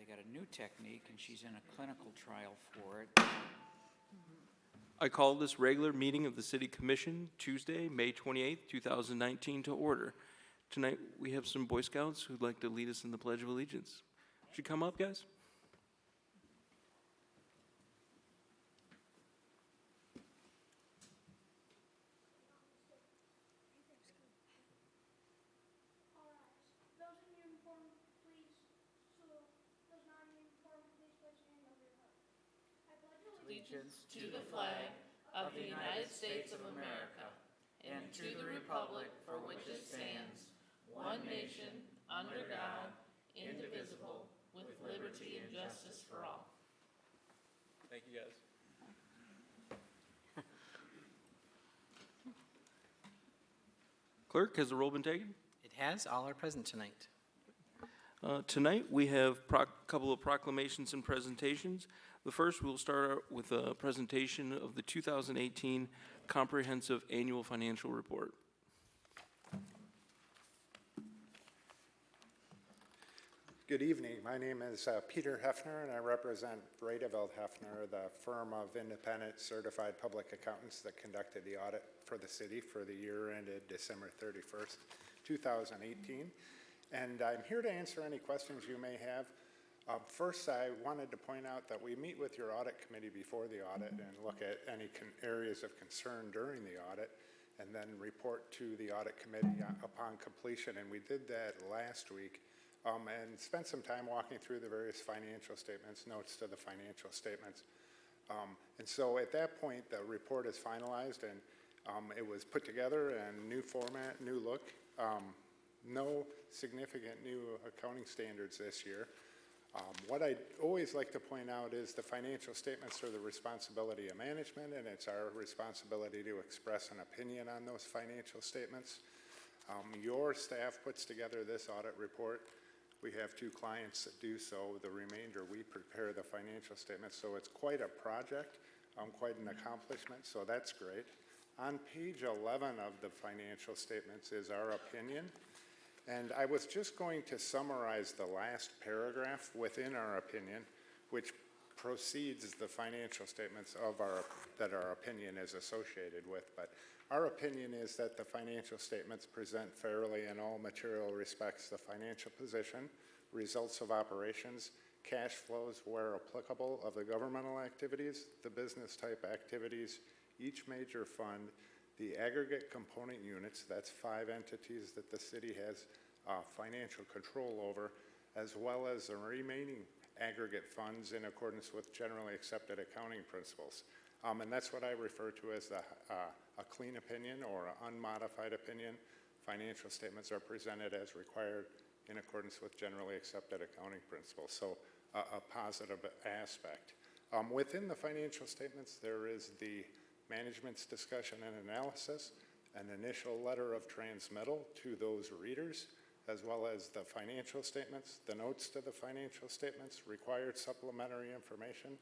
they got a new technique, and she's in a clinical trial for it. I call this regular meeting of the City Commission, Tuesday, May 28th, 2019, to order. Tonight, we have some Boy Scouts who'd like to lead us in the Pledge of Allegiance. Should you come up, guys? Those in uniform, please salute. Those not in uniform, please place your hand over your heart. I pledge Allegiance to the flag of the United States of America and to the republic for which it stands, one nation, under God, indivisible, with liberty and justice for all. Thank you, guys. Clerk, has the roll been taken? It has. All are present tonight. Tonight, we have a couple of proclamations and presentations. The first, we'll start out with a presentation of the 2018 Comprehensive Annual Financial Report. Good evening. My name is Peter Hefner, and I represent Bredeveld Hefner, the firm of independent certified public accountants that conducted the audit for the city for the year ended December 31st, 2018. And I'm here to answer any questions you may have. First, I wanted to point out that we meet with your audit committee before the audit and look at any areas of concern during the audit, and then report to the audit committee upon completion. And we did that last week. And spent some time walking through the various financial statements, notes to the financial statements. And so at that point, the report is finalized, and it was put together in new format, new look. No significant new accounting standards this year. What I always like to point out is the financial statements are the responsibility of management, and it's our responsibility to express an opinion on those financial statements. Your staff puts together this audit report. We have 2 clients that do so. The remainder, we prepare the financial statements. So it's quite a project, quite an accomplishment, so that's great. On page 11 of the financial statements is our opinion. And I was just going to summarize the last paragraph within our opinion, which precedes the financial statements that our opinion is associated with. But our opinion is that the financial statements present fairly in all material respects the financial position, results of operations, cash flows where applicable of the governmental activities, the business type activities, each major fund, the aggregate component units, that's 5 entities that the city has financial control over, as well as the remaining aggregate funds in accordance with generally accepted accounting principles. And that's what I refer to as a clean opinion or an unmodified opinion. Financial statements are presented as required in accordance with generally accepted accounting principles. So a positive aspect. Within the financial statements, there is the management's discussion and analysis, an initial letter of transmittal to those readers, as well as the financial statements, the notes to the financial statements, required supplementary information,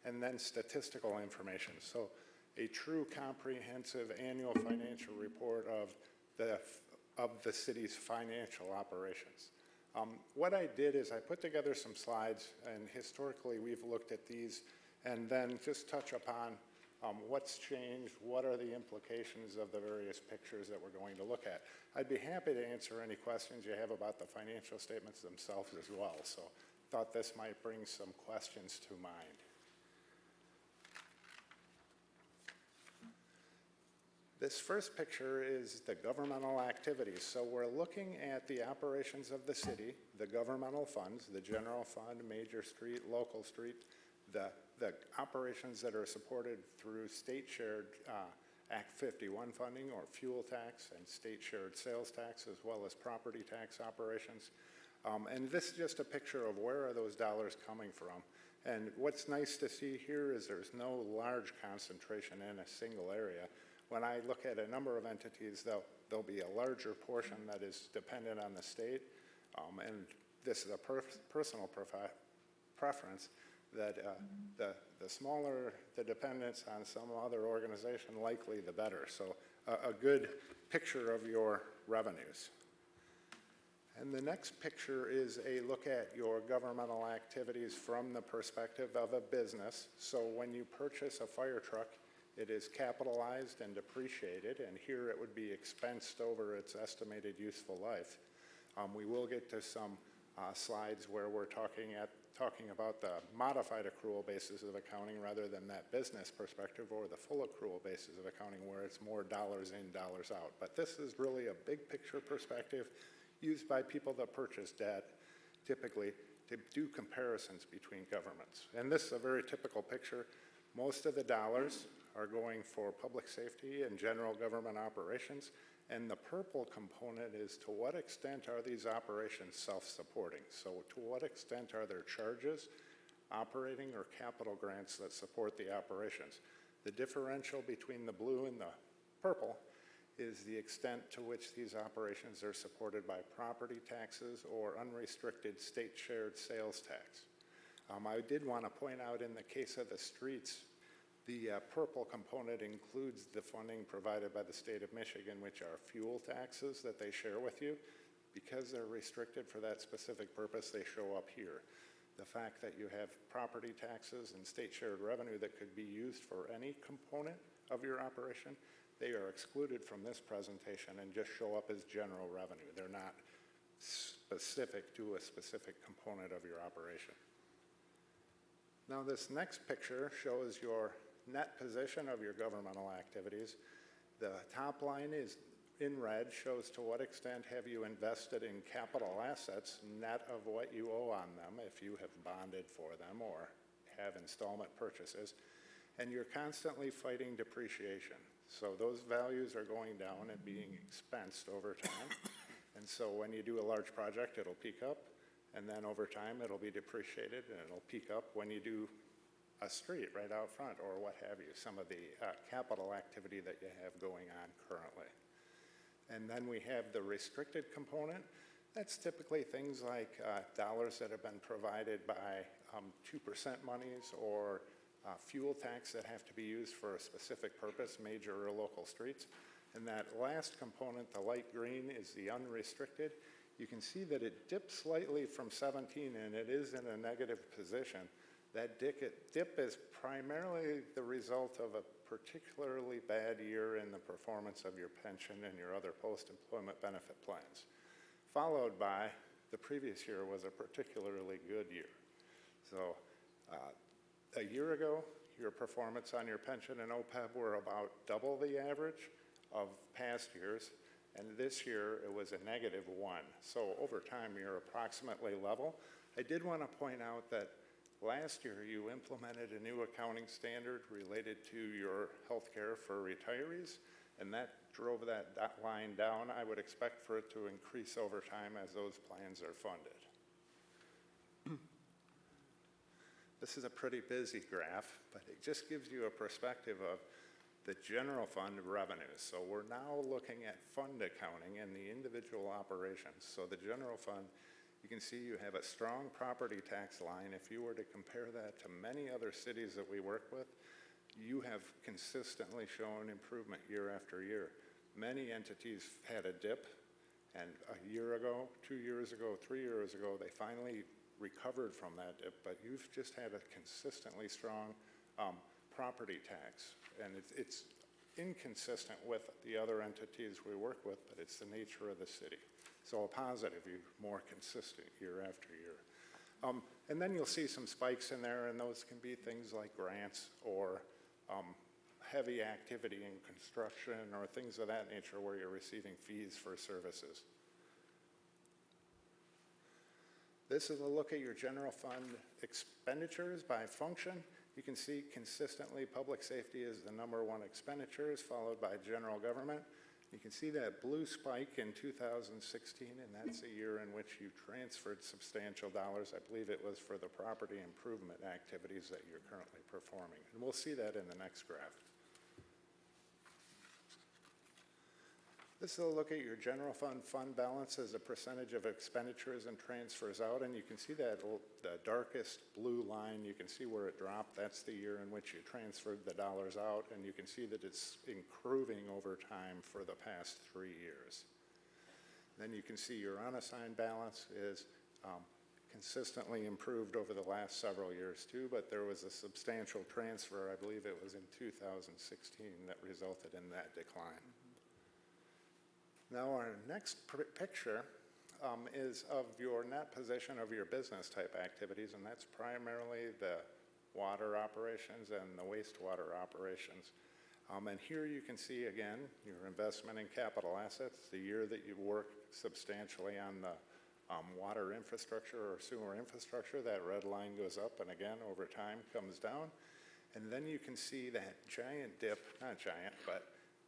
and then statistical information. So a true comprehensive annual financial report of the city's financial operations. What I did is I put together some slides, and historically we've looked at these, and then just touch upon what's changed, what are the implications of the various pictures that we're going to look at. I'd be happy to answer any questions you have about the financial statements themselves as well, so thought this might bring some questions to mind. This first picture is the governmental activities. So we're looking at the operations of the city, the governmental funds, the general fund, major street, local street, the operations that are supported through state shared Act 51 funding or fuel tax and state shared sales tax, as well as property tax operations. And this is just a picture of where are those dollars coming from. And what's nice to see here is there's no large concentration in a single area. When I look at a number of entities, there'll be a larger portion that is dependent on the state. And this is a personal preference that the smaller the dependence on some other organization, likely the better. So a good picture of your revenues. And the next picture is a look at your governmental activities from the perspective of a business. So when you purchase a fire truck, it is capitalized and depreciated, and here it would be expensed over its estimated useful life. We will get to some slides where we're talking about the modified accrual basis of accounting rather than that business perspective or the full accrual basis of accounting where it's more dollars in, dollars out. But this is really a big picture perspective used by people that purchase debt typically to do comparisons between governments. And this is a very typical picture. Most of the dollars are going for public safety and general government operations. And the purple component is to what extent are these operations self-supporting? So to what extent are there charges, operating or capital grants that support the operations? The differential between the blue and the purple is the extent to which these operations are supported by property taxes or unrestricted state shared sales tax. I did want to point out in the case of the streets, the purple component includes the funding provided by the state of Michigan, which are fuel taxes that they share with you. Because they're restricted for that specific purpose, they show up here. The fact that you have property taxes and state shared revenue that could be used for any component of your operation, they are excluded from this presentation and just show up as general revenue. They're not specific to a specific component of your operation. Now this next picture shows your net position of your governmental activities. The top line is in red, shows to what extent have you invested in capital assets net of what you owe on them if you have bonded for them or have installment purchases. And you're constantly fighting depreciation. So those values are going down and being expensed over time. And so when you do a large project, it'll peak up. And then over time, it'll be depreciated and it'll peak up when you do a street right out front or what have you, some of the capital activity that you have going on currently. And then we have the restricted component. That's typically things like dollars that have been provided by 2% monies or fuel tax that have to be used for a specific purpose, major or local streets. And that last component, the light green, is the unrestricted. You can see that it dips slightly from 17 and it is in a negative position. That dip is primarily the result of a particularly bad year in the performance of your pension and your other post-employment benefit plans, followed by the previous year was a particularly good year. So a year ago, your performance on your pension and OPEB were about double the average of past years, and this year it was a -1. So over time, you're approximately level. I did want to point out that last year you implemented a new accounting standard related to your health care for retirees, and that drove that line down. I would expect for it to increase over time as those plans are funded. This is a pretty busy graph, but it just gives you a perspective of the general fund revenues. So we're now looking at fund accounting and the individual operations. So the general fund, you can see you have a strong property tax line. If you were to compare that to many other cities that we work with, you have consistently shown improvement year after year. Many entities had a dip, and a year ago, 2 years ago, 3 years ago, they finally recovered from that dip, but you've just had a consistently strong property tax, and it's inconsistent with the other entities we work with, but it's the nature of the city. So a positive, you're more consistent year after year. And then you'll see some spikes in there, and those can be things like grants or heavy activity in construction or things of that nature where you're receiving fees for services. This is a look at your general fund expenditures by function. You can see consistently public safety is the #1 expenditures, followed by general government. You can see that blue spike in 2016, and that's a year in which you transferred substantial dollars. I believe it was for the property improvement activities that you're currently performing. And we'll see that in the next graph. This is a look at your general fund balance as a percentage of expenditures and transfers out, and you can see that the darkest blue line, you can see where it dropped. That's the year in which you transferred the dollars out, and you can see that it's improving over time for the past 3 years. Then you can see your unassigned balance is consistently improved over the last several years too, but there was a substantial transfer, I believe it was in 2016, that resulted in that decline. Now our next picture is of your net position of your business type activities, and that's primarily the water operations and the wastewater operations. And here you can see again your investment in capital assets, the year that you worked substantially on the water infrastructure or sewer infrastructure. That red line goes up and again over time comes down. And then you can see that giant dip, not giant, but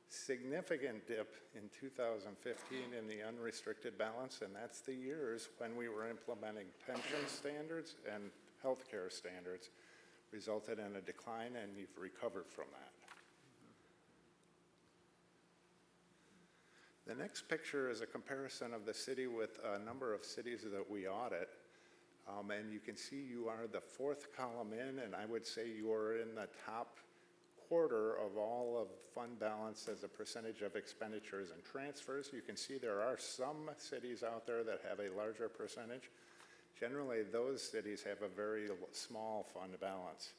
significant dip in 2015 in the unrestricted balance, and that's the years when we were implementing pension standards and healthcare standards, resulted in a decline, and you've recovered from that. The next picture is a comparison of the city with a number of cities that we audit. And you can see you are the fourth column in, and I would say you are in the top quarter of all of fund balance as a percentage of expenditures and transfers. You can see there are some cities out there that have a larger percentage. Generally, those cities have a very small fund balance,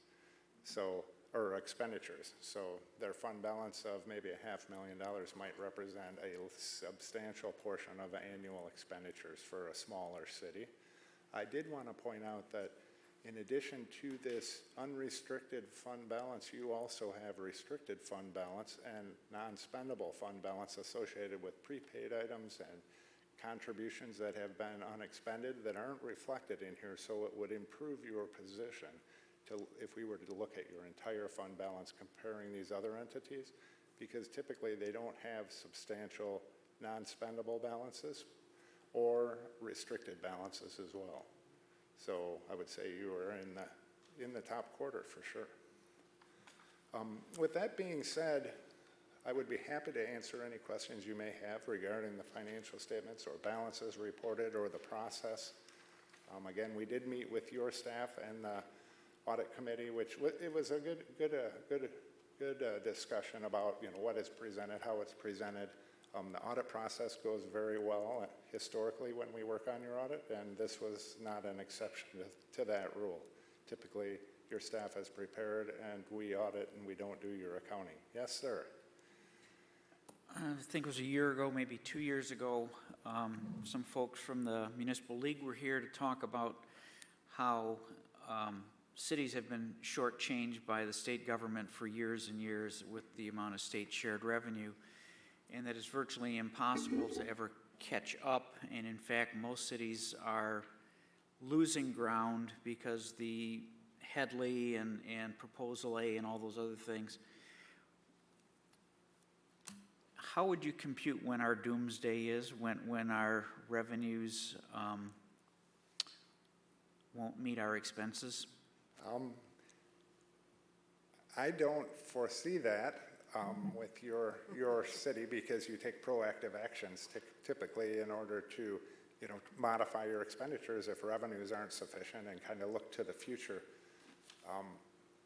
or expenditures. So their fund balance of maybe $500,000 might represent a substantial portion of annual expenditures for a smaller city. I did want to point out that in addition to this unrestricted fund balance, you also have restricted fund balance and non-spendable fund balance associated with prepaid items and contributions that have been unexpended that aren't reflected in here, so it would improve your position if we were to look at your entire fund balance comparing these other entities, because typically they don't have substantial non-spendable balances or restricted balances as well. So I would say you are in the top quarter for sure. With that being said, I would be happy to answer any questions you may have regarding the financial statements or balances reported or the process. Again, we did meet with your staff and the audit committee, which it was a good discussion about what is presented, how it's presented. The audit process goes very well historically when we work on your audit, and this was not an exception to that rule. Typically, your staff is prepared and we audit and we don't do your accounting. Yes, sir. I think it was a year ago, maybe 2 years ago, some folks from the Municipal League were here to talk about how cities have been shortchanged by the state government for years and years with the amount of state shared revenue, and that it's virtually impossible to ever catch up. And in fact, most cities are losing ground because the Headley and Proposal A and all those other things. How would you compute when our doomsday is, when our revenues won't meet our expenses? I don't foresee that with your city, because you take proactive actions typically in order to modify your expenditures if revenues aren't sufficient and kind of look to the future.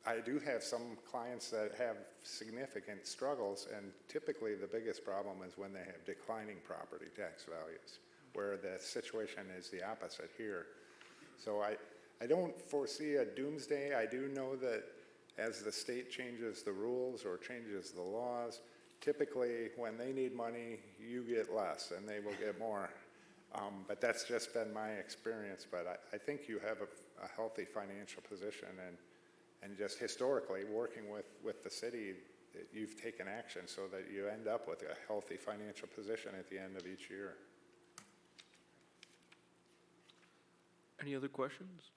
I do have some clients that have significant struggles, and typically the biggest problem is when they have declining property tax values, where the situation is the opposite here. So I don't foresee a doomsday. I do know that as the state changes the rules or changes the laws, typically when they need money, you get less and they will get more. But that's just been my experience. But I think you have a healthy financial position, and just historically working with the city, you've taken action so that you end up with a healthy financial position at the end of each year. Any other questions?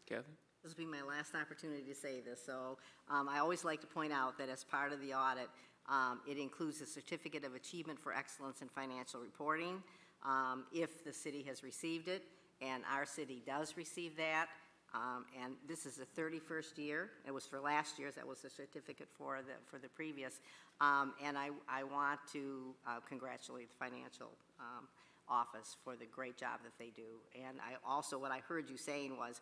Kathy? This will be my last opportunity to say this. So I always like to point out that as part of the audit, it includes a certificate of achievement for excellence in financial reporting. If the city has received it, and our city does receive that, and this is the 31st year. It was for last year's. That was the certificate for the previous. And I want to congratulate the financial office for the great job that they do. And I also, what I heard you saying was,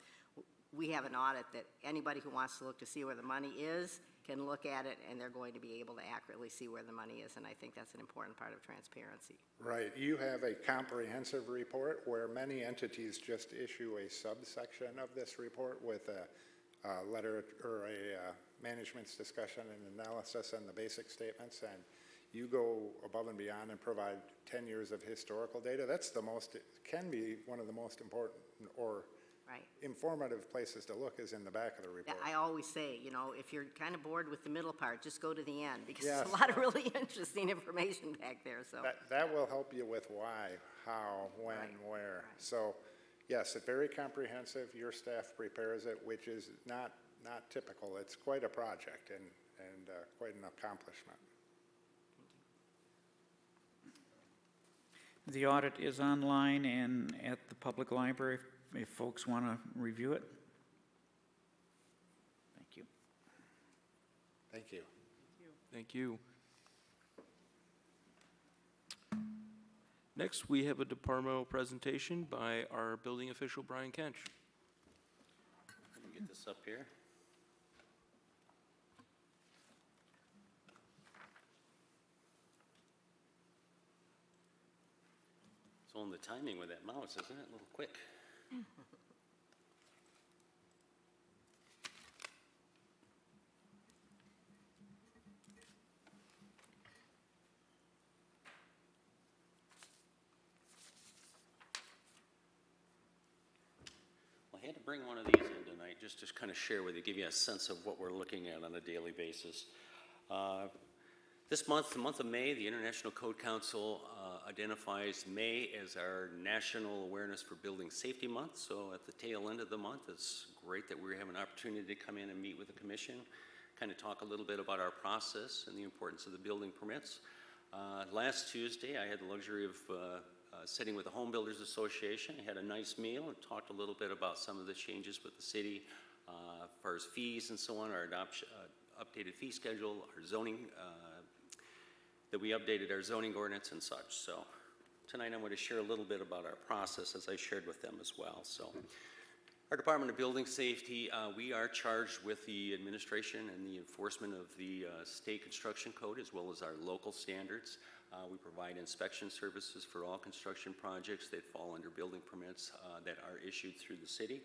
we have an audit that anybody who wants to look to see where the money is can look at it, and they're going to be able to accurately see where the money is, and I think that's an important part of transparency. Right, you have a comprehensive report where many entities just issue a subsection of this report with a letter or a management's discussion and analysis and the basic statements, and you go above and beyond and provide 10 years of historical data. That's the most, can be one of the most important or Right. informative places to look is in the back of the report. I always say, you know, if you're kind of bored with the middle part, just go to the end, because there's Yes. a lot of really interesting information back there, so. That will help you with why, how, when, Right, where. right. So, yes, it's very comprehensive. Your staff prepares it, which is not typical. It's quite a project and quite an accomplishment. The audit is online and at the public library if folks want to review it. Thank you. Thank you. Thank you. Next, we have a departmental presentation by our building official, Brian Kench. Let me get this up here. It's on the timing with that mouse, isn't it? A little quick. Well, I had to bring one of these in tonight just to kind of share with you, give you a sense of what we're looking at on a daily basis. This month, the month of May, the International Code Council identifies May as our National Awareness for Building Safety Month. So at the tail end of the month, it's great that we have an opportunity to come in and meet with the commission, kind of talk a little bit about our process and the importance of the building permits. Last Tuesday, I had the luxury of sitting with the Home Builders Association. I had a nice meal and talked a little bit about some of the changes with the city as far as fees and so on, our updated fee schedule, our zoning, that we updated our zoning ordinance and such. So tonight I'm going to share a little bit about our process as I shared with them as well. So our Department of Building Safety, we are charged with the administration and the enforcement of the state construction code as well as our local standards. We provide inspection services for all construction projects that fall under building permits that are issued through the city.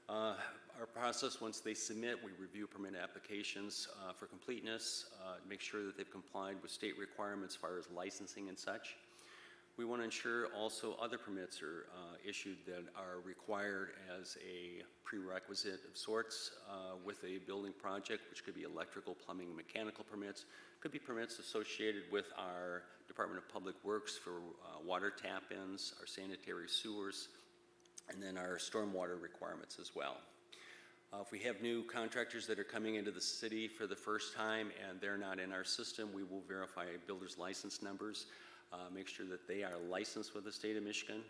Our process, once they submit, we review permit applications for completeness, make sure that they've complied with state requirements as far as licensing and such. We want to ensure also other permits are issued that are required as a prerequisite of sorts with a building project, which could be electrical, plumbing, mechanical permits, could be permits associated with our Department of Public Works for water tap-ins, our sanitary sewers, and then our stormwater requirements as well. If we have new contractors that are coming into the city for the first time and they're not in our system, we will verify builders' license numbers, make sure that they are licensed with the state of Michigan.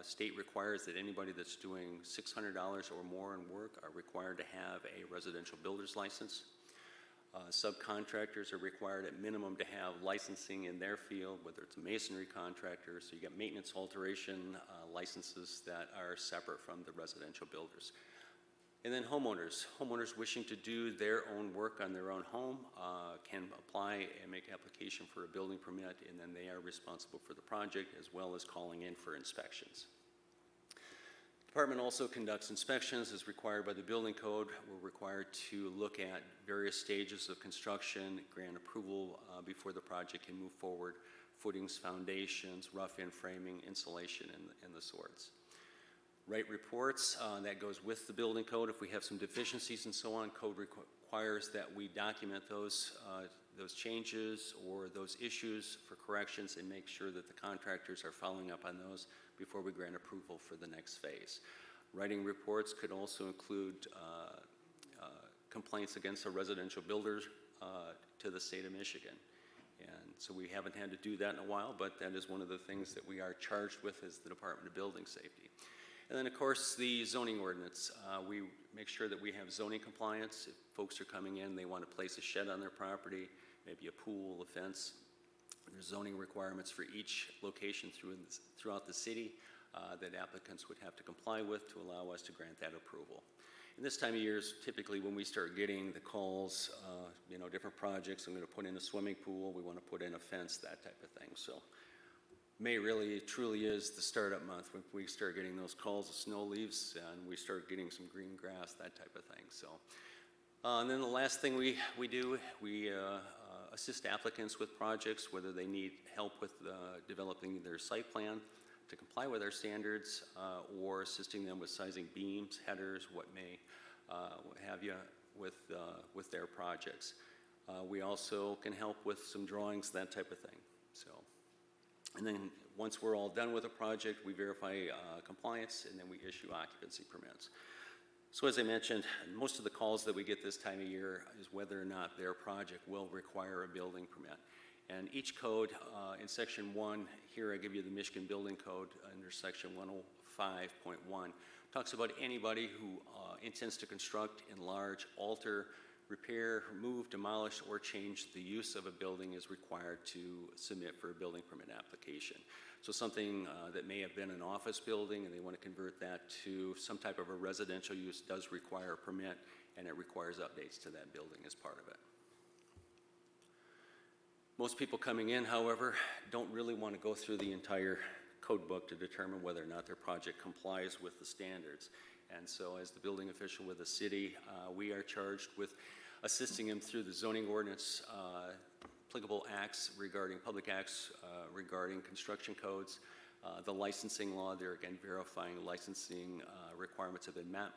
State requires that anybody that's doing $600 or more in work are required to have a residential builder's license. Subcontractors are required at minimum to have licensing in their field, whether it's a masonry contractor, so you get maintenance alteration licenses that are separate from the residential builders. And then homeowners wishing to do their own work on their own home can apply and make application for a building permit, and then they are responsible for the project as well as calling in for inspections. Department also conducts inspections as required by the building code. We're required to look at various stages of construction, grant approval before the project can move forward, footings, foundations, rough-in framing, insulation, and the sorts. Write reports, that goes with the building code. If we have some deficiencies and so on, code requires that we document those changes or those issues for corrections and make sure that the contractors are following up on those before we grant approval for the next phase. Writing reports could also include complaints against a residential builder to the state of Michigan. And so we haven't had to do that in a while, but that is one of the things that we are charged with as the Department of Building Safety. And then, of course, the zoning ordinance. We make sure that we have zoning compliance. If folks are coming in, they want to place a shed on their property, maybe a pool, a fence. There's zoning requirements for each location throughout the city that applicants would have to comply with to allow us to grant that approval. And this time of year is typically when we start getting the calls, different projects. I'm going to put in a swimming pool. We want to put in a fence, that type of thing. So May really, truly is the startup month when we start getting those calls, the snow leaves, and we start getting some green grass, that type of thing. So, and then the last thing we do, we assist applicants with projects, whether they need help with developing their site plan to comply with our standards, or assisting them with sizing beams, headers, what have you, with their projects. We also can help with some drawings, that type of thing. So, and then once we're all done with a project, we verify compliance, and then we issue occupancy permits. So as I mentioned, most of the calls that we get this time of year is whether or not their project will require a building permit. And each code, in Section 1, here I give you the Michigan Building Code under Section 105.1, talks about anybody who intends to construct, enlarge, alter, repair, remove, demolish, or change the use of a building is required to submit for a building permit application. So something that may have been an office building and they want to convert that to some type of a residential use does require a permit, and it requires updates to that building as part of it. Most people coming in, however, don't really want to go through the entire code book to determine whether or not their project complies with the standards. And so as the building official with the city, we are charged with assisting them through the zoning ordinance, applicable acts regarding public acts, regarding construction codes, the licensing law, there again verifying licensing requirements have been met,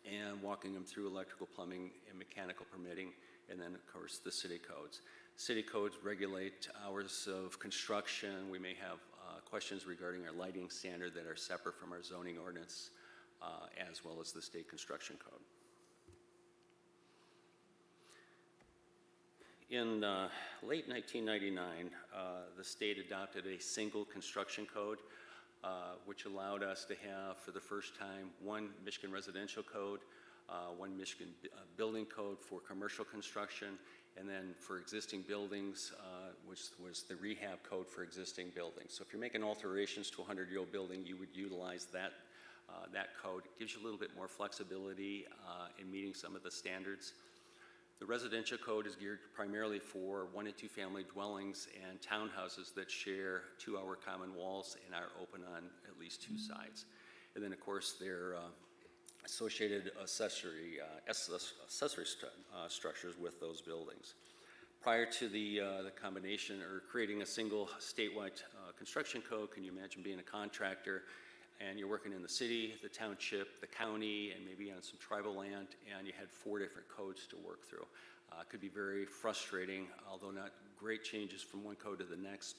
and walking them through electrical, plumbing, and mechanical permitting, and then of course the city codes. City codes regulate hours of construction. We may have questions regarding our lighting standard that are separate from our zoning ordinance, as well as the state construction code. In late 1999, the state adopted a single construction code, which allowed us to have, for the first time, one Michigan residential code, one Michigan building code for commercial construction, and then for existing buildings, which was the rehab code for existing buildings. So if you're making alterations to a 100-year-old building, you would utilize that code. It gives you a little bit more flexibility in meeting some of the standards. The residential code is geared primarily for 1- and 2-family dwellings and townhouses that share 2-hour common walls and are open on at least 2 sides. And then, of course, their associated accessory structures with those buildings. Prior to the combination or creating a single statewide construction code, can you imagine being a contractor and you're working in the city, the township, the county, and maybe on some tribal land, and you had 4 different codes to work through? It could be very frustrating, although not great changes from one code to the next,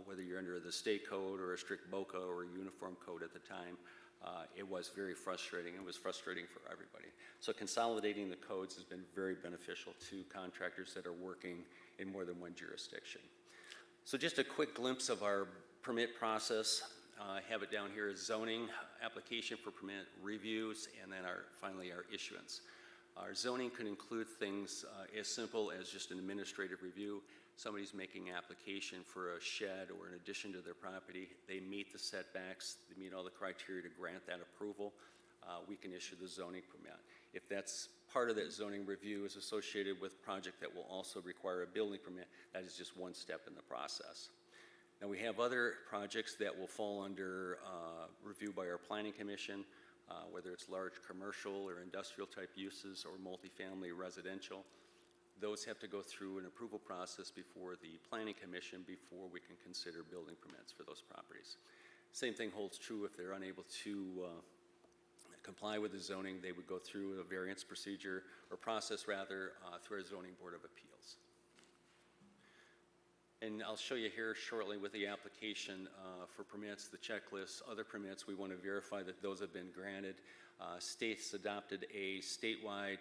whether you're under the state code or a strict BOCA or a uniform code at the time. It was very frustrating. It was frustrating for everybody. So consolidating the codes has been very beneficial to contractors that are working in more than one jurisdiction. So just a quick glimpse of our permit process. I have it down here as zoning, application for permit, reviews, and then finally our issuance. Our zoning can include things as simple as just an administrative review. Somebody's making application for a shed or an addition to their property. They meet the setbacks, they meet all the criteria to grant that approval. We can issue the zoning permit. If that's part of that zoning review is associated with a project that will also require a building permit, that is just one step in the process. Now we have other projects that will fall under review by our planning commission, whether it's large commercial or industrial type uses or multifamily residential. Those have to go through an approval process before the planning commission before we can consider building permits for those properties. Same thing holds true if they're unable to comply with the zoning. They would go through a variance procedure or process rather through our zoning board of appeals. And I'll show you here shortly with the application for permits, the checklist, other permits. We want to verify that those have been granted. States adopted a statewide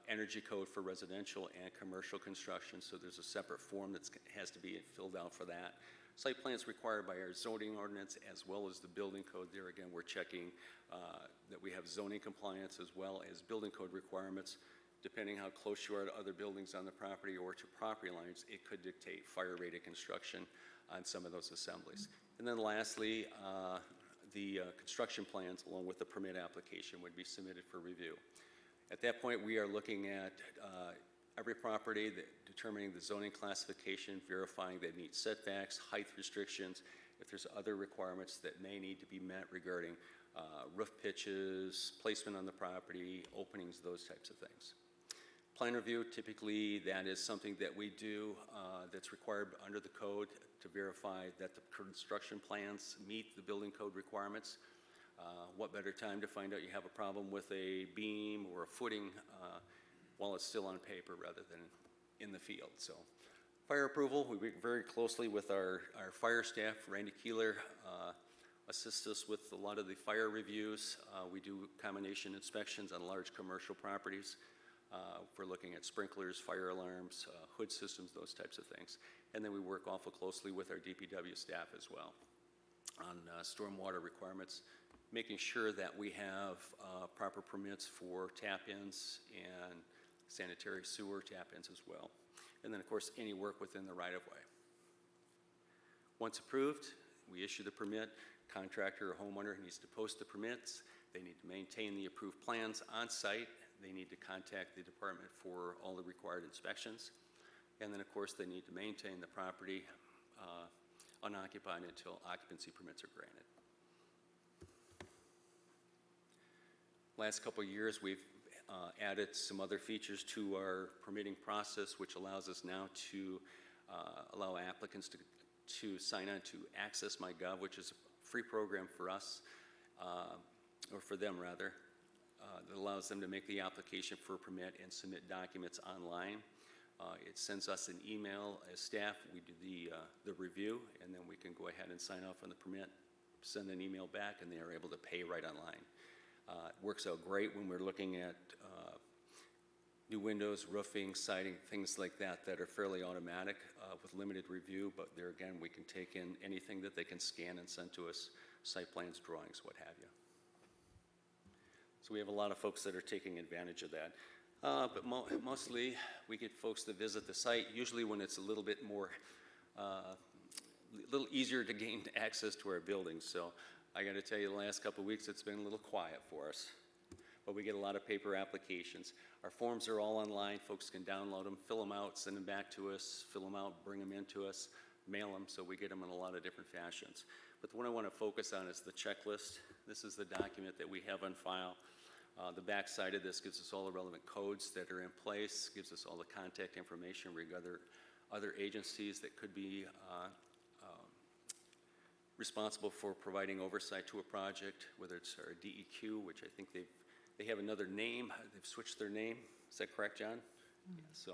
energy code for residential and commercial construction, so there's a separate form that has to be filled out for that. Site plans required by our zoning ordinance as well as the building code. There again, we're checking that we have zoning compliance as well as building code requirements. Depending how close you are to other buildings on the property or to property lines, it could dictate fire rated construction on some of those assemblies. And then lastly, the construction plans along with the permit application would be submitted for review. At that point, we are looking at every property, determining the zoning classification, verifying they meet setbacks, height restrictions, if there's other requirements that may need to be met regarding roof pitches, placement on the property, openings, those types of things. Plan review, typically that is something that we do that's required under the code to verify that the construction plans meet the building code requirements. What better time to find out you have a problem with a beam or a footing while it's still on paper rather than in the field. So fire approval, we work very closely with our fire staff. Randy Keeler assists us with a lot of the fire reviews. We do combination inspections on large commercial properties. We're looking at sprinklers, fire alarms, hood systems, those types of things. And then we work awful closely with our DPW staff as well on stormwater requirements, making sure that we have proper permits for tap-ins and sanitary sewer tap-ins as well. And then, of course, any work within the right-of-way. Once approved, we issue the permit. Contractor or homeowner needs to post the permits. They need to maintain the approved plans on site. They need to contact the department for all the required inspections. And then, of course, they need to maintain the property unoccupied until occupancy permits are granted. Last couple of years, we've added some other features to our permitting process, which allows us now to allow applicants to sign on to Access MyGov, which is a free program for us, or for them rather, that allows them to make the application for a permit and submit documents online. It sends us an email as staff. We do the review, and then we can go ahead and sign off on the permit, send an email back, and they are able to pay right online. It works out great when we're looking at new windows, roofing, siding, things like that that are fairly automatic with limited review, but there again, we can take in anything that they can scan and send to us, site plans, drawings, what have you. So we have a lot of folks that are taking advantage of that. But mostly, we get folks to visit the site, usually when it's a little bit more, a little easier to gain access to our buildings. So I got to tell you, the last couple of weeks, it's been a little quiet for us. But we get a lot of paper applications. Our forms are all online. Folks can download them, fill them out, send them back to us, fill them out, bring them in to us, mail them, so we get them in a lot of different fashions. But the one I want to focus on is the checklist. This is the document that we have on file. The back side of this gives us all the relevant codes that are in place, gives us all the contact information regarding other agencies that could be responsible for providing oversight to a project, whether it's our DEQ, which I think they have another name. They've switched their name. Is that correct, John? Mm-hmm. Yeah, so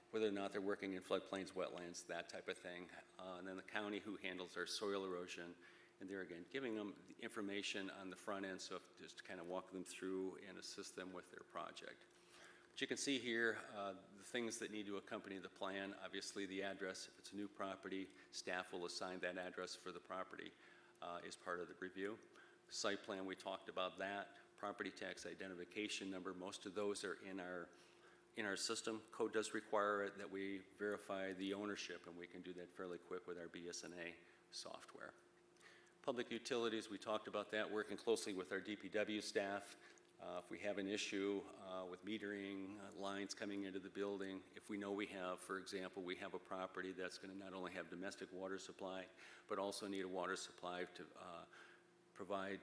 whether or not they're working in floodplains, wetlands, that type of thing. And then the county who handles our soil erosion. And there again, giving them the information on the front end, so just to kind of walk them through and assist them with their project. But you can see here the things that need to accompany the plan. Obviously, the address. If it's a new property, staff will assign that address for the property as part of the review. Site plan, we talked about that. Property tax identification number. Most of those are in our system. Code does require it that we verify the ownership, and we can do that fairly quick with our BSNA software. Public utilities, we talked about that, working closely with our DPW staff. If we have an issue with metering, lines coming into the building, if we know we have, for example, we have a property that's going to not only have domestic water supply, but also need a water supply to provide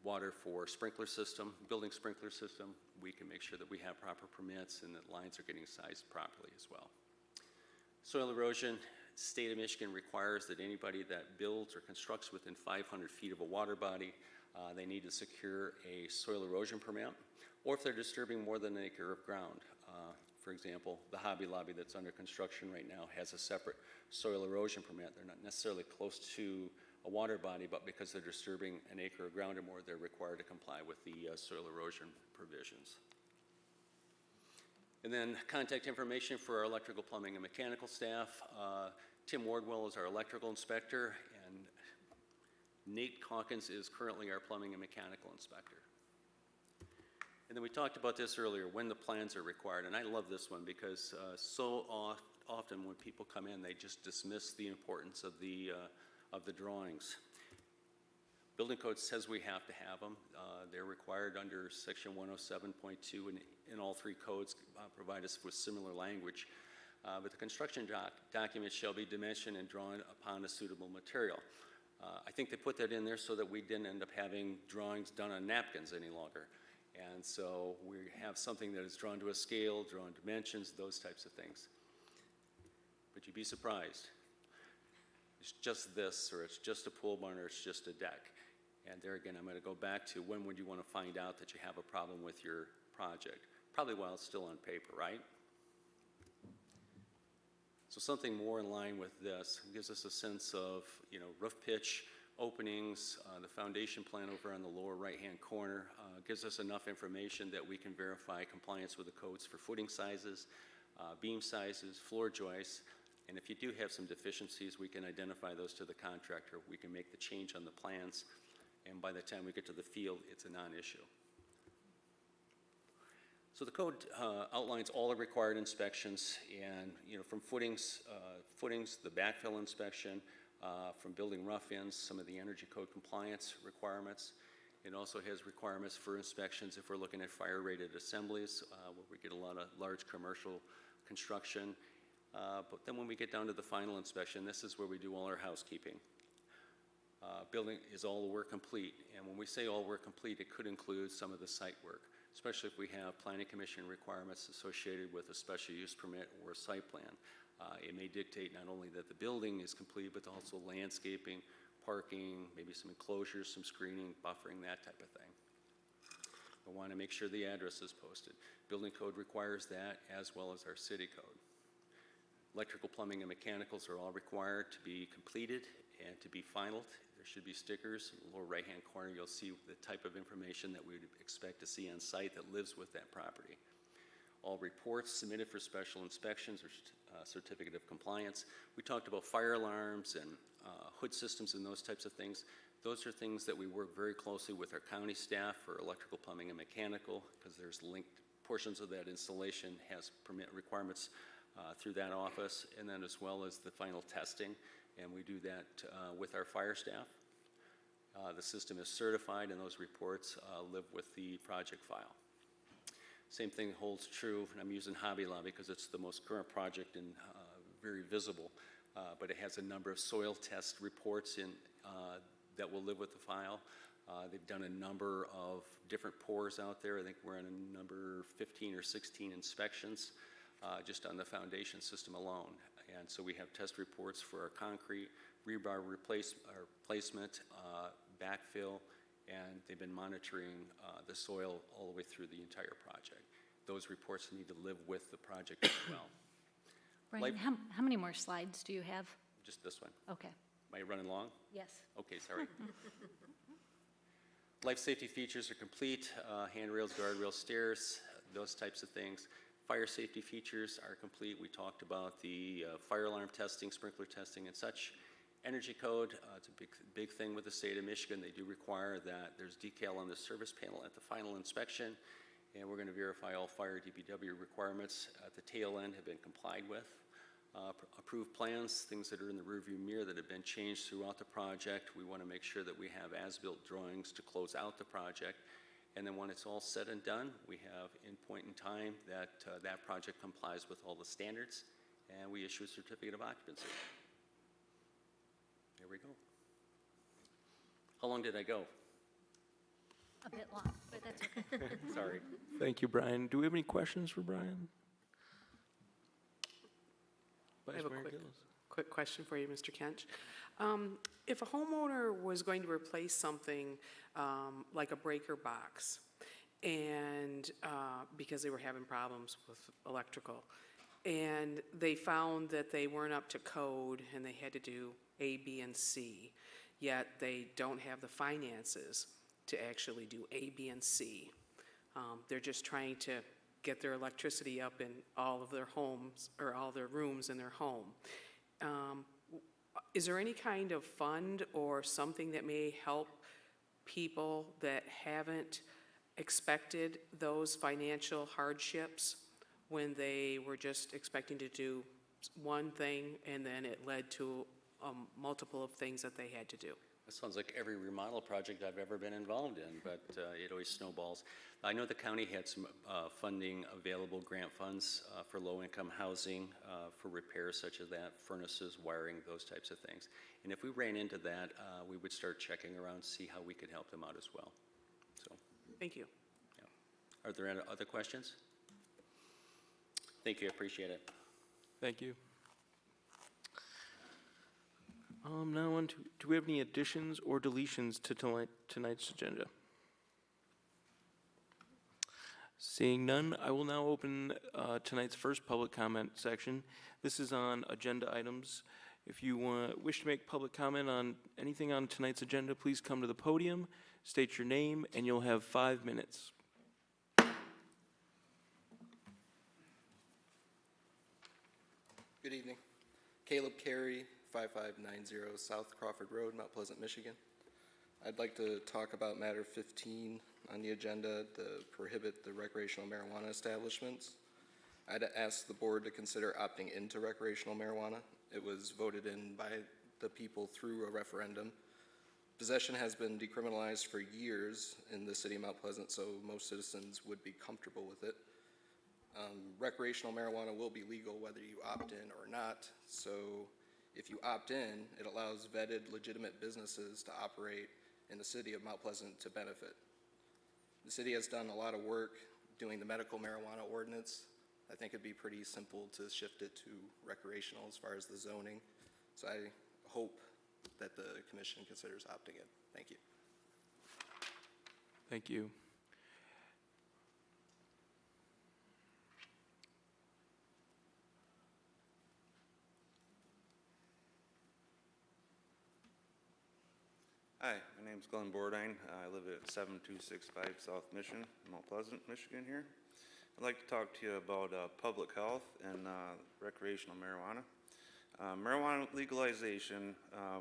water for sprinkler system, building sprinkler system, we can make sure that we have proper permits and that lines are getting sized properly as well. Soil erosion. State of Michigan requires that anybody that builds or constructs within 500 feet of a water body, they need to secure a soil erosion permit, or if they're disturbing more than an acre of ground. For example, the Hobby Lobby that's under construction right now has a separate soil erosion permit. They're not necessarily close to a water body, but because they're disturbing an acre of ground or more, they're required to comply with the soil erosion provisions. And then contact information for our electrical, plumbing, and mechanical staff. Tim Wardwell is our electrical inspector, and Nate Calkins is currently our plumbing and mechanical inspector. And then we talked about this earlier, when the plans are required, and I love this one because so often when people come in, they just dismiss the importance of the drawings. Building code says we have to have them. They're required under section 107.2 in all three codes provide us with similar language. But the construction document shall be dimensioned and drawn upon a suitable material. I think they put that in there so that we didn't end up having drawings done on napkins any longer. And so we have something that is drawn to a scale, drawn dimensions, those types of things. But you'd be surprised. It's just this, or it's just a pool barn, or it's just a deck. And there again, I'm going to go back to when would you want to find out that you have a problem with your project? Probably while it's still on paper, right? So something more in line with this gives us a sense of, roof pitch, openings, the foundation plan over on the lower right-hand corner gives us enough information that we can verify compliance with the codes for footing sizes, beam sizes, floor joists, and if you do have some deficiencies, we can identify those to the contractor. We can make the change on the plans, and by the time we get to the field, it's a non-issue. So the code outlines all the required inspections, and from footings, the backfill inspection, from building rough-ins, some of the energy code compliance requirements. It also has requirements for inspections if we're looking at fire-rated assemblies, where we get a lot of large commercial construction. But then when we get down to the final inspection, this is where we do all our housekeeping. Building is all the work complete, and when we say all work complete, it could include some of the site work, especially if we have planning commission requirements associated with a special use permit or a site plan. It may dictate not only that the building is complete, but also landscaping, parking, maybe some enclosures, some screening, buffering, that type of thing. We want to make sure the address is posted. Building code requires that, as well as our city code. Electrical, plumbing, and mechanicals are all required to be completed and to be finalized. There should be stickers. In the lower right-hand corner, you'll see the type of information that we would expect to see on site that lives with that property. All reports submitted for special inspections or certificate of compliance. We talked about fire alarms and hood systems and those types of things. Those are things that we work very closely with our county staff for electrical, plumbing, and mechanical, because there's linked portions of that installation has permit requirements through that office, and then as well as the final testing, and we do that with our fire staff. The system is certified, and those reports live with the project file. Same thing holds true, and I'm using Hobby Lobby because it's the most current project and very visible, but it has a number of soil test reports that will live with the file. They've done a number of different pours out there. I think we're on a number 15 or 16 inspections just on the foundation system alone. And so we have test reports for our concrete, rebar replacement, backfill, and they've been monitoring the soil all the way through the entire project. Those reports need to live with the project as well. Brian, how many more slides do you have? Just this one. Okay. Am I running long? Yes. Okay, sorry. Life safety features are complete, handrails, guardrails, stairs, those types of things. Fire safety features are complete. We talked about the fire alarm testing, sprinkler testing, and such. Energy code, it's a big thing with the state of Michigan. They do require that there's decal on the service panel at the final inspection, and we're going to verify all fire DPW requirements at the tail end have been complied with. Approved plans, things that are in the rearview mirror that have been changed throughout the project. We want to make sure that we have as-built drawings to close out the project. And then when it's all said and done, we have in point in time that that project complies with all the standards, and we issue a certificate of occupancy. There we go. How long did I go? A bit long, but that's okay. Sorry. Thank you, Brian. Do we have any questions for Brian? I have a Vice Mayor Gillis. quick question for you, Mr. Kench. If a homeowner was going to replace something like a breaker box, and because they were having problems with electrical, and they found that they weren't up to code and they had to do A, B, and C, yet they don't have the finances to actually do A, B, and C. They're just trying to get their electricity up in all of their homes, or all their rooms in their home. Is there any kind of fund or something that may help people that haven't expected those financial hardships when they were just expecting to do one thing and then it led to multiple of things that they had to do? That sounds like every remodel project I've ever been involved in, but it always snowballs. I know the county had some funding available, grant funds for low-income housing, for repairs such as that, furnaces, wiring, those types of things. And if we ran into that, we would start checking around, see how we could help them out as well. So, Thank you. yeah. Are there any other questions? Thank you, I appreciate it. Thank you. Now on to, do we have any additions or deletions to tonight's agenda? Seeing none, I will now open tonight's first public comment section. This is on agenda items. If you wish to make public comment on anything on tonight's agenda, please come to the podium, state your name, and you'll have 5 minutes. Good evening. Caleb Carey, 5590 South Crawford Road, Mount Pleasant, Michigan. I'd like to talk about matter 15 on the agenda, to prohibit the recreational marijuana establishments. I'd ask the board to consider opting into recreational marijuana. It was voted in by the people through a referendum. Possession has been decriminalized for years in the city of Mount Pleasant, so most citizens would be comfortable with it. Recreational marijuana will be legal whether you opt in or not, so if you opt in, it allows vetted, legitimate businesses to operate in the city of Mount Pleasant to benefit. The city has done a lot of work doing the medical marijuana ordinance. I think it'd be pretty simple to shift it to recreational as far as the zoning, so I hope that the commission considers opting in. Thank you. Thank you. Hi, my name's Glenn Bordine. I live at 7265 South Mission, Mount Pleasant, Michigan here. I'd like to talk to you about public health and recreational marijuana. Marijuana legalization,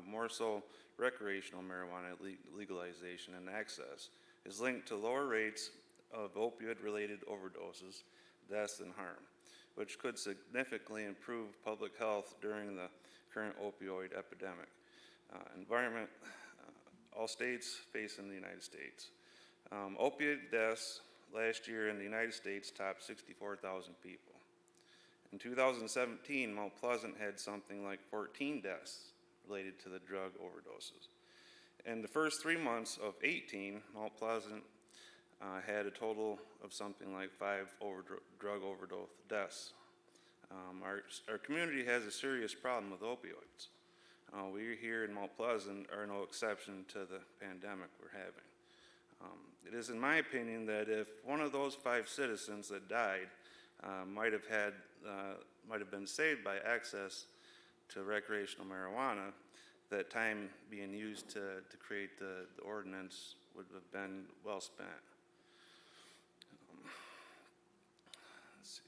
more so recreational marijuana legalization and access, is linked to lower rates of opioid-related overdoses, deaths, and harm, which could significantly improve public health during the current opioid epidemic. Environment, all states face in the United States. Opioid deaths last year in the United States topped 64,000 people. In 2017, Mount Pleasant had something like 14 deaths related to the drug overdoses. In the first 3 months of 18, Mount Pleasant had a total of something like 5 drug overdose deaths. Our community has a serious problem with opioids. We here in Mount Pleasant are no exception to the pandemic we're having. It is in my opinion that if one of those 5 citizens that died might have been saved by access to recreational marijuana, that time being used to create the ordinance would have been well spent. Let's see.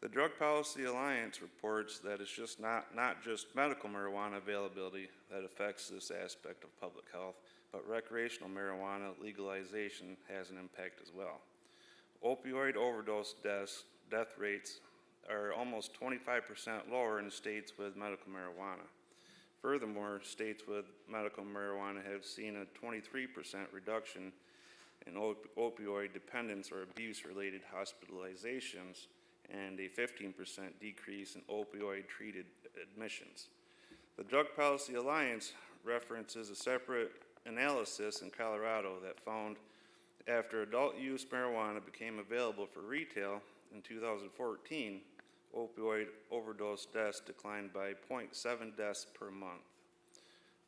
The Drug Policy Alliance reports that it's just not just medical marijuana availability that affects this aspect of public health, but recreational marijuana legalization has an impact as well. Opioid overdose death rates are almost 25% lower in states with medical marijuana. Furthermore, states with medical marijuana have seen a 23% reduction in opioid dependence or abuse-related hospitalizations and a 15% decrease in opioid-treated admissions. The Drug Policy Alliance references a separate analysis in Colorado that found after adult use marijuana became available for retail in 2014, opioid overdose deaths declined by 0.7 deaths per month.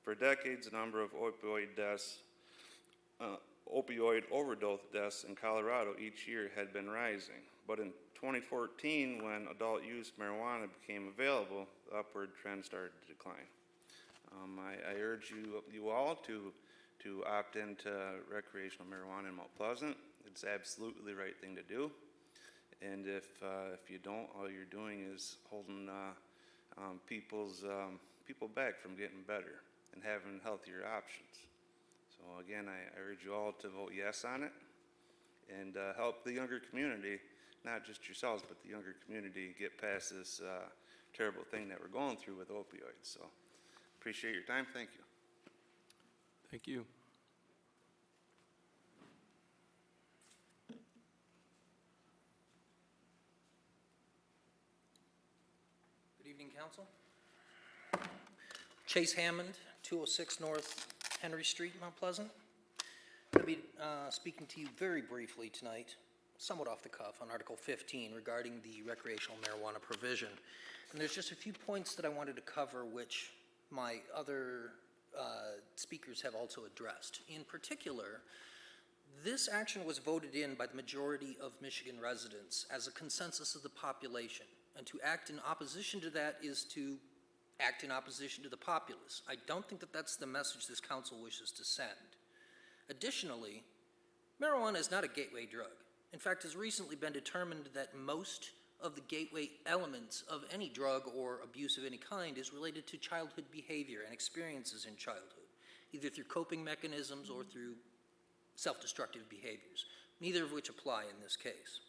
For decades, the number of opioid overdose deaths in Colorado each year had been rising, but in 2014, when adult use marijuana became available, the upward trend started to decline. I urge you all to opt into recreational marijuana in Mount Pleasant. It's absolutely the right thing to do. And if you don't, all you're doing is holding people back from getting better and having healthier options. So again, I urge you all to vote yes on it and help the younger community, not just yourselves, but the younger community, get past this terrible thing that we're going through with opioids. So appreciate your time. Thank you. Thank you. Good evening, Council. Chase Hammond, 206 North Henry Street, Mount Pleasant. I'm going to be speaking to you very briefly tonight, somewhat off the cuff, on Article 15 regarding the recreational marijuana provision. And there's just a few points that I wanted to cover which my other speakers have also addressed. In particular, this action was voted in by the majority of Michigan residents as a consensus of the population. And to act in opposition to that is to act in opposition to the populace. I don't think that that's the message this council wishes to send. Additionally, marijuana is not a gateway drug. In fact, it's recently been determined that most of the gateway elements of any drug or abuse of any kind is related to childhood behavior and experiences in childhood, either through coping mechanisms or through self-destructive behaviors, neither of which apply in this case.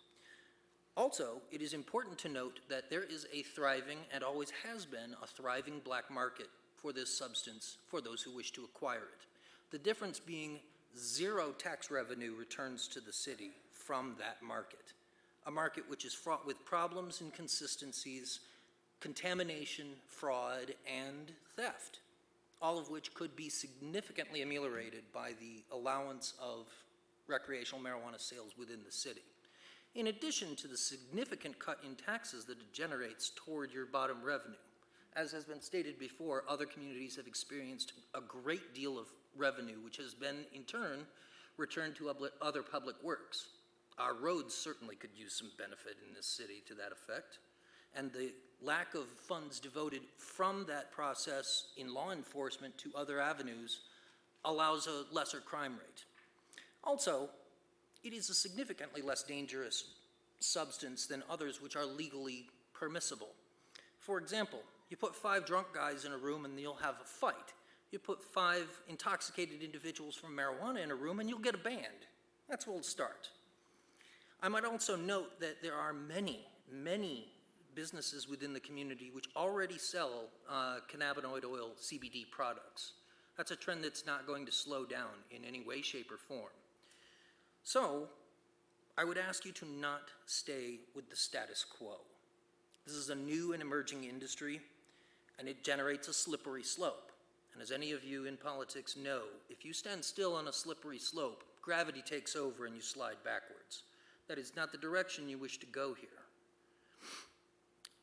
Also, it is important to note that there is a thriving, and always has been, a thriving black market for this substance for those who wish to acquire it. The difference being zero tax revenue returns to the city from that market, a market which is fraught with problems, inconsistencies, contamination, fraud, and theft, all of which could be significantly ameliorated by the allowance of recreational marijuana sales within the city. In addition to the significant cut in taxes that it generates toward your bottom revenue. As has been stated before, other communities have experienced a great deal of revenue, which has been, in turn, returned to other public works. Our roads certainly could use some benefit in this city to that effect, and the lack of funds devoted from that process in law enforcement to other avenues allows a lesser crime rate. Also, it is a significantly less dangerous substance than others which are legally permissible. For example, you put 5 drunk guys in a room and you'll have a fight. You put 5 intoxicated individuals from marijuana in a room and you'll get a band. That's where we'll start. I might also note that there are many businesses within the community which already sell cannabinoid oil CBD products. That's a trend that's not going to slow down in any way, shape, or form. So, I would ask you to not stay with the status quo. This is a new and emerging industry, and it generates a slippery slope. And as any of you in politics know, if you stand still on a slippery slope, gravity takes over and you slide backwards. That is not the direction you wish to go here.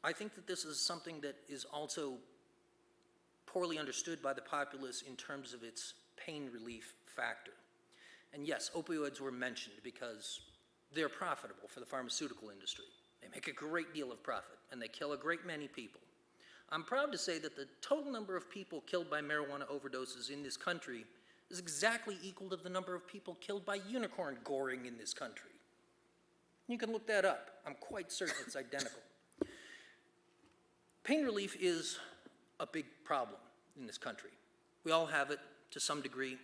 I think that this is something that is also poorly understood by the populace in terms of its pain relief factor. And yes, opioids were mentioned because they're profitable for the pharmaceutical industry. They make a great deal of profit, and they kill a great many people. I'm proud to say that the total number of people killed by marijuana overdoses in this country is exactly equal to the number of people killed by unicorn goring in this country. You can look that up. I'm quite certain it's identical. Pain relief is a big problem in this country. We all have it to some degree.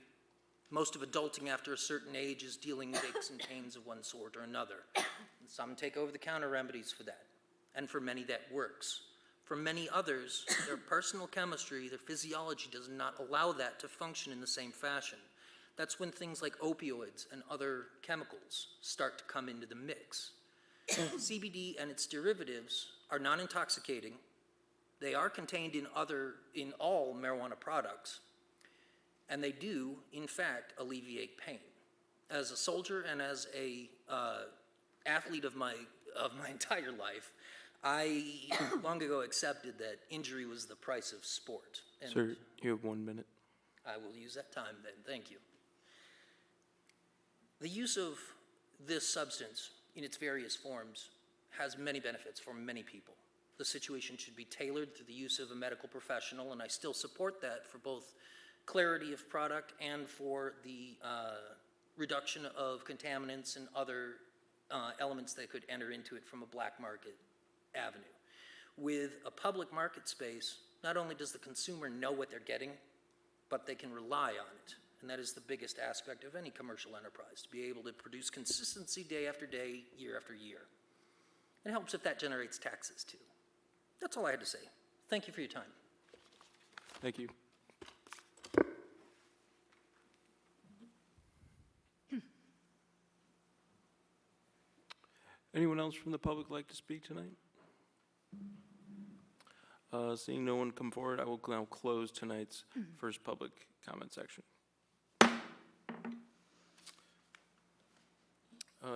Most of adulting after a certain age is dealing with aches and pains of one sort or another. And some take over-the-counter remedies for that. And for many, that works. For many others, their personal chemistry, their physiology does not allow that to function in the same fashion. That's when things like opioids and other chemicals start to come into the mix. CBD and its derivatives are non-intoxicating. They are contained in all marijuana products, and they do, in fact, alleviate pain. As a soldier and as a athlete of my entire life, I long ago accepted that injury was the price of sport. And Sir, you have 1 minute. I will use that time then. Thank you. The use of this substance in its various forms has many benefits for many people. The situation should be tailored through the use of a medical professional, and I still support that for both clarity of product and for the reduction of contaminants and other elements that could enter into it from a black market avenue. With a public market space, not only does the consumer know what they're getting, but they can rely on it. And that is the biggest aspect of any commercial enterprise, to be able to produce consistency day after day, year after year. It helps if that generates taxes too. That's all I had to say. Thank you for your time. Thank you. Anyone else from the public like to speak tonight? Seeing no one come forward, I will now close tonight's first public comment section.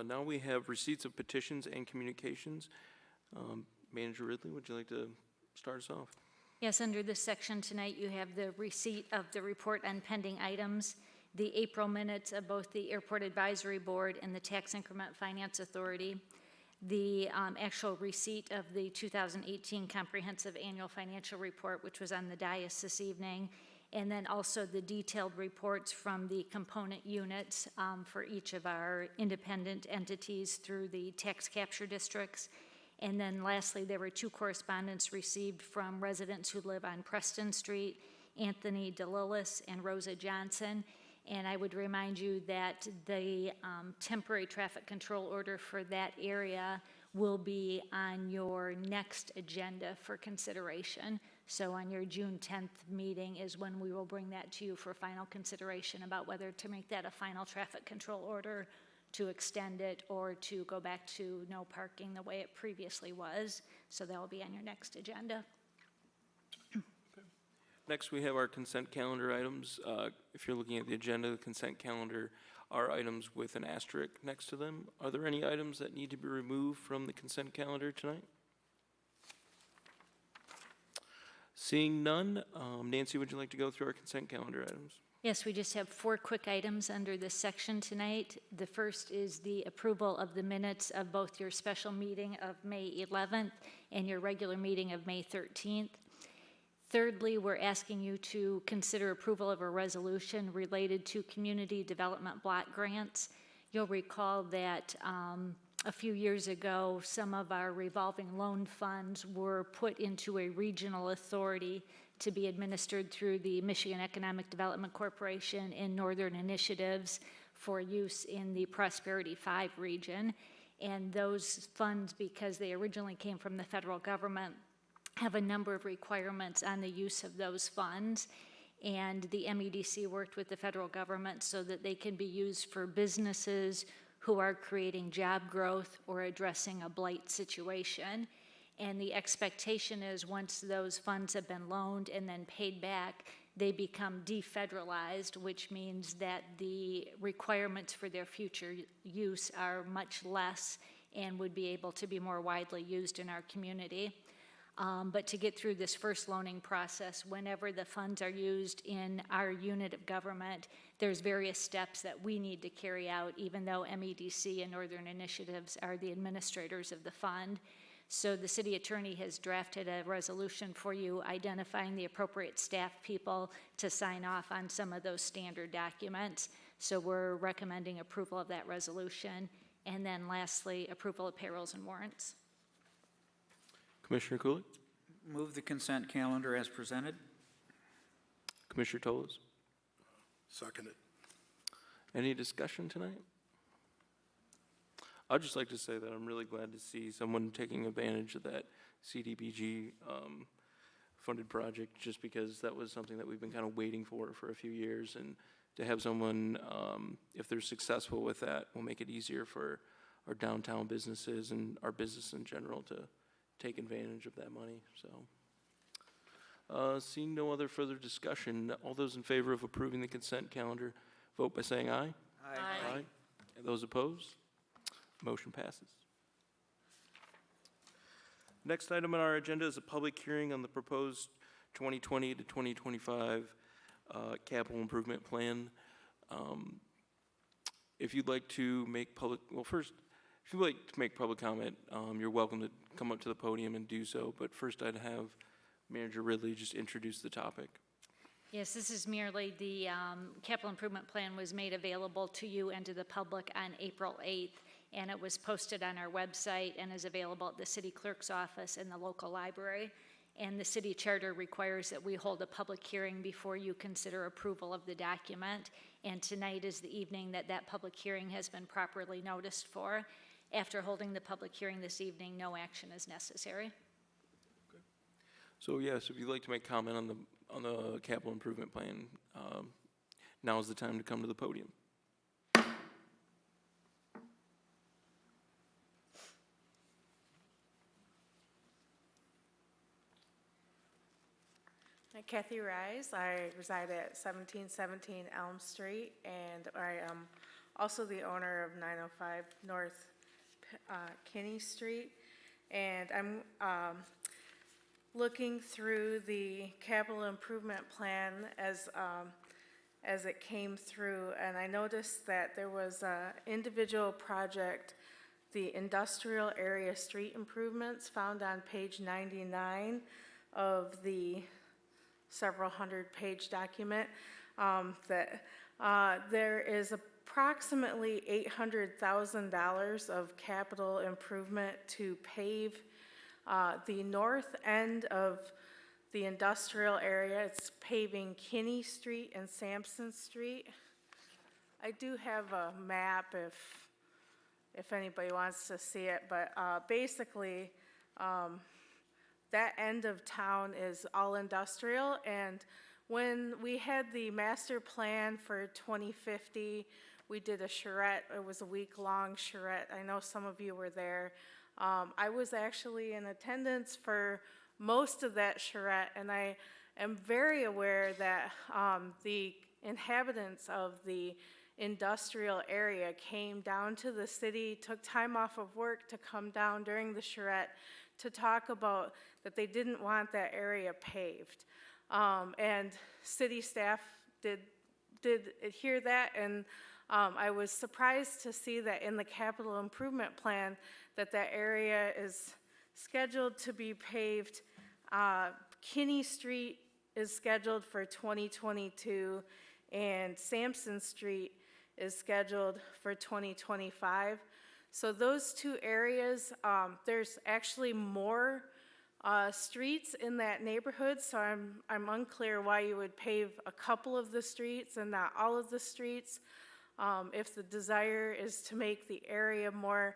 Now we have receipts of petitions and communications. Manager Ridley, would you like to start us off? Yes, under this section tonight, you have the receipt of the report on pending items, the April minutes of both the Airport Advisory Board and the Tax Increment Finance Authority, the actual receipt of the 2018 Comprehensive Annual Financial Report, which was on the dais this evening, and then also the detailed reports from the component units for each of our independent entities through the tax capture districts. And then lastly, there were 2 correspondents received from residents who live on Preston Street, Anthony DeLillis and Rosa Johnson. And I would remind you that the temporary traffic control order for that area will be on your next agenda for consideration. So on your June 10th meeting is when we will bring that to you for final consideration about whether to make that a final traffic control order, to extend it, or to go back to no parking the way it previously was. So that will be on your next agenda. Next, we have our consent calendar items. If you're looking at the agenda, the consent calendar are items with an asterisk next to them. Are there any items that need to be removed from the consent calendar tonight? Seeing none, Nancy, would you like to go through our consent calendar items? Yes, we just have 4 quick items under this section tonight. The first is the approval of the minutes of both your special meeting of May 11th and your regular meeting of May 13th. Thirdly, we're asking you to consider approval of a resolution related to community development block grants. You'll recall that a few years ago, some of our revolving loan funds were put into a regional authority to be administered through the Michigan Economic Development Corporation and Northern Initiatives for use in the Prosperity 5 region. And those funds, because they originally came from the federal government, have a number of requirements on the use of those funds. And the MEDC worked with the federal government so that they can be used for businesses who are creating job growth or addressing a blight situation. And the expectation is once those funds have been loaned and then paid back, they become defederalized, which means that the requirements for their future use are much less and would be able to be more widely used in our community. But to get through this first loaning process, whenever the funds are used in our unit of government, there's various steps that we need to carry out, even though MEDC and Northern Initiatives are the administrators of the fund. So the city attorney has drafted a resolution for you identifying the appropriate staff people to sign off on some of those standard documents. So we're recommending approval of that resolution. And then lastly, approval of payrolls and warrants. Commissioner Cooley? Move the consent calendar as presented. Commissioner Toles? Seconded. Any discussion tonight? I'd just like to say that I'm really glad to see someone taking advantage of that CDBG funded project, just because that was something that we've been kind of waiting for a few years. And to have someone, if they're successful with that, will make it easier for our downtown businesses and our business in general to take advantage of that money. So, seeing no other further discussion, all those in favor of approving the consent calendar, vote by saying aye. Aye. Aye. And those opposed? Motion passes. Next item on our agenda is a public hearing on the proposed 2020 to 2025 capital improvement plan. If you'd like to make public, well, first, if you'd like to make public comment, you're welcome to come up to the podium and do so. But first, I'd have Manager Ridley just introduce the topic. Yes, this is merely the capital improvement plan was made available to you and to the public on April 8th, and it was posted on our website and is available at the city clerk's office and the local library. And the city charter requires that we hold a public hearing before you consider approval of the document. And tonight is the evening that that public hearing has been properly noticed for. After holding the public hearing this evening, no action is necessary. So yes, if you'd like to make comment on the capital improvement plan, now is the time to come to the podium. I'm Kathy Rise. I reside at 1717 Elm Street, and I am also the owner of 905 North Kinney Street. And I'm looking through the capital improvement plan as it came through, and I noticed that there was an individual project, the industrial area street improvements, found on page 99 of the several hundred-page document, that there is approximately $800,000 of capital improvement to pave the north end of the industrial area. It's paving Kinney Street and Sampson Street. I do have a map if anybody wants to see it, but basically, that end of town is all industrial, and when we had the master plan for 2050, we did a charrette. It was a week-long charrette. I know some of you were there. I was actually in attendance for most of that charrette, and I am very aware that the inhabitants of the industrial area came down to the city, took time off of work to come down during the charrette to talk about that they didn't want that area paved. And city staff did hear that, and I was surprised to see that in the capital improvement plan that area is scheduled to be paved. Kinney Street is scheduled for 2022, and Sampson Street is scheduled for 2025. So those two areas, there's actually more streets in that neighborhood, so I'm unclear why you would pave a couple of the streets and not all of the streets. If the desire is to make the area more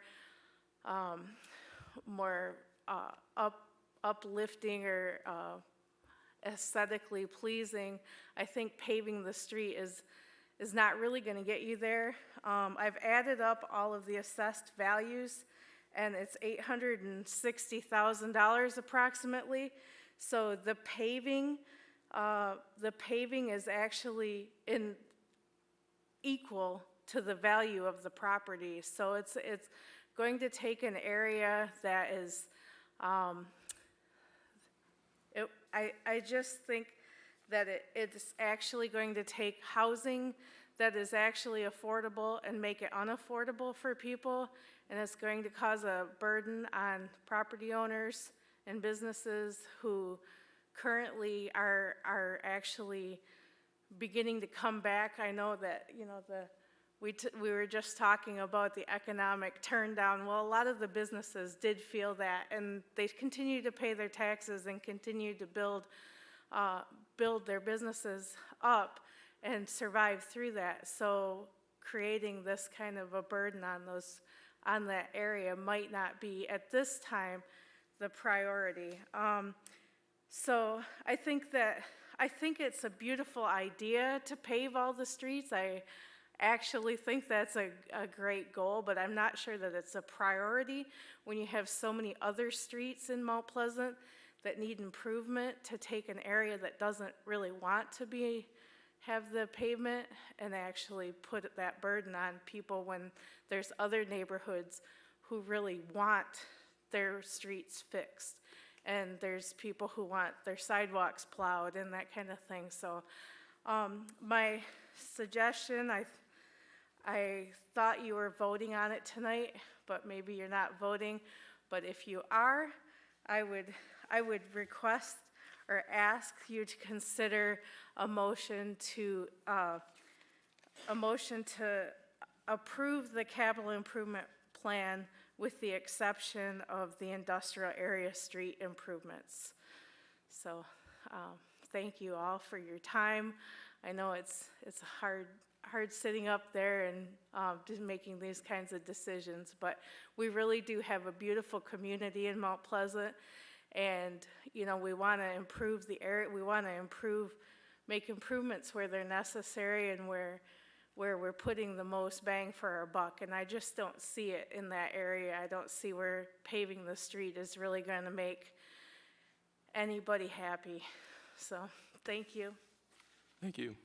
uplifting or aesthetically pleasing, I think paving the street is not really going to get you there. I've added up all of the assessed values, and it's $860,000 approximately. So the paving is actually equal to the value of the property. So it's going to take an area that is, I just think that it's actually going to take housing that is actually affordable and make it unaffordable for people, and it's going to cause a burden on property owners and businesses who currently are actually beginning to come back. I know that, we were just talking about the economic turndown. Well, a lot of the businesses did feel that, and they continue to pay their taxes and continue to build their businesses up and survive through that. So creating this kind of a burden on that area might not be at this time the priority. So I think it's a beautiful idea to pave all the streets. I actually think that's a great goal, but I'm not sure that it's a priority when you have so many other streets in Mount Pleasant that need improvement, to take an area that doesn't really want to have the pavement and actually put that burden on people when there's other neighborhoods who really want their streets fixed. And there's people who want their sidewalks plowed and that kind of thing. So my suggestion, I thought you were voting on it tonight, but maybe you're not voting. But if you are, I would request or ask you to consider a motion to approve the capital improvement plan with the exception of the industrial area street improvements. So thank you all for your time. I know it's hard sitting up there and just making these kinds of decisions, but we really do have a beautiful community in Mount Pleasant, And, you know, we want to improve the area, we want to make improvements where they're necessary and where we're putting the most bang for our buck. And I just don't see it in that area. I don't see where paving the street is really going to make anybody happy. So, thank you. Thank you.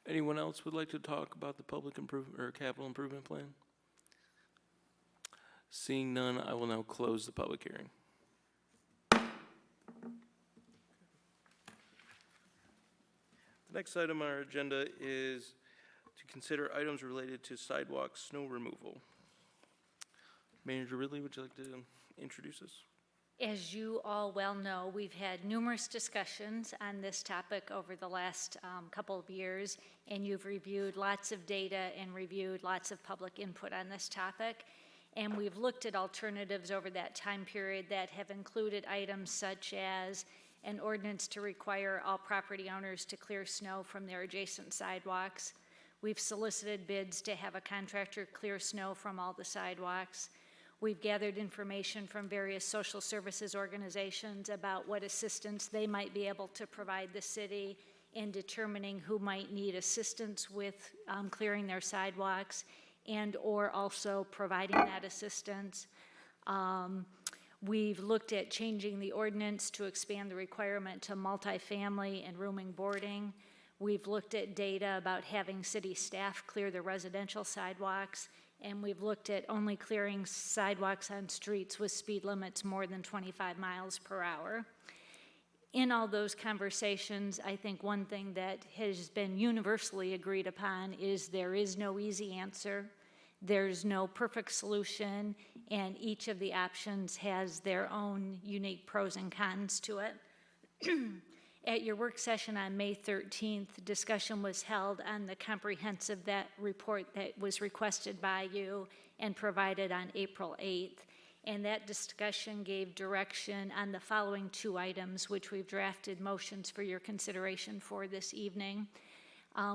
Anyone else would like to talk about the public improvement or capital improvement plan? Seeing none, I will now close the public hearing. The next item on our agenda is to consider items related to sidewalk snow removal. Manager Ridley, would you like to introduce us? As you all well know, we've had numerous discussions on this topic over the last couple of years, and you've reviewed lots of data and reviewed lots of public input on this topic. And we've looked at alternatives over that time period that have included items such as an ordinance to require all property owners to clear snow from their adjacent sidewalks. We've solicited bids to have a contractor clear snow from all the sidewalks. We've gathered information from various social services organizations about what assistance they might be able to provide the city in determining who might need assistance with clearing their sidewalks and or also providing that assistance. We've looked at changing the ordinance to expand the requirement to multifamily and rooming boarding. We've looked at data about having city staff clear the residential sidewalks, and we've looked at only clearing sidewalks on streets with speed limits more than 25 miles per hour. In all those conversations, I think one thing that has been universally agreed upon is there is no easy answer. There's no perfect solution, and each of the options has their own unique pros and cons to it. At your work session on May 13th, discussion was held on the comprehensive report that was requested by you and provided on April 8th. And that discussion gave direction on the following two items, which we've drafted motions for your consideration for this evening.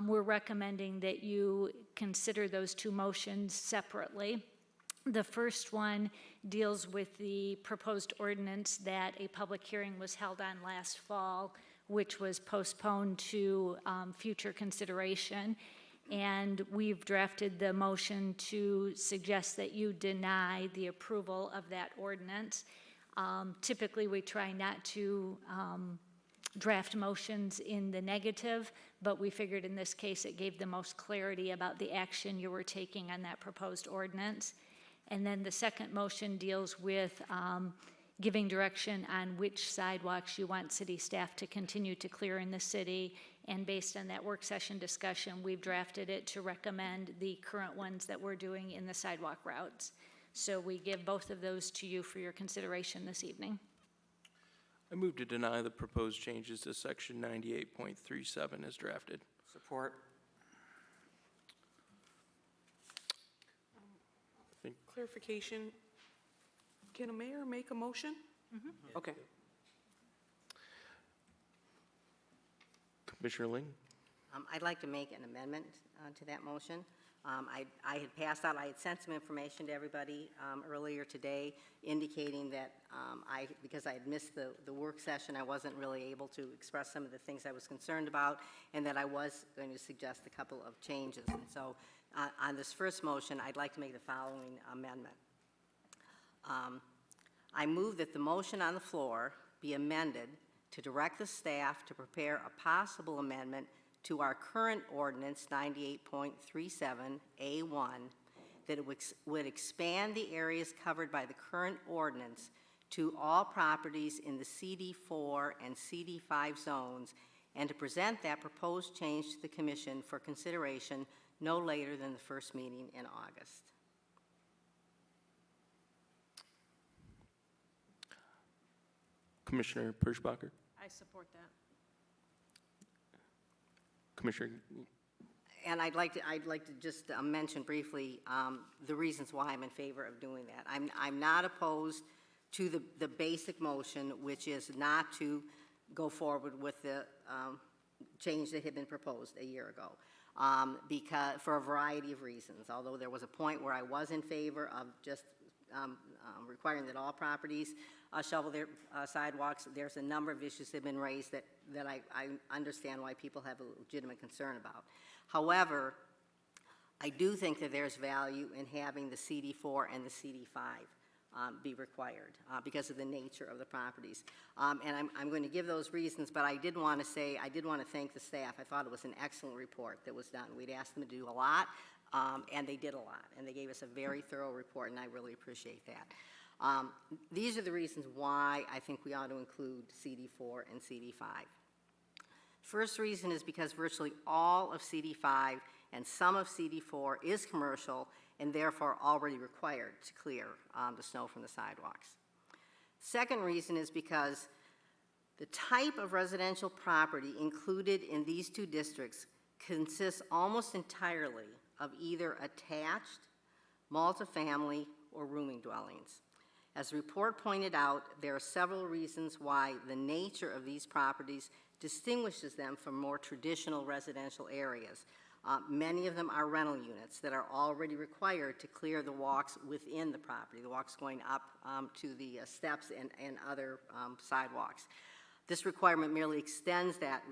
We're recommending that you consider those two motions separately. The first one deals with the proposed ordinance that a public hearing was held on last fall, which was postponed to future consideration. And we've drafted the motion to suggest that you deny the approval of that ordinance. Typically, we try not to draft motions in the negative, but we figured in this case it gave the most clarity about the action you were taking on that proposed ordinance. And then the second motion deals with giving direction on which sidewalks you want city staff to continue to clear in the city. And based on that work session discussion, we've drafted it to recommend the current ones that we're doing in the sidewalk routes. So we give both of those to you for your consideration this evening. I move to deny the proposed changes to section 98.37 as drafted. Support. Clarification, can a mayor make a motion? Okay. Commissioner Ling? I'd like to make an amendment to that motion. I had passed out, I had sent some information to everybody earlier today indicating that because I had missed the work session, I wasn't really able to express some of the things I was concerned about, and that I was going to suggest a couple of changes. And so on this first motion, I'd like to make the following amendment. I move that the motion on the floor be amended to direct the staff to prepare a possible amendment to our current ordinance 98.37A1 that it would expand the areas covered by the current ordinance to all properties in the CD4 and CD5 zones, and to present that proposed change to the Commission for consideration no later than the first meeting in August. Commissioner Perschbacher? I support that. Commissioner? And I'd like to just mention briefly the reasons why I'm in favor of doing that. I'm not opposed to the basic motion, which is not to go forward with the change that had been proposed a year ago, because, for a variety of reasons. Although there was a point where I was in favor of just requiring that all properties shovel their sidewalks, there's a number of issues that have been raised that I understand why people have a legitimate concern about. However, I do think that there's value in having the CD4 and the CD5 be required because of the nature of the properties. And I'm going to give those reasons, but I did want to thank the staff. I thought it was an excellent report that was done. We'd asked them to do a lot, and they did a lot, and they gave us a very thorough report, and I really appreciate that. These are the reasons why I think we ought to include CD4 and CD5. First reason is because virtually all of CD5 and some of CD4 is commercial and therefore already required to clear the snow from the sidewalks. Second reason is because the type of residential property included in these two districts consists almost entirely of either attached, multifamily, or rooming dwellings. As the report pointed out, there are several reasons why the nature of these properties distinguishes them from more traditional residential areas. Many of them are rental units that are already required to clear the walks within the property, the walks going up to the steps and other sidewalks. This requirement merely extends that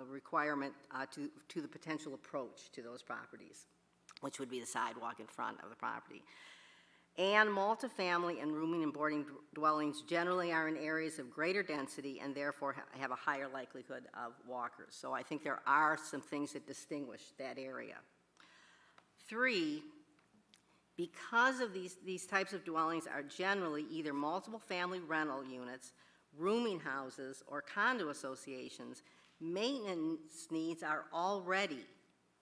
requirement to the potential approach to those properties, which would be the sidewalk in front of the property. And multifamily and rooming and boarding dwellings generally are in areas of greater density and therefore have a higher likelihood of walkers. So I think there are some things that distinguish that area. Three, because of these types of dwellings are generally either multiple family rental units, rooming houses, or condo associations, maintenance needs are already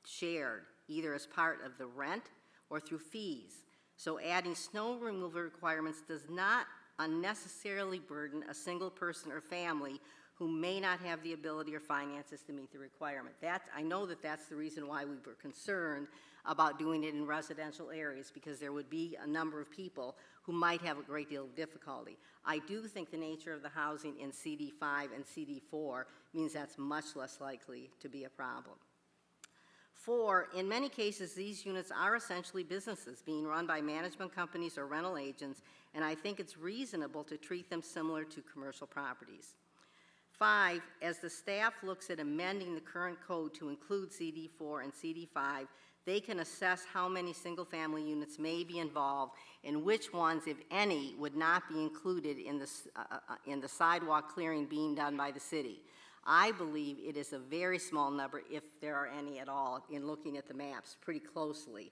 shared either as part of the rent or through fees. So adding snow removal requirements does not unnecessarily burden a single person or family who may not have the ability or finances to meet the requirement. I know that that's the reason why we were concerned about doing it in residential areas, because there would be a number of people who might have a great deal of difficulty. I do think the nature of the housing in CD5 and CD4 means that's much less likely to be a problem. 4, in many cases, these units are essentially businesses being run by management companies or rental agents, and I think it's reasonable to treat them similar to commercial properties. 5, as the staff looks at amending the current code to include CD4 and CD5, they can assess how many single-family units may be involved and which ones, if any, would not be included in the sidewalk clearing being done by the city. I believe it is a very small number, if there are any at all, in looking at the maps pretty closely.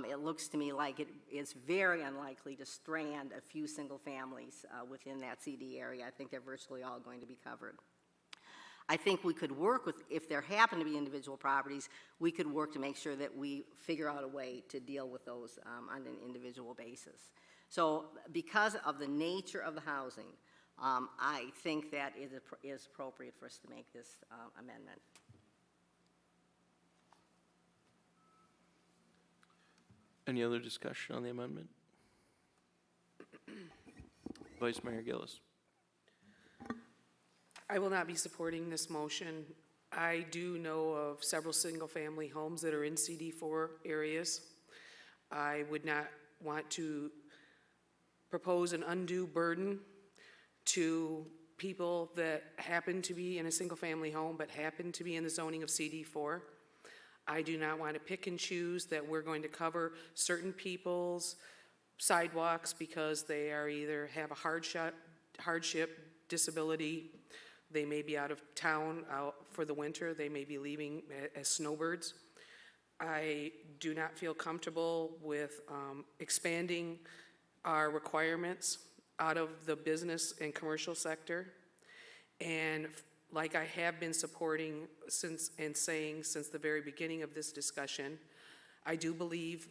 It looks to me like it is very unlikely to strand a few single families within that CD area. I think they're virtually all going to be covered. I think we could work with, if there happen to be individual properties, we could work to make sure that we figure out a way to deal with those on an individual basis. So because of the nature of the housing, I think that it is appropriate for us to make this amendment. Any other discussion on the amendment? Vice Mayor Gillis. I will not be supporting this motion. I do know of several single-family homes that are in CD4 areas. I would not want to propose an undue burden to people that happen to be in a single-family home but happen to be in the zoning of CD4. I do not want to pick and choose that we're going to cover certain people's sidewalks because they are either have a hardship, disability, they may be out of town for the winter, they may be leaving as snowbirds. I do not feel comfortable with expanding our requirements out of the business and commercial sector. And like I have been supporting since the very beginning of this discussion, I do believe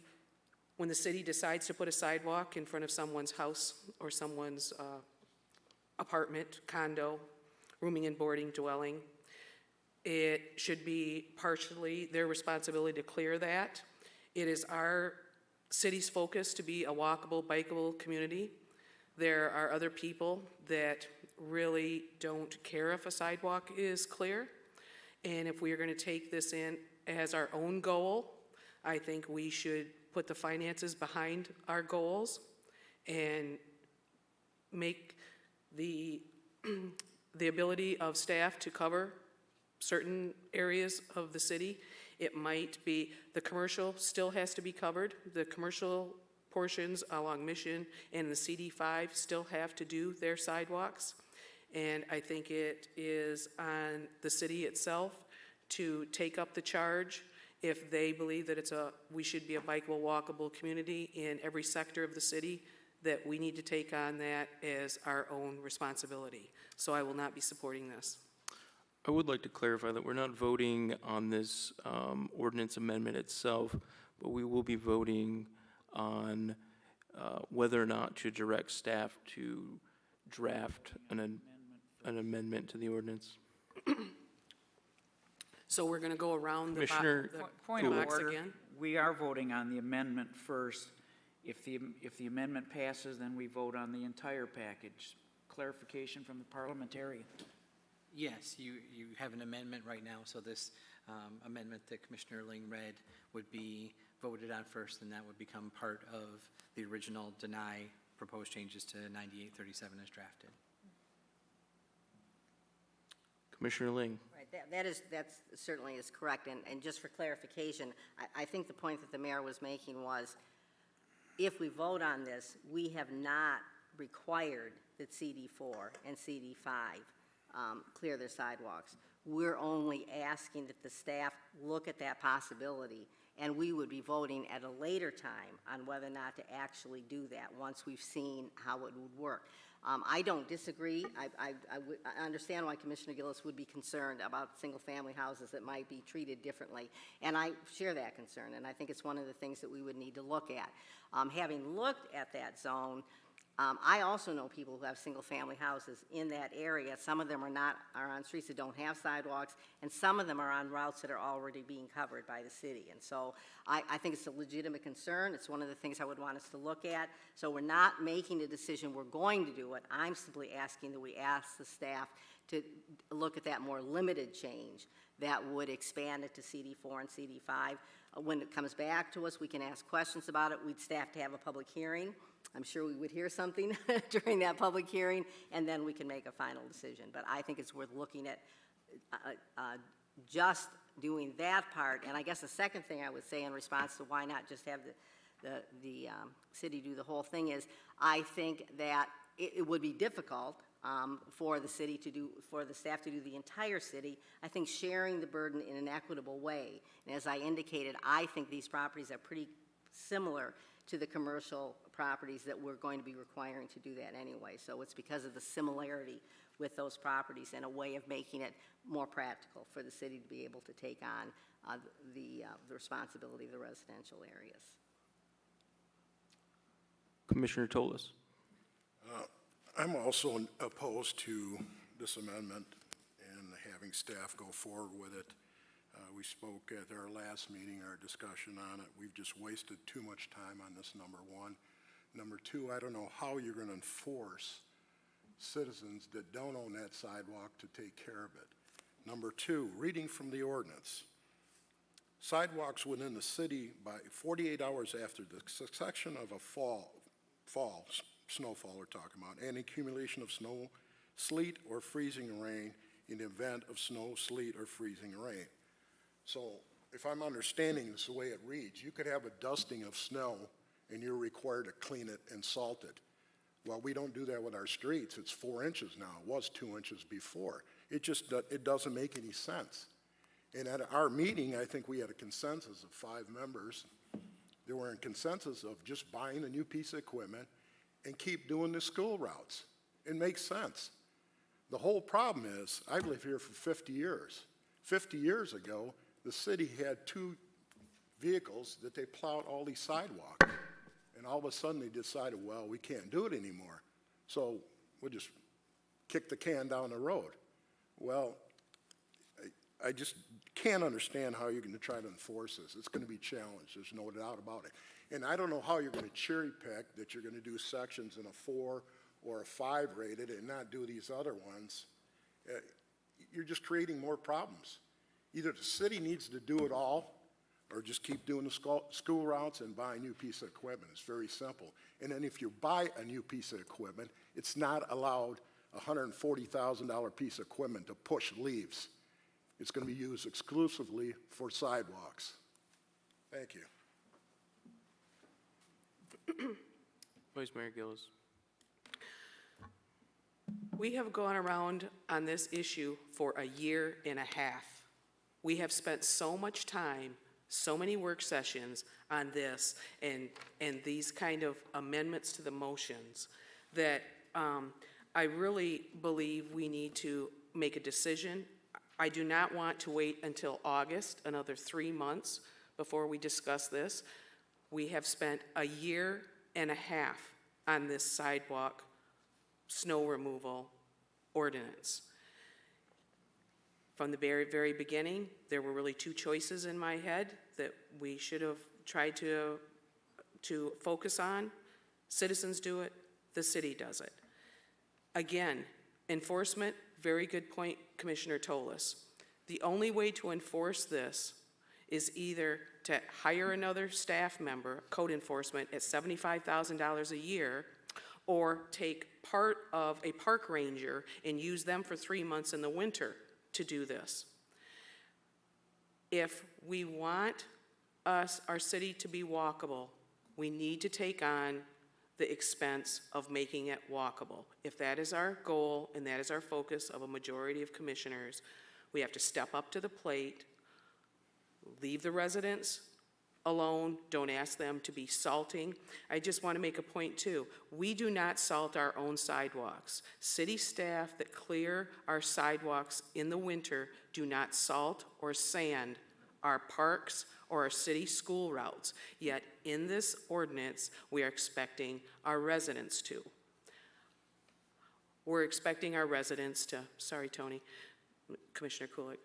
when the city decides to put a sidewalk in front of someone's house or someone's apartment, condo, rooming and boarding dwelling, it should be partially their responsibility to clear that. It is our city's focus to be a walkable, bikeable community. There are other people that really don't care if a sidewalk is clear. And if we are going to take this in as our own goal, I think we should put the finances behind our goals and make the ability of staff to cover certain areas of the city. It might be, the commercial still has to be covered. The commercial portions along Mission and the CD5 still have to do their sidewalks. And I think it is on the city itself to take up the charge if they believe that we should be a bikeable, walkable community in every sector of the city, that we need to take on that as our own responsibility. So I will not be supporting this. I would like to clarify that we're not voting on this ordinance amendment itself, but we will be voting on whether or not to direct staff to draft an amendment to the ordinance. So we're going to go around the Commissioner Point of box order, again? we are voting on the amendment first. If the amendment passes, then we vote on the entire package. Clarification from the parliamentarian. Yes, you have an amendment right now, so this amendment that Commissioner Ling read would be voted on first, and that would become part of the original deny proposed changes to 9837 as drafted. Commissioner Ling. Right, that certainly is correct, and just for clarification, I think the point that the mayor was making was, if we vote on this, we have not required that CD4 and CD5 clear their sidewalks. We're only asking that the staff look at that possibility, and we would be voting at a later time on whether or not to actually do that once we've seen how it would work. I don't disagree. I understand why Commissioner Gillis would be concerned about single-family houses that might be treated differently, and I share that concern, and I think it's one of the things that we would need to look at. Having looked at that zone, I also know people who have single-family houses in that area. Some of them are on streets that don't have sidewalks, and some of them are on routes that are already being covered by the city. And so I think it's a legitimate concern. It's one of the things I would want us to look at. So we're not making a decision we're going to do it. I'm simply asking that we ask the staff to look at that more limited change that would expand it to CD4 and CD5. When it comes back to us, we can ask questions about it. We'd staff to have a public hearing. I'm sure we would hear something during that public hearing, and then we can make a final decision. But I think it's worth looking at just doing that part. And I guess the second thing I would say in response to why not just have the city do the whole thing is, I think that it would be difficult for the city to do, for the staff to do the entire city. I think sharing the burden in an equitable way. And as I indicated, I think these properties are pretty similar to the commercial properties that we're going to be requiring to do that anyway. So it's because of the similarity with those properties and a way of making it more practical for the city to be able to take on the responsibility of the residential areas. Commissioner Toles. I'm also opposed to this amendment and having staff go forward with it. We spoke at our last meeting, our discussion on it. We've just wasted too much time on this, number one. Number two, I don't know how you're going to enforce citizens that don't own that sidewalk to take care of it. Number two, reading from the ordinance. Sidewalks within the city by 48 hours after the succession of a snowfall we're talking about, and accumulation of snow, sleet, or freezing rain in the event of snow, sleet, or freezing rain. So if I'm understanding this the way it reads, you could have a dusting of snow and you're required to clean it and salt it. Well, we don't do that with our streets. It's 4 inches now. It was 2 inches before. It doesn't make any sense. And at our meeting, I think we had a consensus of 5 members. They were in consensus of just buying a new piece of equipment and keep doing the school routes. It makes sense. The whole problem is, I've lived here for 50 years. 50 years ago, the city had 2 vehicles that they plowed all these sidewalks. And all of a sudden they decided, well, we can't do it anymore. So we'll just kick the can down the road. Well, I just can't understand how you're going to try to enforce this. It's going to be challenged. There's no doubt about it. And I don't know how you're going to cherry pick that you're going to do sections in a 4 or a 5 rated and not do these other ones, you're just creating more problems. Either the city needs to do it all, or just keep doing the school routes and buy a new piece of equipment. It's very simple. And then if you buy a new piece of equipment, it's not allowed a $140,000 piece of equipment to push leaves. It's going to be used exclusively for sidewalks. Thank you. Vice Mayor Gillis. We have gone around on this issue for a year and a half. We have spent so much time, so many work sessions on this and these kind of amendments to the motions that I really believe we need to make a decision. I do not want to wait until August, another 3 months, before we discuss this. We have spent a year and a half on this sidewalk snow removal ordinance. From the very, very beginning, there were really 2 choices in my head that we should have tried to focus on. Citizens do it, the city does it. Again, enforcement, very good point Commissioner Toles. The only way to enforce this is either to hire another staff member, code enforcement, at $75,000 a year, or take part of a park ranger and use them for 3 months in the winter to do this. If we want our city to be walkable, we need to take on the expense of making it walkable. If that is our goal and that is our focus of a majority of commissioners, we have to step up to the plate, leave the residents alone, don't ask them to be salting. I just want to make a point too. We do not salt our own sidewalks. City staff that clear our sidewalks in the winter do not salt or sand our parks or our city school routes. Yet in this ordinance, we are expecting our residents to. We're expecting our residents to, sorry, Tony, Commissioner Kulik,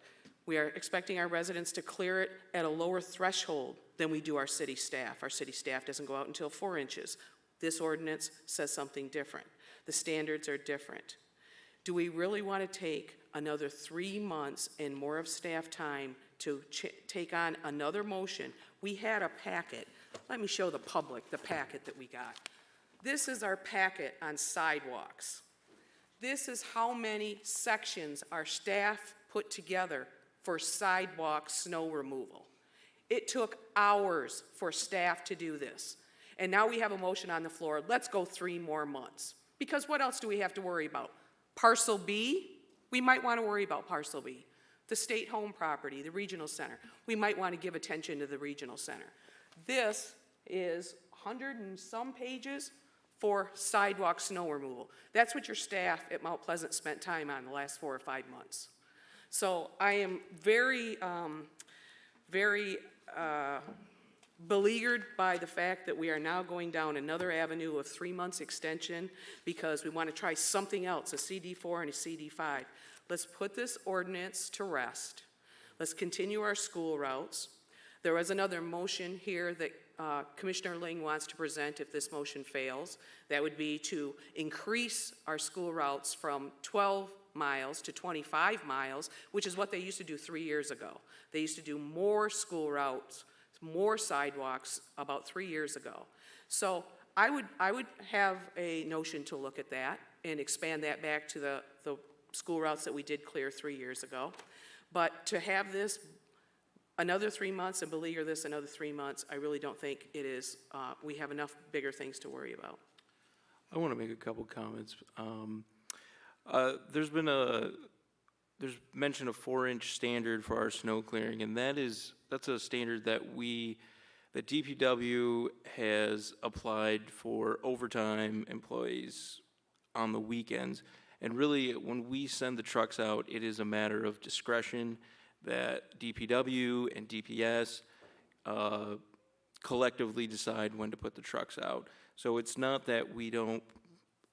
we are expecting our residents to clear it at a lower threshold than we do our city staff. Our city staff doesn't go out until 4 inches. This ordinance says something different. The standards are different. Do we really want to take another 3 months and more of staff time to take on another motion? We had a packet. Let me show the public the packet that we got. This is our packet on sidewalks. This is how many sections our staff put together for sidewalk snow removal. It took hours for staff to do this. And now we have a motion on the floor, let's go 3 more months. Because what else do we have to worry about? Parcel B? We might want to worry about Parcel B. The state home property, the regional center. We might want to give attention to the regional center. This is 100 and some pages for sidewalk snow removal. That's what your staff at Mount Pleasant spent time on the last 4 or 5 months. So I am very beleaguered by the fact that we are now going down another avenue of 3 months extension because we want to try something else, a CD4 and a CD5. Let's put this ordinance to rest. Let's continue our school routes. There was another motion here that Commissioner Ling wants to present if this motion fails. That would be to increase our school routes from 12 miles to 25 miles, which is what they used to do 3 years ago. They used to do more school routes, more sidewalks about 3 years ago. So I would have a notion to look at that and expand that back to the school routes that we did clear 3 years ago. But to have this another 3 months and beleaguer this another 3 months, I really don't think it is, we have enough bigger things to worry about. I want to make a couple comments. There's mention of 4-inch standard for our snow clearing, and that's a standard that DPW has applied for overtime employees on the weekends. And really, when we send the trucks out, it is a matter of discretion that DPW and DPS collectively decide when to put the trucks out. So it's not that we don't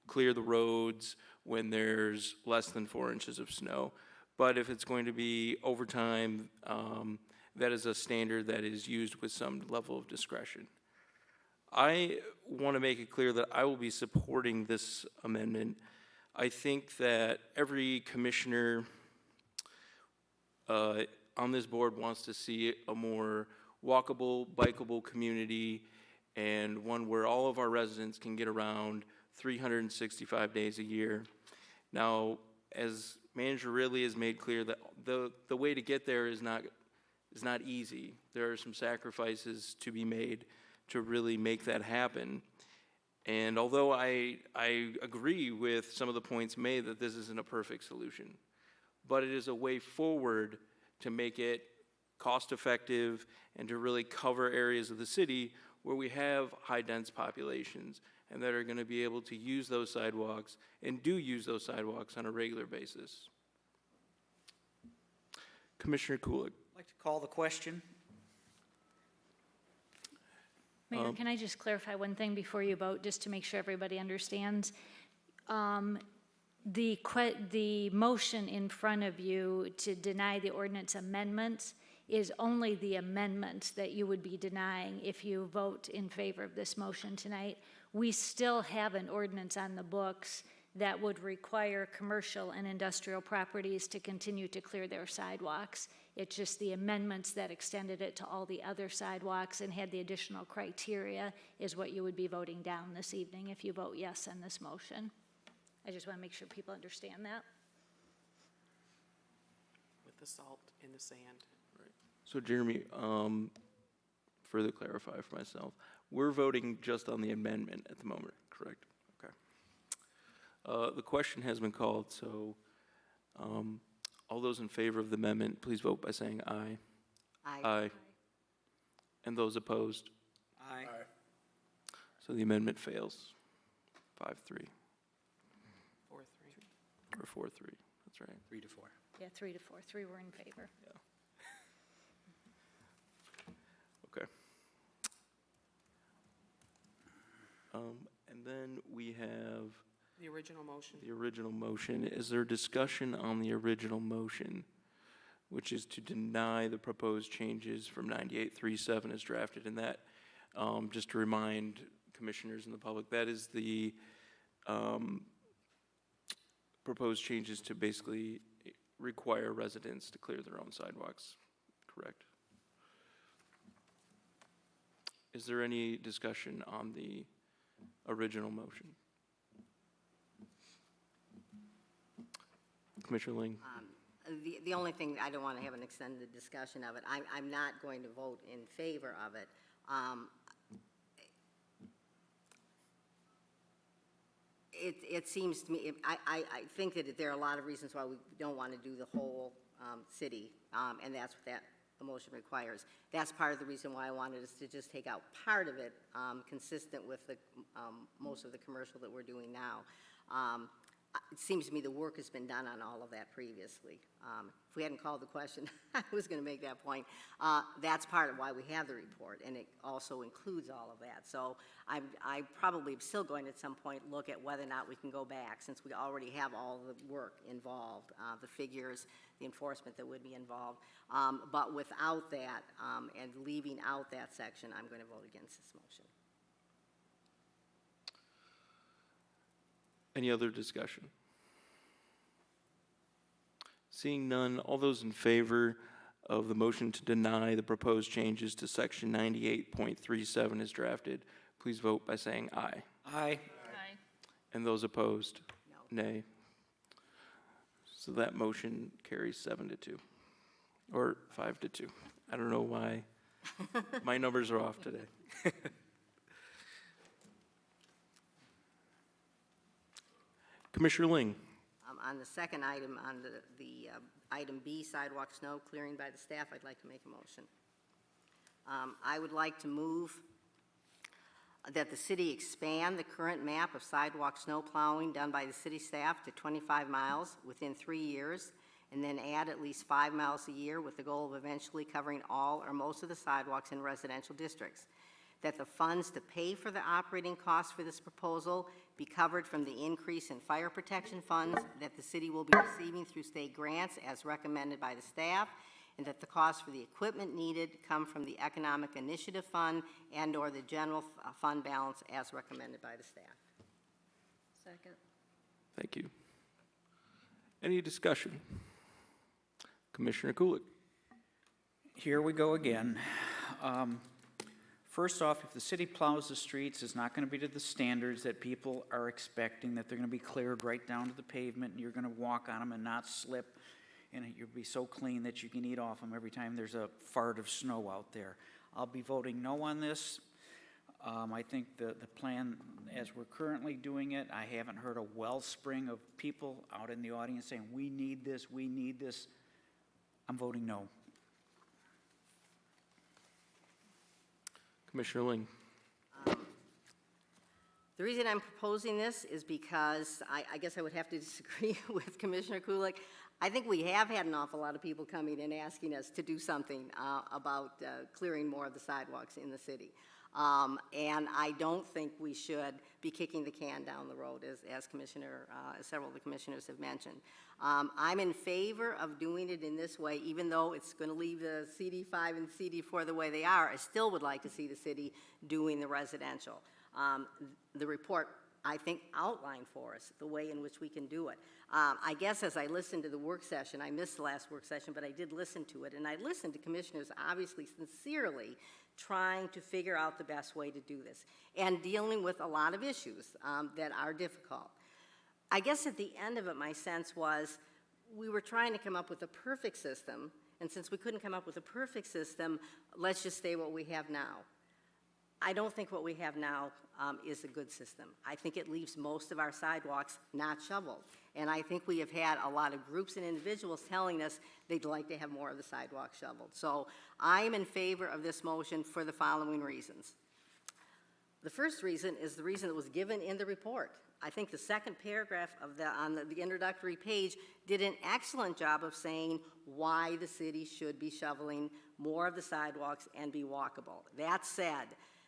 clear the roads when there's less than 4 inches of snow. But if it's going to be overtime, that is a standard that is used with some level of discretion. I want to make it clear that I will be supporting this amendment. I think that every commissioner on this board wants to see a more walkable, bikeable community, and one where all of our residents can get around 365 days a year. Now, as Manager Ridley has made clear, that the way to get there is not easy. There are some sacrifices to be made to really make that happen. And although I agree with some of the points made that this isn't a perfect solution, but it is a way forward to make it cost-effective and to really cover areas of the city where we have high-dense populations and that are going to be able to use those sidewalks and do use those sidewalks on a regular basis. Commissioner Kulik. I'd like to call the question. Mayor, can I just clarify one thing before you vote, just to make sure everybody understands? The motion in front of you to deny the ordinance amendments is only the amendments that you would be denying if you vote in favor of this motion tonight. We still have an ordinance on the books that would require commercial and industrial properties to continue to clear their sidewalks. It's just the amendments that extended it to all the other sidewalks and had the additional criteria is what you would be voting down this evening if you vote yes on this motion. I just want to make sure people understand that. With the salt in the sand. So Jeremy, further clarify for myself, we're voting just on the amendment at the moment, correct? Okay. The question has been called, so all those in favor of the amendment, please vote by saying aye. Aye. Aye. And those opposed? Aye. So the amendment fails. 5-3. 4-3. Or 4-3, that's right. 3-4. Yeah, 3 to 4. 3 were in favor. Okay. And then we have The original motion. the original motion. Is there discussion on the original motion, which is to deny the proposed changes from 9837 as drafted? And that, just to remind commissioners and the public, that is the proposed changes to basically require residents to clear their own sidewalks, correct? Is there any discussion on the original motion? Commissioner Ling? The only thing, I don't want to have an extended discussion of it. I'm not going to vote in favor of it. It seems to me, I think that there are a lot of reasons why we don't want to do the whole city, and that's what that motion requires. That's part of the reason why I wanted us to just take out part of it, consistent with the most of the commercial that we're doing now. It seems to me the work has been done on all of that previously. If we hadn't called the question, I was going to make that point. That's part of why we have the report, and it also includes all of that. So I probably am still going to at some point look at whether or not we can go back, since we already have all the work involved, the figures, the enforcement that would be involved. But without that and leaving out that section, I'm going to vote against this motion. Any other discussion? Seeing none, all those in favor of the motion to deny the proposed changes to section 98.37 as drafted, please vote by saying aye. Aye. Aye. And those opposed? No. Nay. So that motion carries 7-2, or 5-2. I don't know why my numbers are off today. Commissioner Ling. On the second item, on the item B, sidewalk snow clearing by the staff, I'd like to make a motion. I would like to move that the city expand the current map of sidewalk snow plowing done by the city staff to 25 miles within 3 years, and then add at least 5 miles a year with the goal of eventually covering all or most of the sidewalks in residential districts. That the funds to pay for the operating costs for this proposal be covered from the increase in fire protection funds that the city will be receiving through state grants as recommended by the staff, and that the cost for the equipment needed come from the Economic Initiative Fund and/or the general fund balance as recommended by the staff. Second. Thank you. Any discussion? Commissioner Kulik. Here we go again. First off, if the city plows the streets, it's not going to be to the standards that people are expecting, that they're going to be cleared right down to the pavement, and you're going to walk on them and not slip, and you'll be so clean that you can eat off them every time there's a fart of snow out there. I'll be voting no on this. I think the plan, as we're currently doing it, I haven't heard a wellspring of people out in the audience saying, we need this, we need this. I'm voting no. Commissioner Ling. The reason I'm proposing this is because I guess I would have to disagree with Commissioner Kulik. I think we have had an awful lot of people coming and asking us to do something about clearing more of the sidewalks in the city. And I don't think we should be kicking the can down the road, as several of the commissioners have mentioned. I'm in favor of doing it in this way, even though it's going to leave the CD5 and CD4 the way they are. I still would like to see the city doing the residential. The report, I think, outlined for us the way in which we can do it. I guess as I listened to the work session, I missed the last work session, but I did listen to it, and I listened to commissioners obviously sincerely trying to figure out the best way to do this and dealing with a lot of issues that are difficult. I guess at the end of it, my sense was we were trying to come up with a perfect system, and since we couldn't come up with a perfect system, let's just stay what we have now. I don't think what we have now is a good system. I think it leaves most of our sidewalks not shoveled. And I think we have had a lot of groups and individuals telling us they'd like to have more of the sidewalks shoveled. So I am in favor of this motion for the following reasons. The first reason is the reason that was given in the report. I think the second paragraph on the introductory page did an excellent job of saying why the city should be shoveling more of the sidewalks and be walkable. That said,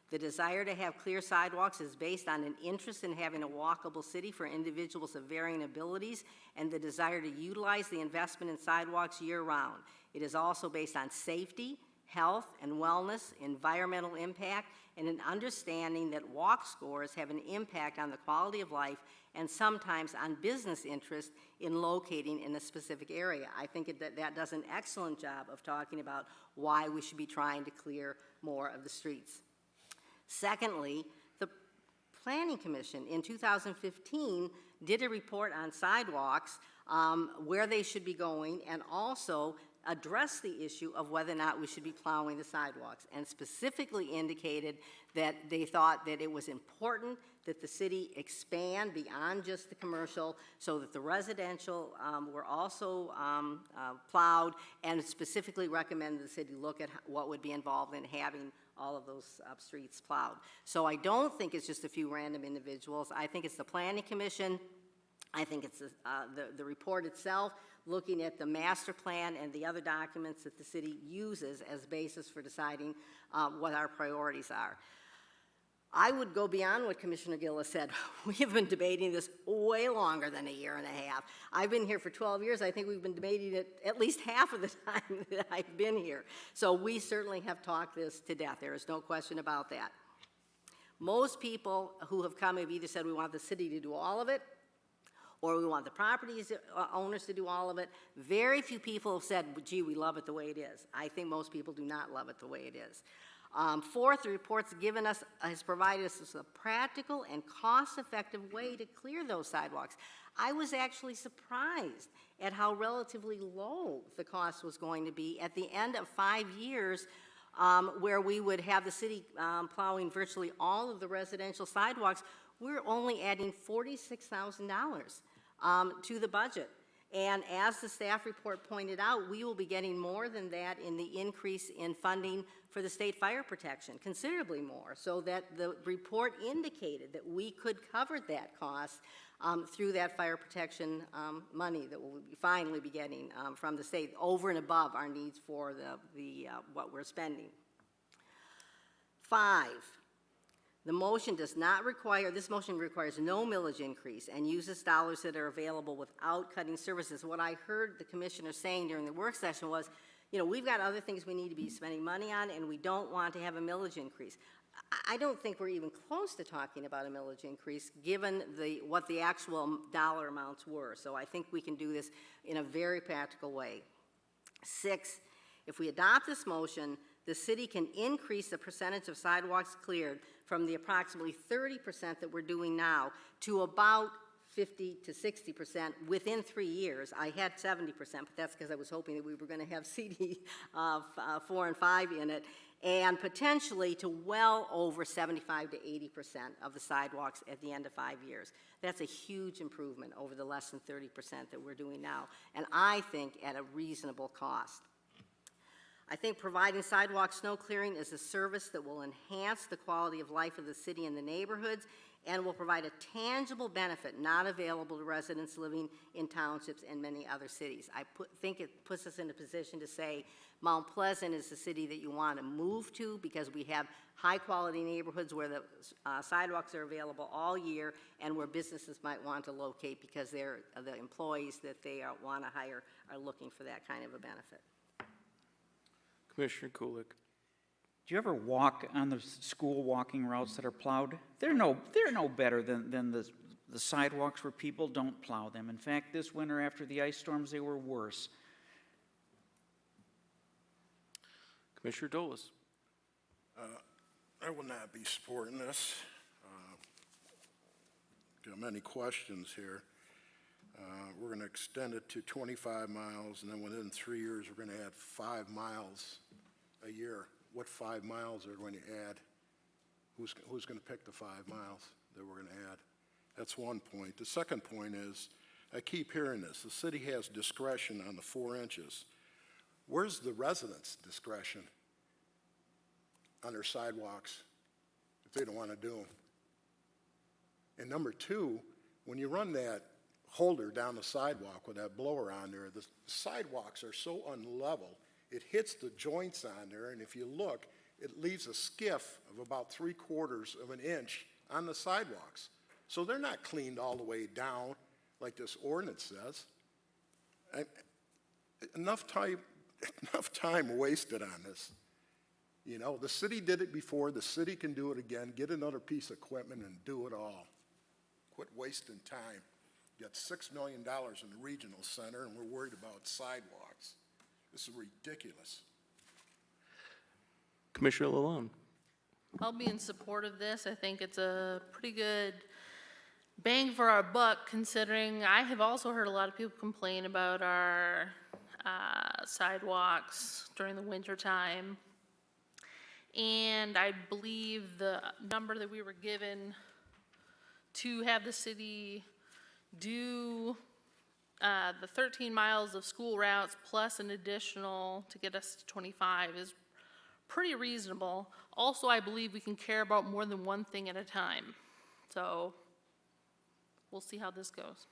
the desire to have clear sidewalks is based on an interest in having a walkable city for individuals of varying abilities and the desire to utilize the investment in sidewalks year-round. It is also based on safety, health and wellness, environmental impact, and an understanding that walk scores have an impact on the quality of life and sometimes on business interest in locating in a specific area. I think that does an excellent job of talking about why we should be trying to clear more of the streets. Secondly, the Planning Commission in 2015 did a report on sidewalks, where they should be going, and also addressed the issue of whether or not we should be plowing the sidewalks, and specifically indicated that they thought that it was important that the city expand beyond just the commercial so that the residential were also plowed, and specifically recommended the city look at what would be involved in having all of those streets plowed. So I don't think it's just a few random individuals. I think it's the Planning Commission. I think it's the report itself, looking at the master plan and the other documents that the city uses as basis for deciding what our priorities are. I would go beyond what Commissioner Gillis said. We have been debating this way longer than a year and a half. I've been here for 12 years. I think we've been debating it at least half of the time that I've been here. So we certainly have talked this to death. There is no question about that. Most people who have come have either said we want the city to do all of it, or we want the property owners to do all of it. Very few people have said, gee, we love it the way it is. I think most people do not love it the way it is. Fourth, the report's has provided us with a practical and cost-effective way to clear those sidewalks. I was actually surprised at how relatively low the cost was going to be at the end of 5 years, where we would have the city plowing virtually all of the residential sidewalks. We're only adding $46,000 to the budget. And as the staff report pointed out, we will be getting more than that in the increase in funding for the state fire protection, considerably more, so that the report indicated that we could cover that cost through that fire protection money that we'll finally be getting from the state over and above our needs for what we're spending. 5. This motion requires no millage increase and uses dollars that are available without cutting services. What I heard the commissioner saying during the work session was, we've got other things we need to be spending money on, and we don't want to have a millage increase. I don't think we're even close to talking about a millage increase, given what the actual dollar amounts were. So I think we can do this in a very practical way. 6, if we adopt this motion, the city can increase the percentage of sidewalks cleared from the approximately 30% that we're doing now to about 50 to 60% within 3 years. I had 70%, but that's because I was hoping that we were going to have CD 4 and 5 in it, and potentially to well over 75 to 80% of the sidewalks at the end of 5 years. That's a huge improvement over the less than 30% that we're doing now, and I think at a reasonable cost. I think providing sidewalk snow clearing is a service that will enhance the quality of life of the city and the neighborhoods and will provide a tangible benefit not available to residents living in townships and many other cities. I think it puts us in a position to say Mount Pleasant is the city that you want to move to because we have high-quality neighborhoods where the sidewalks are available all year and where businesses might want to locate because the employees that they want to hire are looking for that kind of a benefit. Commissioner Kulik. Do you ever walk on the school walking routes that are plowed? They're no better than the sidewalks where people don't plow them. In fact, this winter after the ice storms, they were worse. Commissioner Dolis. I will not be supporting this. Got many questions here. We're going to extend it to 25 miles, and then within 3 years, we're going to add 5 miles a year. What 5 miles are we going to add? Who's going to pick the 5 miles that we're going to add? That's one point. The second point is, I keep hearing this. The city has discretion on the 4 inches. Where's the residents' discretion on their sidewalks if they don't want to do them? And number 2, when you run that holder down the sidewalk with that blower on there, the sidewalks are so unlevel, it hits the joints on there, and if you look, it leaves a skiff of about 3/4 of an inch on the sidewalks. So they're not cleaned all the way down like this ordinance says. Enough time wasted on this. The city did it before, the city can do it again, get another piece of equipment and do it all. Quit wasting time. You got $6 million in the regional center and we're worried about sidewalks. This is ridiculous. Commissioner Lalonde. I'll be in support of this. I think it's a pretty good bang for our buck, considering I have also heard a lot of people complain about our sidewalks during the winter time. And I believe the number that we were given to have the city do the 13 miles of school routes plus an additional to get us to 25 is pretty reasonable. Also, I believe we can care about more than one thing at a time. So we'll see how this goes.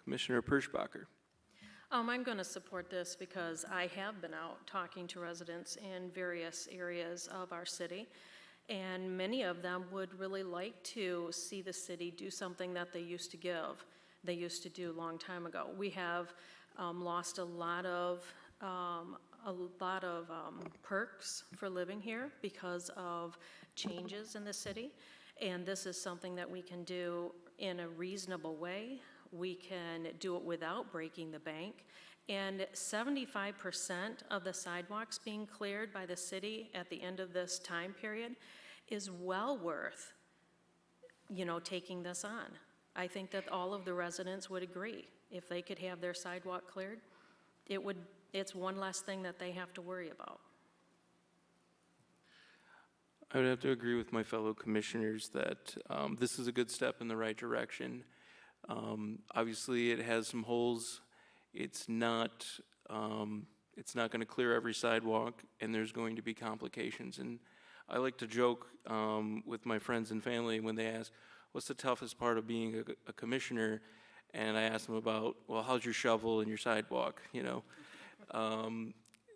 Commissioner Perschbacher. I'm going to support this because I have been out talking to residents in various areas of our city, and many of them would really like to see the city do something that they used to give. They used to do a long time ago. We have lost a lot of perks for living here because of changes in the city, and this is something that we can do in a reasonable way. We can do it without breaking the bank, and 75% of the sidewalks being cleared by the city at the end of this time period is well worth, taking this on. I think that all of the residents would agree. If they could have their sidewalk cleared, it's one less thing that they have to worry about. I would have to agree with my fellow commissioners that this is a good step in the right direction. Obviously, it has some holes. It's not going to clear every sidewalk, and there's going to be complications. And I like to joke with my friends and family when they ask, what's the toughest part of being a commissioner? And I ask them about, well, how's your shovel and your sidewalk,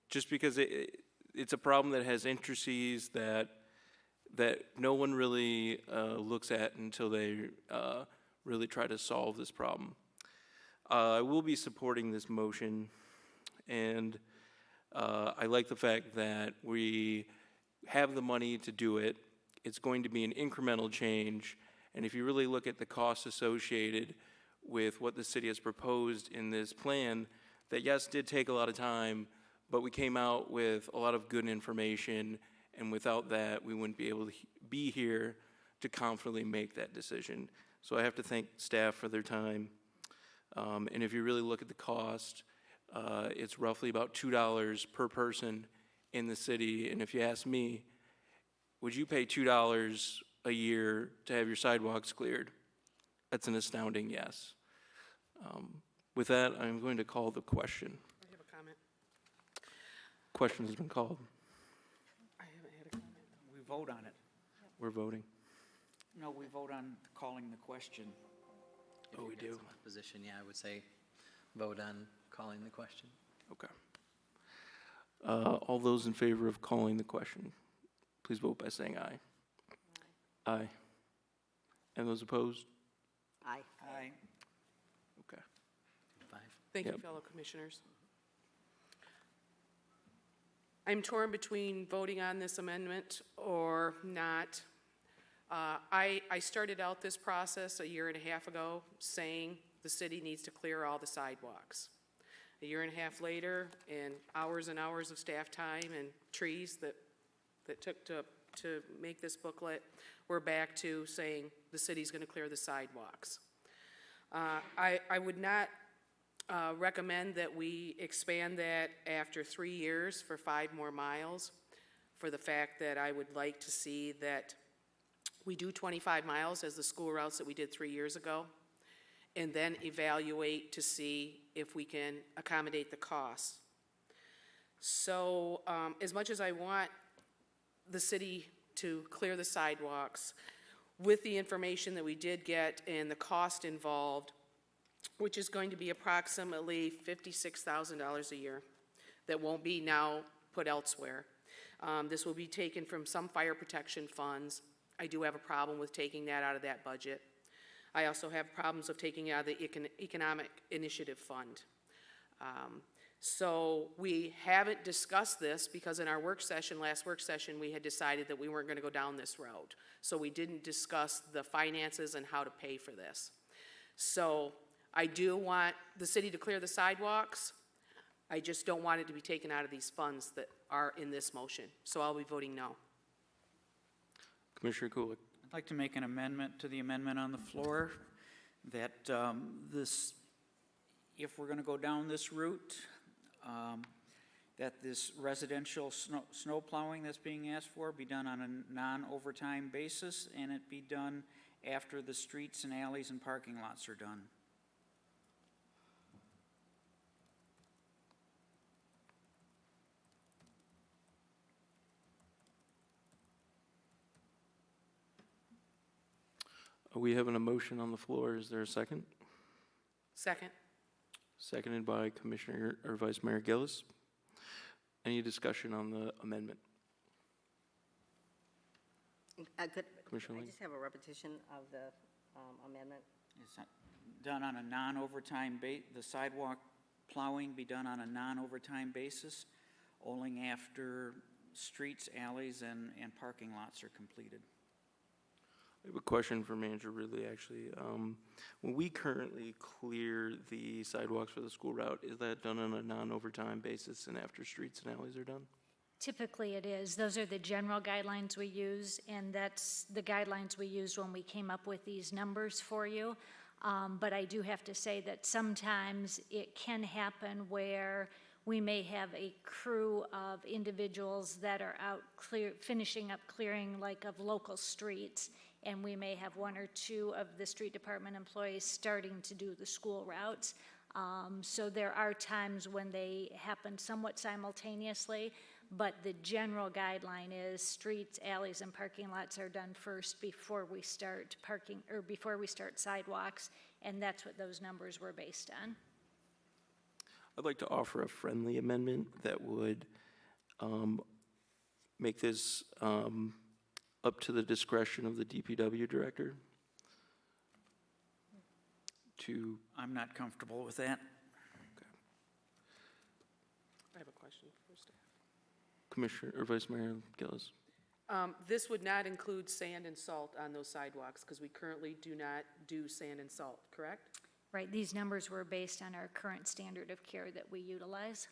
just because it's a problem that has intricacies that no one really looks at until they really try to solve this problem. I will be supporting this motion, and I like the fact that we have the money to do it. It's going to be an incremental change, and if you really look at the costs associated with what the city has proposed in this plan, that yes, did take a lot of time, but we came out with a lot of good information, and without that, we wouldn't be able to be here to confidently make that decision. So I have to thank staff for their time. And if you really look at the cost, it's roughly about $2 per person in the city. And if you ask me, would you pay $2 a year to have your sidewalks cleared? That's an astounding yes. With that, I'm going to call the question. I have a comment. Question has been called. I haven't had a comment. We vote on it. We're voting. No, we vote on calling the question. Oh, we do? Position, yeah, I would say vote on calling the question. Okay. All those in favor of calling the question, please vote by saying aye. Aye. And those opposed? Aye. Aye. Okay. 5. Thank you, Yep. fellow commissioners. I'm torn between voting on this amendment or not. I started out this process a year and a half ago saying the city needs to clear all the sidewalks. A year and a half later, and hours of staff time and trees that took to make this booklet, we're back to saying the city's gonna clear the sidewalks. I would not recommend that we expand that after 3 years for 5 more miles, for the fact that I would like to see that we do 25 miles as the school routes that we did 3 years ago, and then evaluate to see if we can accommodate the costs. So as much as I want the city to clear the sidewalks, with the information that we did get and the cost involved, which is going to be approximately $56,000 a year, that won't be now put elsewhere. This will be taken from some fire protection funds. I do have a problem with taking that out of that budget. I also have problems of taking it out of the Economic Initiative Fund. So we haven't discussed this because in our last work session, we had decided that we weren't going to go down this road. So we didn't discuss the finances and how to pay for this. So I do want the city to clear the sidewalks. I just don't want it to be taken out of these funds that are in this motion. So I'll be voting no. Commissioner Kulik. I'd like to make an amendment to the amendment on the floor that if we're going to go down this route, that this residential snow plowing that's being asked for be done on a non-overtime basis, and it be done after the streets and alleys and parking lots are done. We have an emotion on the floor. Is there a second? Second. Seconded by Commissioner or Vice Mayor Gillis. Any discussion on the amendment? Commissioner I Ling? just have a repetition of the amendment. It's not done on a non-overtime the sidewalk plowing be done on a non-overtime basis, only after streets, alleys, and parking lots are completed. I have a question for Manager Ridley, actually. When we currently clear the sidewalks for the school route, is that done on a non-overtime basis and after streets and alleys are done? Typically it is. Those are the general guidelines we use, and that's the guidelines we used when we came up with these numbers for you. But I do have to say that sometimes it can happen where we may have a crew of individuals that are out finishing up clearing like of local streets, and we may have 1 or 2 of the street department employees starting to do the school routes. So there are times when they happen somewhat simultaneously, but the general guideline is streets, alleys, and parking lots are done first before we start before we start sidewalks, and that's what those numbers were based on. I'd like to offer a friendly amendment that would make this up to the discretion of the DPW director to... I'm not comfortable with that. I have a question first. Commissioner, or Vice Mayor Gillis. This would not include sand and salt on those sidewalks, because we currently do not do sand and salt, correct? Right, these numbers were based on our current standard of care that we utilize.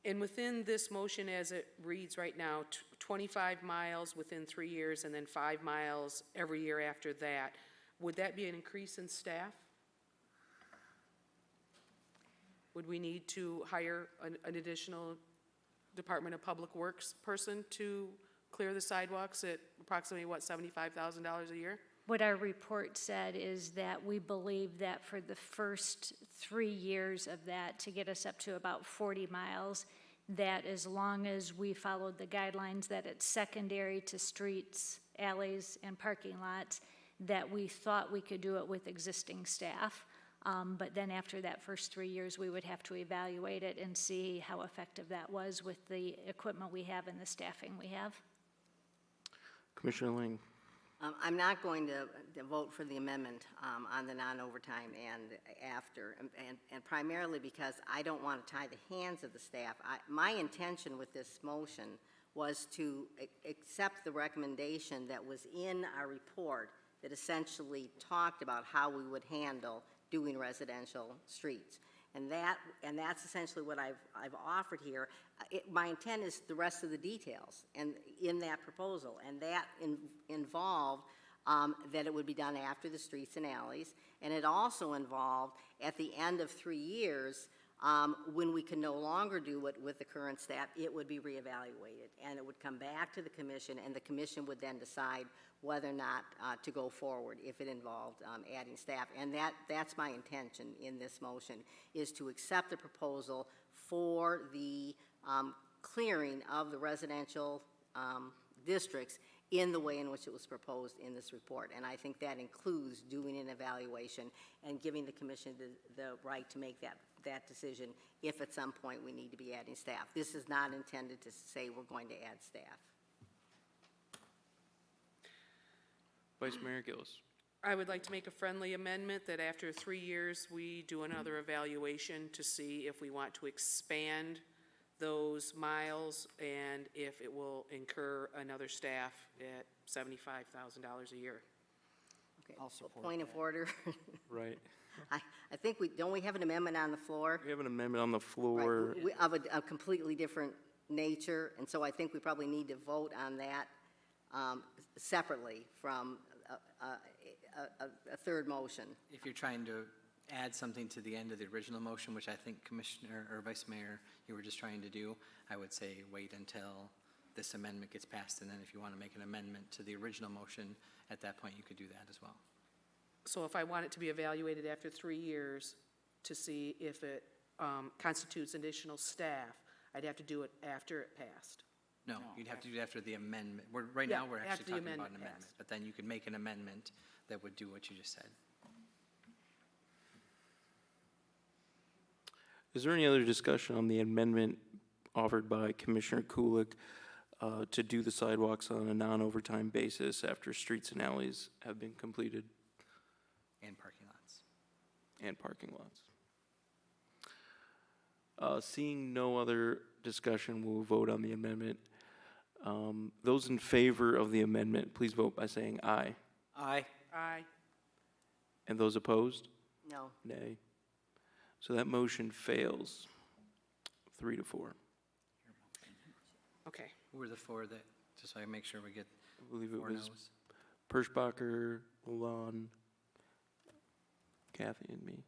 And within this motion as it reads right now, 25 miles within 3 years and then 5 miles every year after that, would that be an increase in staff? Would we need to hire an additional Department of Public Works person to clear the sidewalks at approximately, what, $75,000 a year? What our report said is that we believe that for the first 3 years of that, to get us up to about 40 miles, that as long as we followed the guidelines, that it's secondary to streets, alleys, and parking lots, that we thought we could do it with existing staff. But then after that first 3 years, we would have to evaluate it and see how effective that was with the equipment we have and the staffing we have. Commissioner Ling. I'm not going to vote for the amendment on the non-overtime and after, and primarily because I don't want to tie the hands of the staff. My intention with this motion was to accept the recommendation that was in our report that essentially talked about how we would handle doing residential streets. And that's essentially what I've offered here. My intent is the rest of the details and in that proposal, and that involved that it would be done after the streets and alleys, and it also involved at the end of 3 years, when we can no longer do it with the current staff, it would be reevaluated, and it would come back to the commission, and the commission would then decide whether or not to go forward if it involved adding staff. And that's my intention in this motion, is to accept the proposal for the clearing of the residential districts in the way in which it was proposed in this report. And I think that includes doing an evaluation and giving the commission the right to make that decision if at some point we need to be adding staff. This is not intended to say we're going to add staff. Vice Mayor Gillis. I would like to make a friendly amendment that after 3 years, we do another evaluation to see if we want to expand those miles and if it will incur another staff at $75,000 a year. Okay. Point of order. Right. I think don't we have an amendment on the floor? We have an amendment on the floor. Right, of a completely different nature, and so I think we probably need to vote on that separately from a third motion. If you're trying to add something to the end of the original motion, which I think Commissioner or Vice Mayor, you were just trying to do, I would say wait until this amendment gets passed, and then if you want to make an amendment to the original motion, at that point you could do that as well. So if I want it to be evaluated after 3 years to see if it constitutes additional staff, I'd have to do it after it passed. No, you'd have to do it after the amendment. Right now, we're after actually the talking about amendment an amendment, passed. but then you could make an amendment that would do what you just said. Is there any other discussion on the amendment offered by Commissioner Kulik to do the sidewalks on a non-overtime basis after streets and alleys have been completed? And parking lots. And parking lots. Seeing no other discussion, we'll vote on the amendment. Those in favor of the amendment, please vote by saying aye. Aye. Aye. And those opposed? No. Nay. So that motion fails 3-4. Okay. Who were the four that, just so I make sure we get I believe it 4 was no's? Perschbacher, Lalonde, Kathy, and me.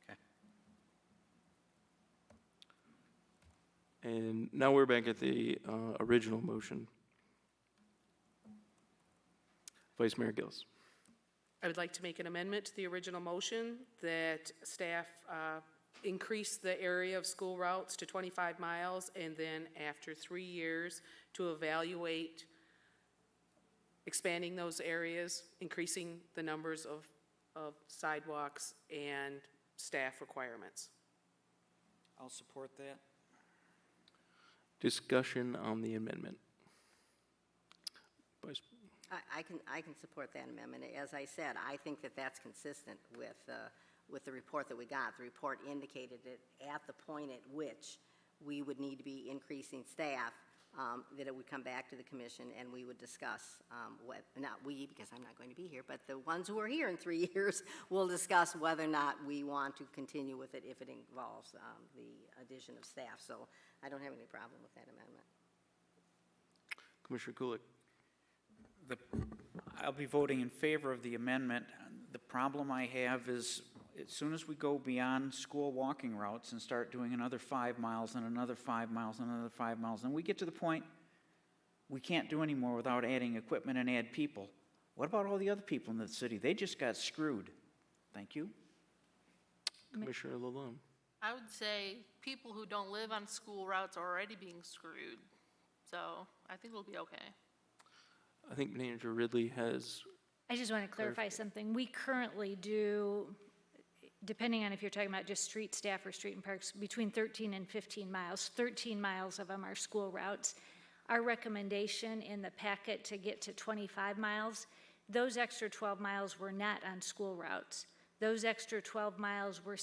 Okay. And now we're back at the original motion. Vice Mayor Gillis. I would like to make an amendment to the original motion that staff increase the area of school routes to 25 miles, and then after 3 years to evaluate expanding those areas, increasing the numbers of sidewalks and staff requirements. I'll support that. Discussion on the amendment. Vice. I can support that amendment. As I said, I think that that's consistent with the report that we got. The report indicated that at the point at which we would need to be increasing staff, that it would come back to the commission and we would discuss, not we, because I'm not going to be here, but the ones who are here in 3 years will discuss whether or not we want to continue with it if it involves the addition of staff. So I don't have any problem with that amendment. Commissioner Kulik. I'll be voting in favor of the amendment. The problem I have is, as soon as we go beyond school walking routes and start doing another 5 miles and another 5 miles and another 5 miles, and we get to the point we can't do any more without adding equipment and add people. What about all the other people in the city? They just got screwed. Thank you. Commissioner Lalonde. I would say people who don't live on school routes are already being screwed, so I think it'll be okay. I think Manager Ridley has, I just want to clarify something. We currently do, depending on if you're talking about just street staff or street and parks, between 13 and 15 miles. 13 miles of them are school routes. Our recommendation in the packet to get to 25 miles, those extra 12 miles were not on school routes. Those extra 12 miles were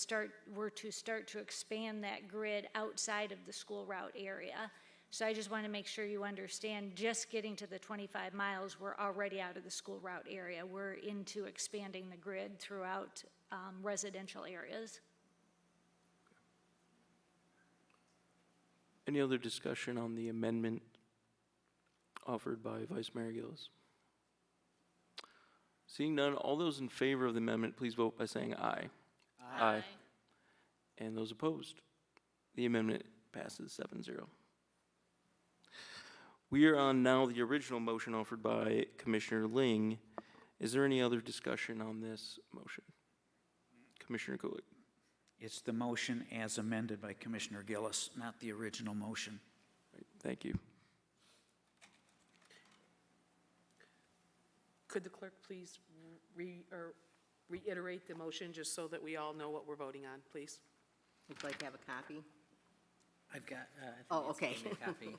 to start to expand that grid outside of the school route area. So I just want to make sure you understand, just getting to the 25 miles, we're already out of the school route area. We're into expanding the grid throughout residential areas. any other discussion on the amendment offered by Vice Mayor Gillis? Seeing none, all those in favor of the amendment, please vote by saying aye. Aye. And those opposed? The amendment passes 7-0. We are on now the original motion offered by Commissioner Ling. Is there any other discussion on this motion? Commissioner Kulik. It's the motion as amended by Commissioner Gillis, not the original motion. Right, thank you. Could the clerk please reiterate the motion, just so that we all know what we're voting on, please? Would you like to have a copy? I've got, Oh, okay. a copy.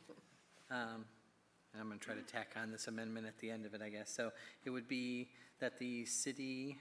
And I'm going to try to tack on this amendment at the end of it, I guess. So it would be that the city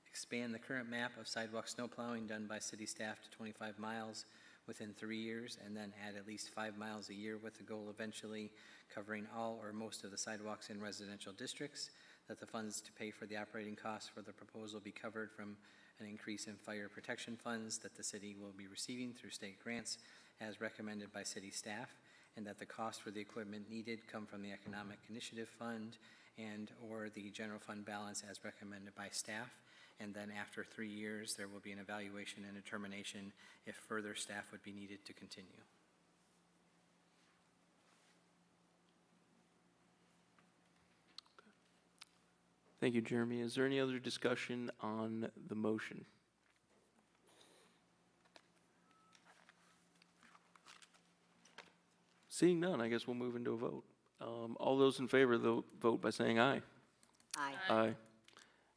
expand the current map of sidewalk snow plowing done by city staff to 25 miles within 3 years, and then add at least 5 miles a year, with the goal eventually covering all or most of the sidewalks in residential districts. That the funds to pay for the operating costs for the proposal be covered from an increase in fire protection funds that the city will be receiving through state grants as recommended by city staff, and that the cost for the equipment needed come from the Economic Initiative Fund and or the general fund balance as recommended by staff. And then after 3 years, there will be an evaluation and determination if further staff would be needed to continue. Thank you, Jeremy. Is there any other discussion on the motion? Seeing none, I guess we'll move into a vote. All those in favor, vote by saying aye. Aye. Aye.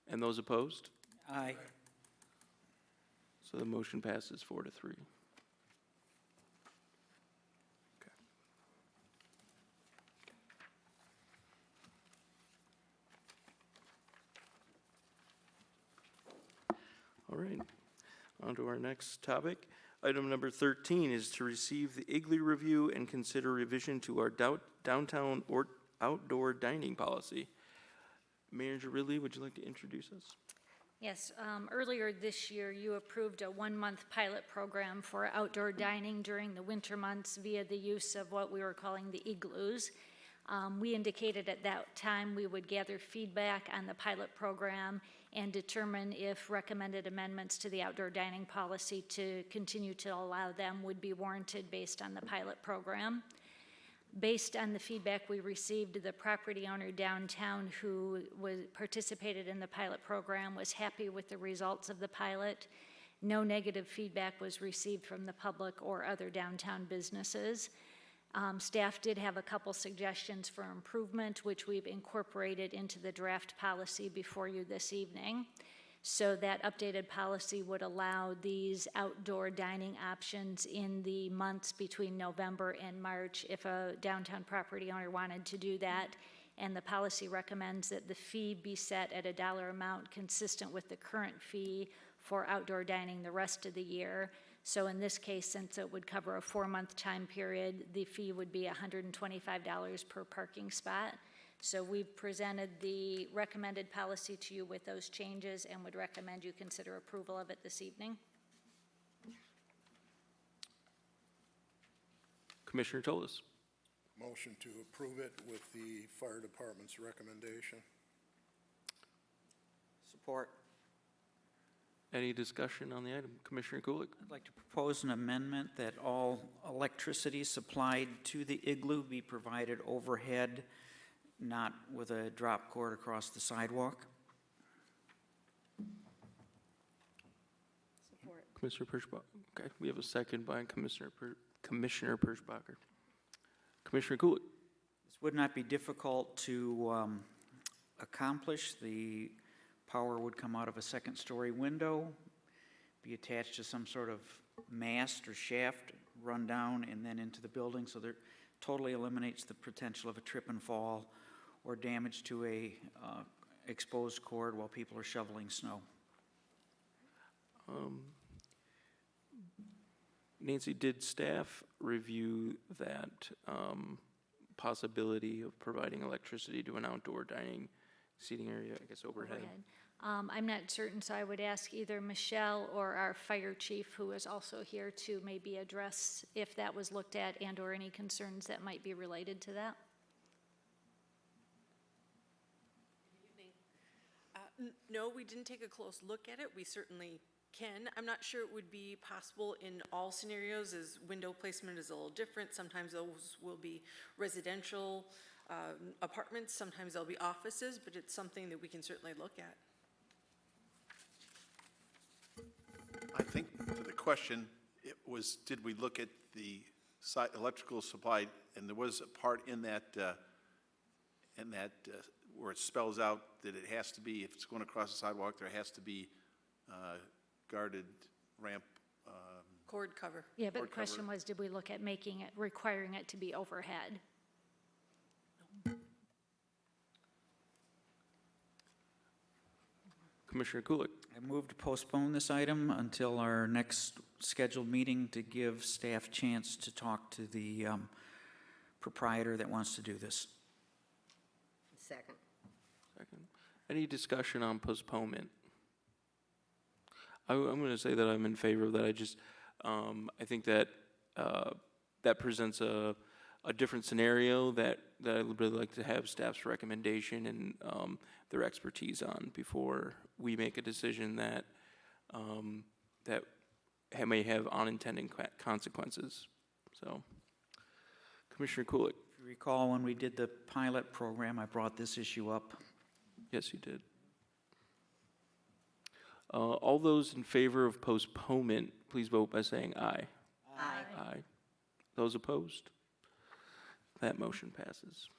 And those opposed? Aye. So the motion passes 4-3. Okay. All right, on to our next topic. Item number 13 is to receive the Igloo review and consider revision to our downtown or outdoor dining policy. Manager Ridley, would you like to introduce us? Yes, earlier this year, you approved a 1-month pilot program for outdoor dining during the winter months via the use of what we were calling the igloos. We indicated at that time we would gather feedback on the pilot program and determine if recommended amendments to the outdoor dining policy to continue to allow them would be warranted based on the pilot program. Based on the feedback we received, the property owner downtown who participated in the pilot program was happy with the results of the pilot. No negative feedback was received from the public or other downtown businesses. Staff did have a couple suggestions for improvement, which we've incorporated into the draft policy before you this evening. So that updated policy would allow these outdoor dining options in the months between November and March if a downtown property owner wanted to do that. And the policy recommends that the fee be set at a dollar amount consistent with the current fee for outdoor dining the rest of the year. So in this case, since it would cover a 4-month time period, the fee would be $125 per parking spot. So we've presented the recommended policy to you with those changes and would recommend you consider approval of it this evening. Commissioner Toles. Motion to approve it with the fire department's recommendation. Support. Any discussion on the item? Commissioner Kulik. I'd like to propose an amendment that all electricity supplied to the igloo be provided overhead, not with a drop cord across the sidewalk. Support. Commissioner Perschbacher. Okay, we have a second by Commissioner Perschbacher. Commissioner Kulik. This would not be difficult to accomplish. The power would come out of a second-story window, be attached to some sort of mast or shaft, run down and then into the building, so that totally eliminates the potential of a trip and fall or damage to a exposed cord while people are shoveling snow. Nancy, did staff review that possibility of providing electricity to an outdoor dining seating area, I guess overhead? I'm not certain, so I would ask either Michelle or our fire chief, who is also here, to maybe address if that was looked at and/or any concerns that might be related to that. No, we didn't take a close look at it. We certainly can. I'm not sure it would be possible in all scenarios, as window placement is a little different. Sometimes those will be residential apartments, sometimes they'll be offices, but it's something that we can certainly look at. I think for the question, it was, did we look at the electrical supply, and there was a part in that where it spells out that it has to be, if it's going across the sidewalk, there has to be guarded ramp. Cord cover. Yeah, but the question was, did we look at making it, requiring it to be overhead? Commissioner Kulik. I move to postpone this item until our next scheduled meeting to give staff chance to talk to the proprietor that wants to do this. Second. Second. Any discussion on postponement? I'm going to say that I'm in favor of that. I think that that presents a different scenario that I would really like to have staff's recommendation and their expertise on before we make a decision that may have unintended consequences. So, Commissioner Kulik. If you recall, when we did the pilot program, I brought this issue up. Yes, you did. All those in favor of postponement, please vote by saying aye. Aye. Aye. Those opposed? That motion passes.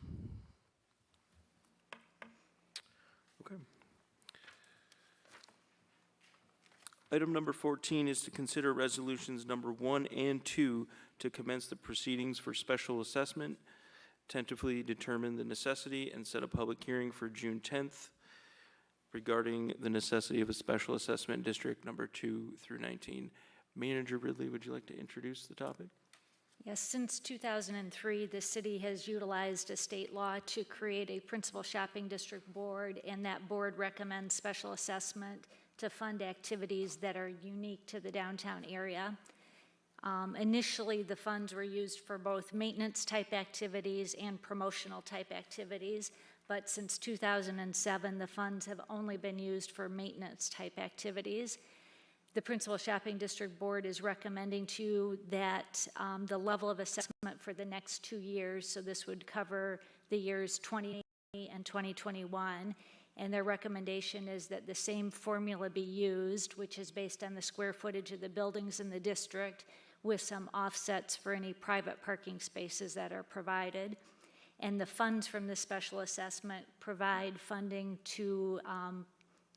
Okay. Item number 14 is to consider resolutions number 1 and 2 to commence the proceedings for special assessment, tentatively determine the necessity, and set a public hearing for June 10th regarding the necessity of a special assessment district number 2 through 19. Manager Ridley, would you like to introduce the topic? Yes, since 2003, the city has utilized a state law to create a principal shopping district board, and that board recommends special assessment to fund activities that are unique to the downtown area. Initially, the funds were used for both maintenance-type activities and promotional-type activities, but since 2007, the funds have only been used for maintenance-type activities. The Principal Shopping District Board is recommending to you that the level of assessment for the next 2 years, so this would cover the years 2020 and 2021, and their recommendation is that the same formula be used, which is based on the square footage of the buildings in the district, with some offsets for any private parking spaces that are provided. And the funds from the special assessment provide funding to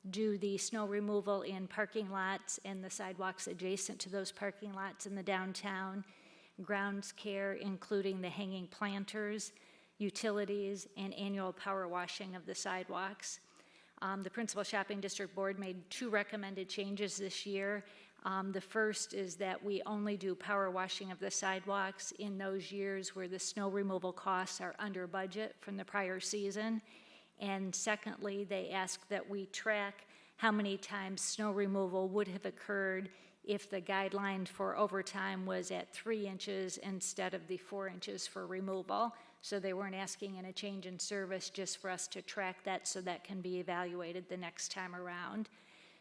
do the snow removal in parking lots and the sidewalks adjacent to those parking lots in the downtown, grounds care, including the hanging planters, utilities, and annual power washing of the sidewalks. The Principal Shopping District Board made 2 recommended changes this year. The first is that we only do power washing of the sidewalks in those years where the snow removal costs are under budget from the prior season. And secondly, they ask that we track how many times snow removal would have occurred if the guideline for overtime was at 3 inches instead of the 4 inches for removal. So they weren't asking in a change in service, just for us to track that so that can be evaluated the next time around.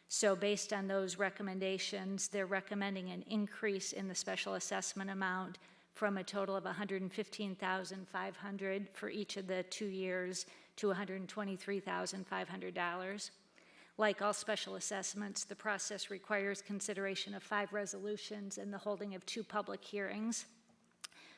So based on those recommendations, they're recommending an increase in the special assessment amount from a total of $115,500 for each of the 2 years to $123,500. Like all special assessments, the process requires consideration of 5 resolutions and the holding of 2 public hearings.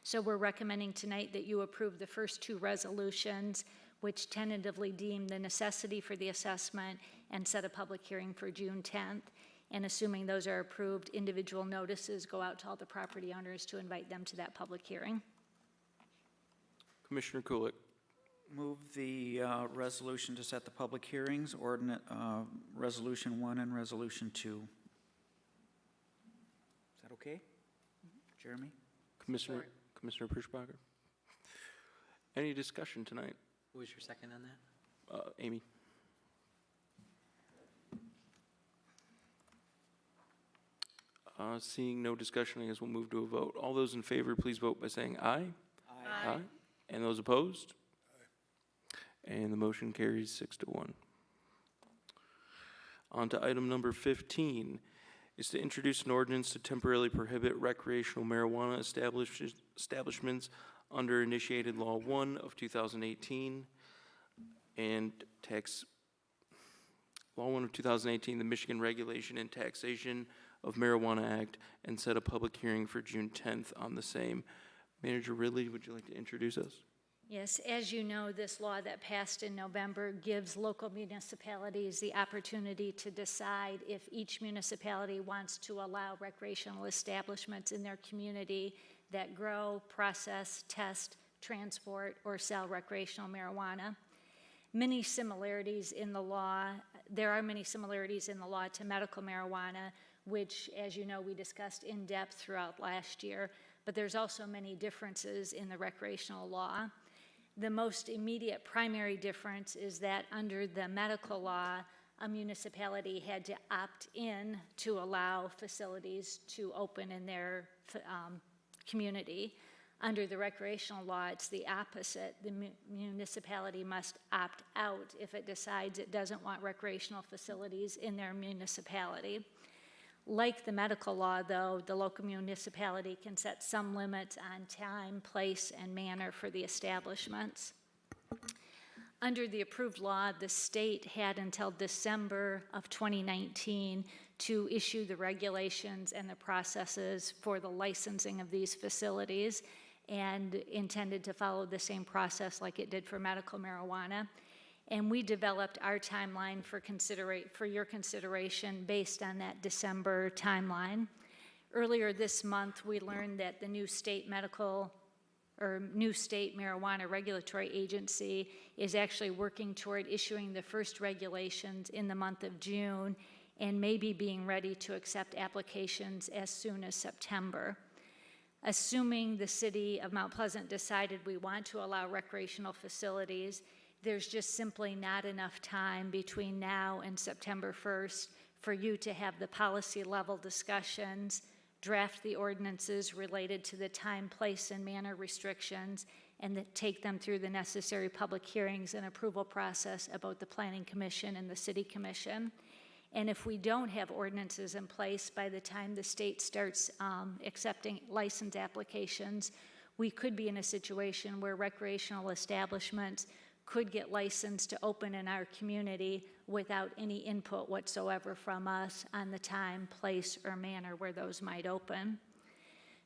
So we're recommending tonight that you approve the first 2 resolutions, which tentatively deem the necessity for the assessment and set a public hearing for June 10th. And assuming those are approved, individual notices go out to all the property owners to invite them to that public hearing. Commissioner Kulik. Move the resolution to set the public hearings, Resolution 1 and Resolution 2. Is that okay? Jeremy? Commissioner Perschbacher. Any discussion tonight? Who was your second on that? Amy. Seeing no discussion, I guess we'll move to a vote. All those in favor, please vote by saying aye. Aye. And those opposed? And the motion carries 6-1. On to item number 15, is to introduce an ordinance to temporarily prohibit recreational marijuana establishments under initiated Law 1 of 2018 and Law 1 of 2018, the Michigan Regulation and Taxation of Marijuana Act, and set a public hearing for June 10th on the same. Manager Ridley, would you like to introduce us? Yes, as you know, this law that passed in November gives local municipalities the opportunity to decide if each municipality wants to allow recreational establishments in their community that grow, process, test, transport, or sell recreational marijuana. Many similarities in the law. There are many similarities in the law to medical marijuana, which, as you know, we discussed in depth throughout last year, but there's also many differences in the recreational law. The most immediate primary difference is that under the medical law, a municipality had to opt in to allow facilities to open in their community. Under the recreational law, it's the opposite. The municipality must opt out if it decides it doesn't want recreational facilities in their municipality. Like the medical law, though, the local municipality can set some limits on time, place, and manner for the establishments. Under the approved law, the state had until December of 2019 to issue the regulations and the processes for the licensing of these facilities, and intended to follow the same process like it did for medical marijuana. And we developed our timeline for your consideration based on that December timeline. Earlier this month, we learned that the new state marijuana regulatory agency is actually working toward issuing the first regulations in the month of June, and maybe being ready to accept applications as soon as September. Assuming the city of Mount Pleasant decided we want to allow recreational facilities, there's just simply not enough time between now and September 1st for you to have the policy level discussions, draft the ordinances related to the time, place, and manner restrictions, and take them through the necessary public hearings and approval process about the Planning Commission and the City Commission. And if we don't have ordinances in place by the time the state starts accepting license applications, we could be in a situation where recreational establishments could get licensed to open in our community without any input whatsoever from us on the time, place, or manner where those might open.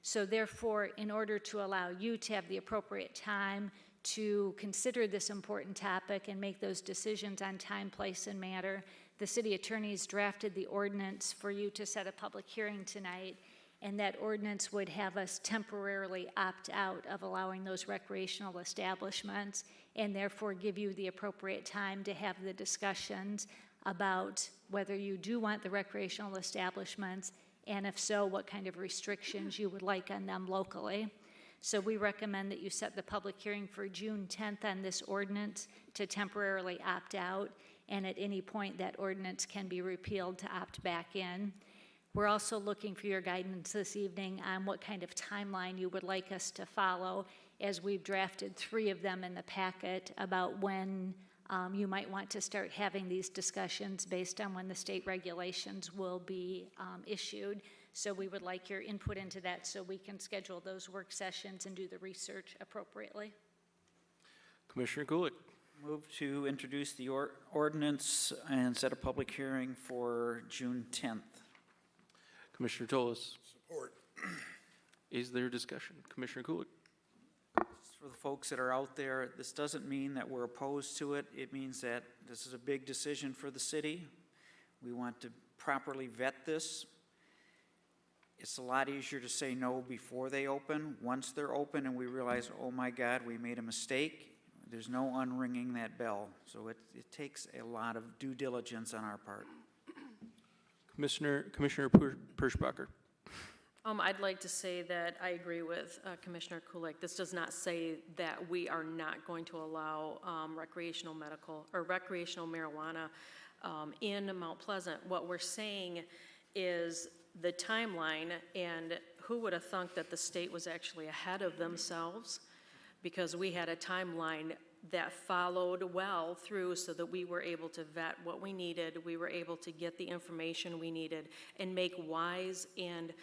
So therefore, in order to allow you to have the appropriate time to consider this important topic and make those decisions on time, place, and manner, the city attorneys drafted the ordinance for you to set a public hearing tonight, and that ordinance would have us temporarily opt out of allowing those recreational establishments, and therefore give you the appropriate time to have the discussions about whether you do want the recreational establishments and if so, what kind of restrictions you would like on them locally. So we recommend that you set the public hearing for June 10th on this ordinance to temporarily opt out, and at any point that ordinance can be repealed to opt back in. We're also looking for your guidance this evening on what kind of timeline you would like us to follow, as we've drafted 3 of them in the packet about when you might want to start having these discussions based on when the state regulations will be issued. So we would like your input into that so we can schedule those work sessions and do the research appropriately. Commissioner Kulik. Move to introduce the ordinance and set a public hearing for June 10th. Commissioner Toles. Support. Is there discussion? Commissioner Kulik. Just for the folks that are out there, this doesn't mean that we're opposed to it. It means that this is a big decision for the city. We want to properly vet this. It's a lot easier to say no before they open. Once they're open and we realize, oh my God, we made a mistake, there's no unringing that bell. So it takes a lot of due diligence on our part. Commissioner Perschbacher. I'd like to say that I agree with Commissioner Kulik. This does not say that we are not going to allow recreational marijuana in Mount Pleasant. What we're saying is the timeline, and who would have thunk that the state was actually ahead of themselves, because we had a timeline that followed well through so that we were able to vet what we needed, we were able to get the information we needed and make wise and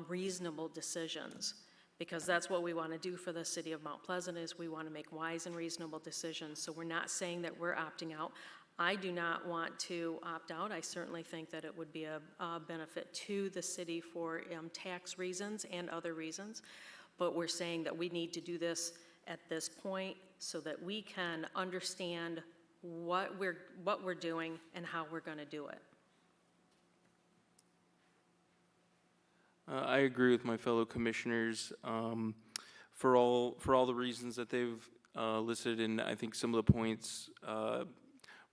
reasonable decisions, because that's what we want to do for the city of Mount Pleasant, is we want to make wise and reasonable decisions. So we're not saying that we're opting out. I do not want to opt out. I certainly think that it would be a benefit to the city for tax reasons and other reasons, but we're saying that we need to do this at this point so that we can understand what we're doing and how we're going to do it. I agree with my fellow commissioners for all the reasons that they've listed, and I think some of the points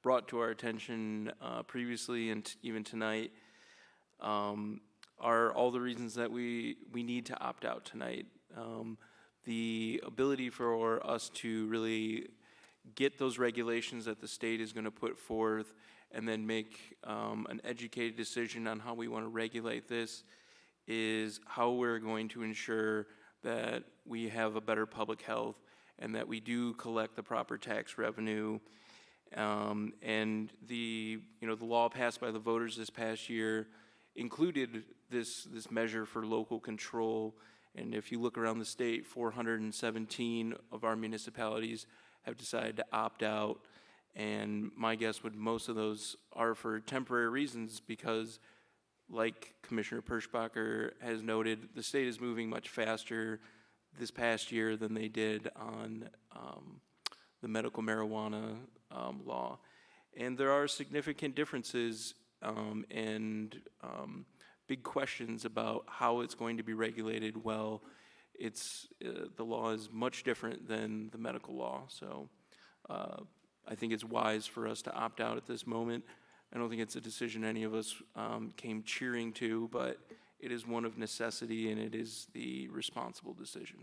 brought to our attention previously and even tonight are all the reasons that we need to opt out tonight. The ability for us to really get those regulations that the state is going to put forth and then make an educated decision on how we want to regulate this is how we're going to ensure that we have a better public health and that we do collect the proper tax revenue. And the law passed by the voters this past year included this measure for local control. And if you look around the state, 417 of our municipalities have decided to opt out. And my guess would most of those are for temporary reasons, because like Commissioner Perschbacher has noted, the state is moving much faster this past year than they did on the medical marijuana law. And there are significant differences and big questions about how it's going to be regulated. Well, the law is much different than the medical law. So I think it's wise for us to opt out at this moment. I don't think it's a decision any of us came cheering to, but it is one of necessity, and it is the responsible decision.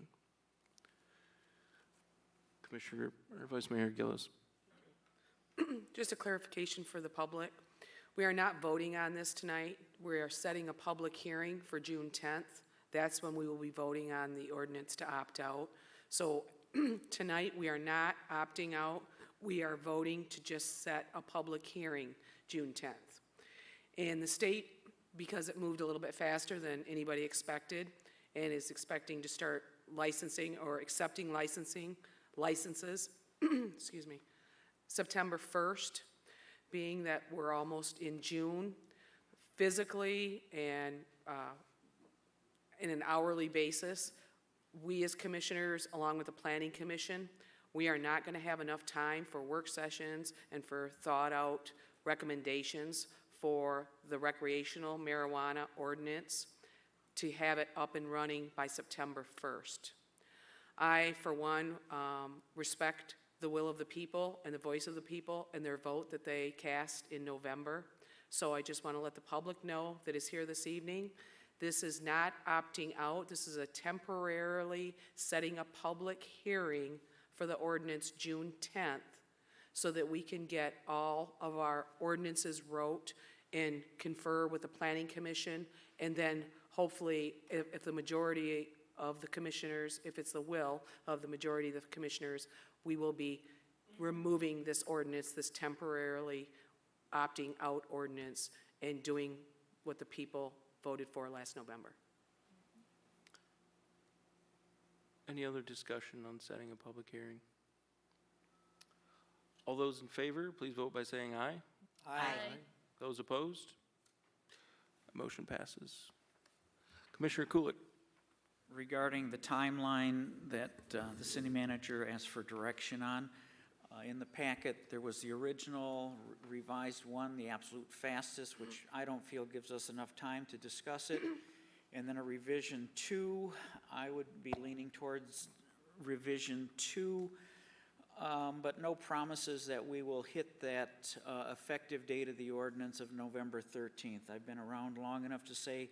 Commissioner or Vice Mayor Gillis. Just a clarification for the public. We are not voting on this tonight. We are setting a public hearing for June 10th. That's when we will be voting on the ordinance to opt out. So tonight, we are not opting out. We are voting to just set a public hearing June 10th. And the state, because it moved a little bit faster than anybody expected and is expecting to start licensing or accepting licenses, excuse me, September 1st, being that we're almost in June, physically and in an hourly basis, we as commissioners, along with the Planning Commission, we are not going to have enough time for work sessions and for thought-out recommendations for the recreational marijuana ordinance to have it up and running by September 1st. I, for one, respect the will of the people and the voice of the people and their vote that they cast in November. So I just want to let the public know that is here this evening. This is not opting out. This is a temporarily setting a public hearing for the ordinance June 10th so that we can get all of our ordinances wrote and confer with the Planning Commission. And then hopefully, if the majority of the commissioners, if it's the will of the majority of the commissioners, we will be removing this ordinance, this temporarily opting out ordinance, and doing what the people voted for last November. Any other discussion on setting a public hearing? All those in favor, please vote by saying aye. Aye. Those opposed? Motion passes. Commissioner Kulik. Regarding the timeline that the city manager asked for direction on, in the packet, there was the original revised one, the absolute fastest, which I don't feel gives us enough time to discuss it. And then a revision 2, I would be leaning towards revision 2, but no promises that we will hit that effective date of the ordinance of November 13th. I've been around long enough to say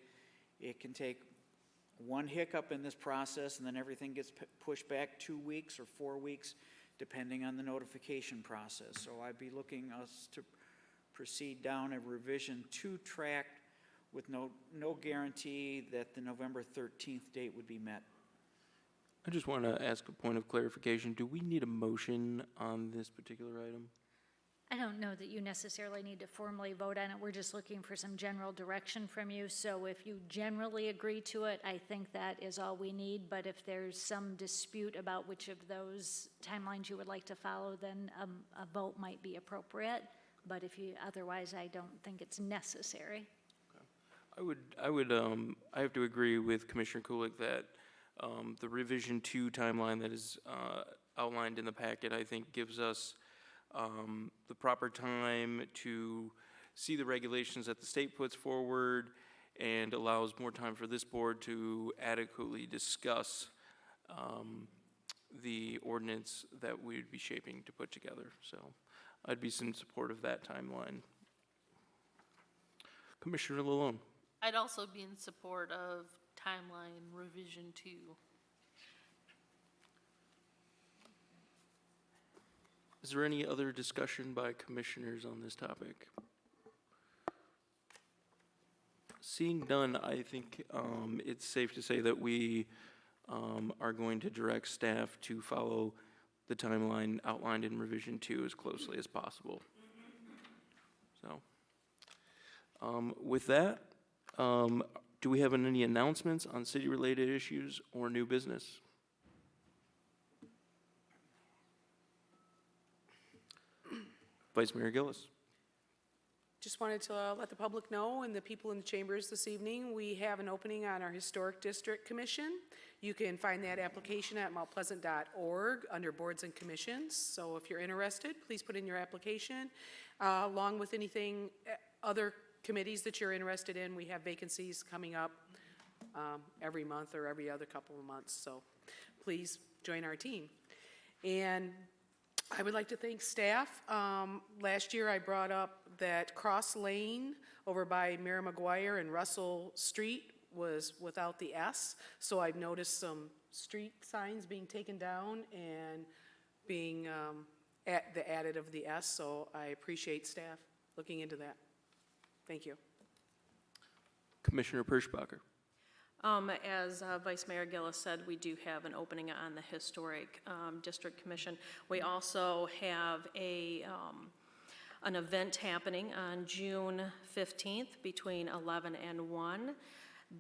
it can take one hiccup in this process and then everything gets pushed back 2 weeks or 4 weeks, depending on the notification process. So I'd be looking us to proceed down a revision 2 track with no guarantee that the November 13th date would be met. I just want to ask a point of clarification. Do we need a motion on this particular item? I don't know that you necessarily need to formally vote on it. We're just looking for some general direction from you. So if you generally agree to it, I think that is all we need. But if there's some dispute about which of those timelines you would like to follow, then a vote might be appropriate. But if you, otherwise, I don't think it's necessary. I have to agree with Commissioner Kulik that the revision 2 timeline that is outlined in the packet, I think gives us the proper time to see the regulations that the state puts forward and allows more time for this board to adequately discuss the ordinance that we would be shaping to put together. So I'd be in support of that timeline. Commissioner Lalone. I'd also be in support of timeline revision 2. Is there any other discussion by commissioners on this topic? Seeing none, I think it's safe to say that we are going to direct staff to follow the timeline outlined in revision 2 as closely as possible. So, with that, do we have any announcements on city-related issues or new business? Vice Mayor Gillis. Just wanted to let the public know and the people in the chambers this evening, we have an opening on our Historic District Commission. You can find that application at mountpleasant.org under Boards and Commissions. So if you're interested, please put in your application, along with anything, other committees that you're interested in. We have vacancies coming up every month or every other couple of months. So please join our team. And I would like to thank staff. Last year I brought up that Cross Lane over by Mary McGuire and Russell Street was without the S. So I've noticed some street signs being taken down and being added of the S. So I appreciate staff looking into that. Thank you. Commissioner Perschbacher. As Vice Mayor Gillis said, we do have an opening on the Historic District Commission. We also have an event happening on June 15th between 11 and 1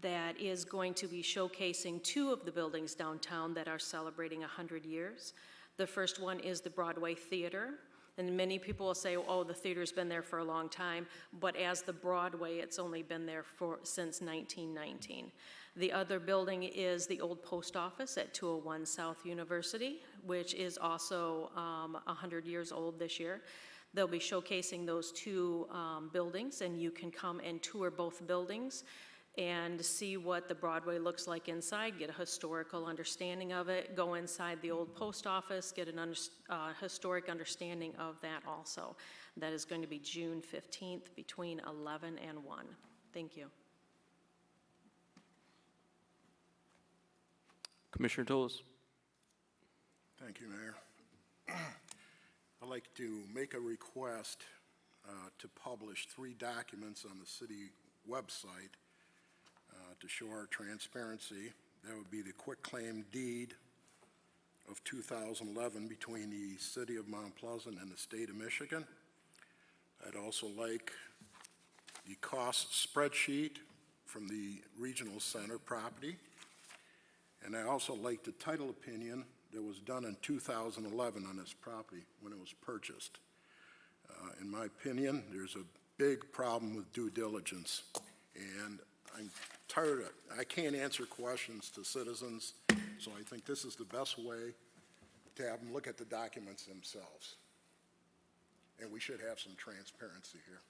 that is going to be showcasing 2 of the buildings downtown that are celebrating 100 years. The first one is the Broadway Theater. And many people will say, oh, the theater's been there for a long time, but as the Broadway, it's only been there since 1919. The other building is the old post office at 201 South University, which is also 100 years old this year. They'll be showcasing those 2 buildings, and you can come and tour both buildings and see what the Broadway looks like inside, get a historical understanding of it, go inside the old post office, get an historic understanding of that also. That is going to be June 15th between 11 and 1. Thank you. Commissioner Toles. Thank you, Mayor. I'd like to make a request to publish 3 documents on the city website to show our transparency. That would be the quitclaim deed of 2011 between the city of Mount Pleasant and the state of Michigan. I'd also like the cost spreadsheet from the regional center property. And I also like the title opinion that was done in 2011 on this property when it was purchased. In my opinion, there's a big problem with due diligence, and I'm tired of, I can't answer questions to citizens, so I think this is the best way to have them look at the documents themselves. And we should have some transparency here.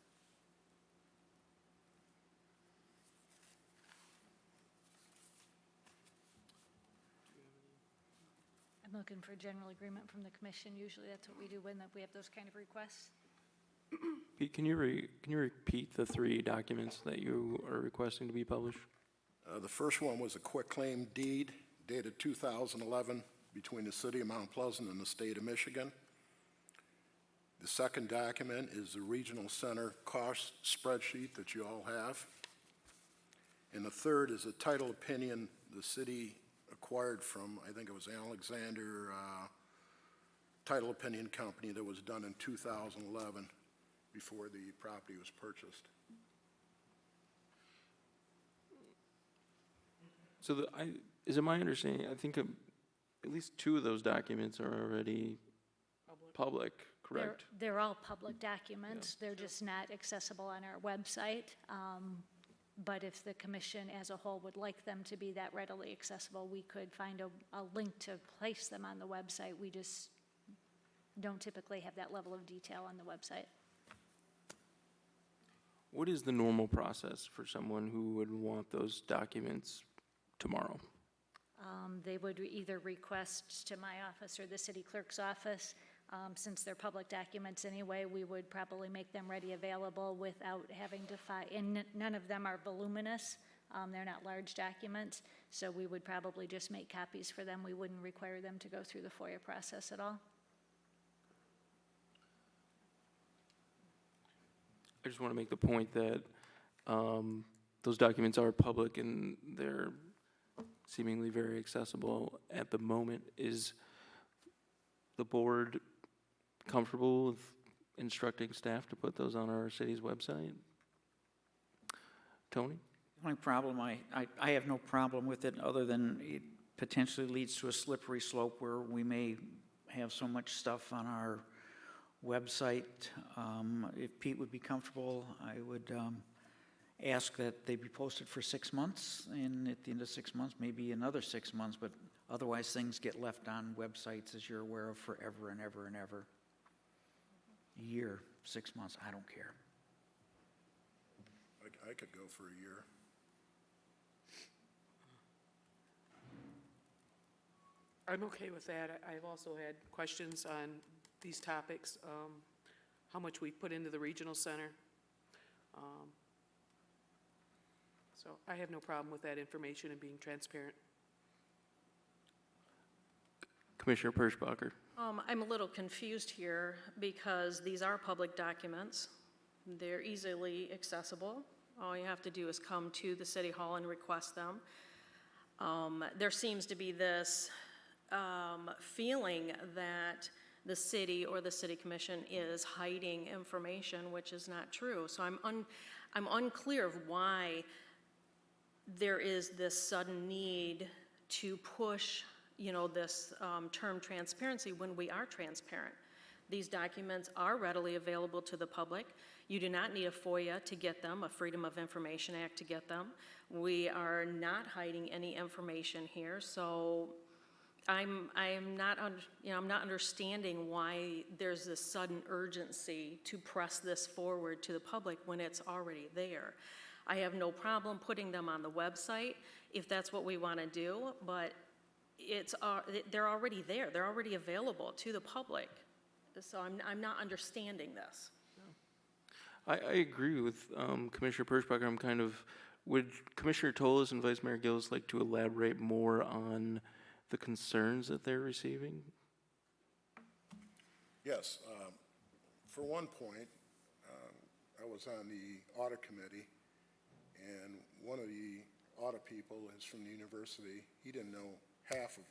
I'm looking for general agreement from the commission. Usually that's what we do when we have those kind of requests. Pete, can you repeat the 3 documents that you are requesting to be published? The first one was a quitclaim deed dated 2011 between the city of Mount Pleasant and the state of Michigan. The second document is the regional center cost spreadsheet that you all have. And the third is a title opinion the city acquired from, I think it was Alexander Title Opinion Company, that was done in 2011 before the property was purchased. So is it my understanding, I think at least 2 of those documents are already public, correct? They're all public documents. They're just not accessible on our website. But if the commission as a whole would like them to be that readily accessible, we could find a link to place them on the website. We just don't typically have that level of detail on the website. What is the normal process for someone who would want those documents tomorrow? They would either request to my office or the city clerk's office. Since they're public documents anyway, we would probably make them ready available without having to and none of them are voluminous. They're not large documents, so we would probably just make copies for them. We wouldn't require them to go through the FOIA process at all. I just want to make the point that those documents are public and they're seemingly very accessible at the moment. Is the board comfortable with instructing staff to put those on our city's website? Tony? The only problem, I have no problem with it, other than it potentially leads to a slippery slope where we may have so much stuff on our website. If Pete would be comfortable, I would ask that they be posted for 6 months, and at the end of 6 months, maybe another 6 months, but otherwise things get left on websites, as you're aware of, forever and ever and ever. A year, 6 months, I don't care. I could go for a year. I'm okay with that. I've also had questions on these topics, how much we put into the regional center. So I have no problem with that information and being transparent. Commissioner Perschbacher. I'm a little confused here because these are public documents. They're easily accessible. All you have to do is come to the City Hall and request them. There seems to be this feeling that the city or the city commission is hiding information, which is not true. So I'm unclear of why there is this sudden need to push, this term transparency when we are transparent. These documents are readily available to the public. You do not need a FOIA to get them, a Freedom of Information Act to get them. We are not hiding any information here, so I'm not understanding why there's this sudden urgency to press this forward to the public when it's already there. I have no problem putting them on the website if that's what we want to do, but they're already there. They're already available to the public. So I'm not understanding this. I agree with Commissioner Perschbacher. I'm kind of, would Commissioner Toles and Vice Mayor Gillis like to elaborate more on the concerns that they're receiving? Yes. For one point, I was on the audit committee, and one of the audit people is from the university. He didn't know half of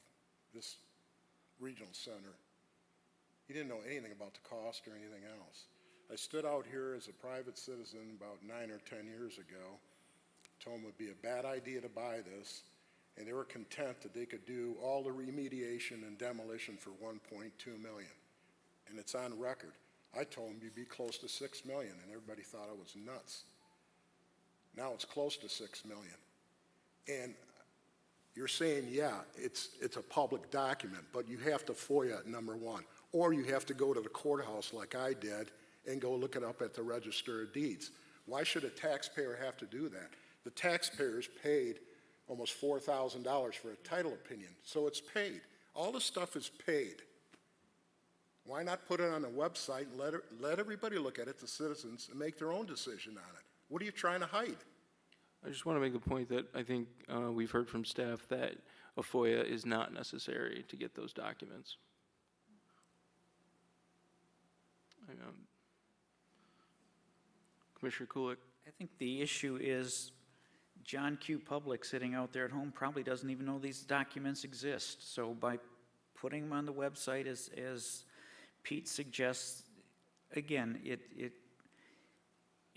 this regional center. He didn't know anything about the cost or anything else. I stood out here as a private citizen about 9 or 10 years ago, told them it would be a bad idea to buy this, and they were content that they could do all the remediation and demolition for $1.2 million. And it's on record. I told them you'd be close to $6 million, and everybody thought I was nuts. Now it's close to $6 million. And you're saying, yeah, it's a public document, but you have to FOIA it, number one. Or you have to go to the courthouse like I did and go look it up at the Register of Deeds. Why should a taxpayer have to do that? The taxpayers paid almost $4,000 for a title opinion, so it's paid. All this stuff is paid. Why not put it on the website and let everybody look at it, the citizens, and make their own decision on it? What are you trying to hide? I just want to make the point that I think we've heard from staff that a FOIA is not necessary to get those documents. Commissioner Kulik. I think the issue is John Q. Public sitting out there at home probably doesn't even know these documents exist. So by putting them on the website, as Pete suggests, again, it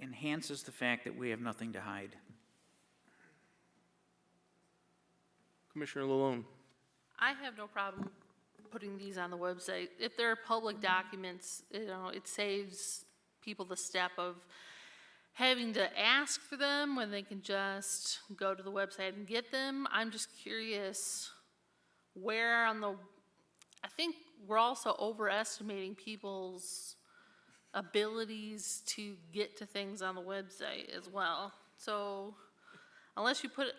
enhances the fact that we have nothing to hide. Commissioner Lalone. I have no problem putting these on the website. If they're public documents, it saves people the step of having to ask for them when they can just go to the website and get them. I'm just curious where I think we're also overestimating people's abilities to get to things on the website as well. So unless you put it,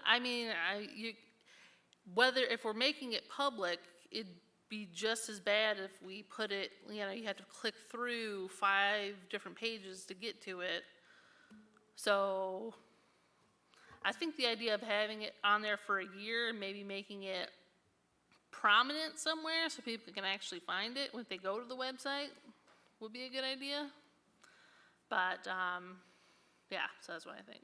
if we're making it public, it'd be just as bad if we put it, you have to click through 5 different pages to get to it. So I think the idea of having it on there for a year and maybe making it prominent somewhere so people can actually find it when they go to the website would be a good idea. But, yeah, so that's what I think.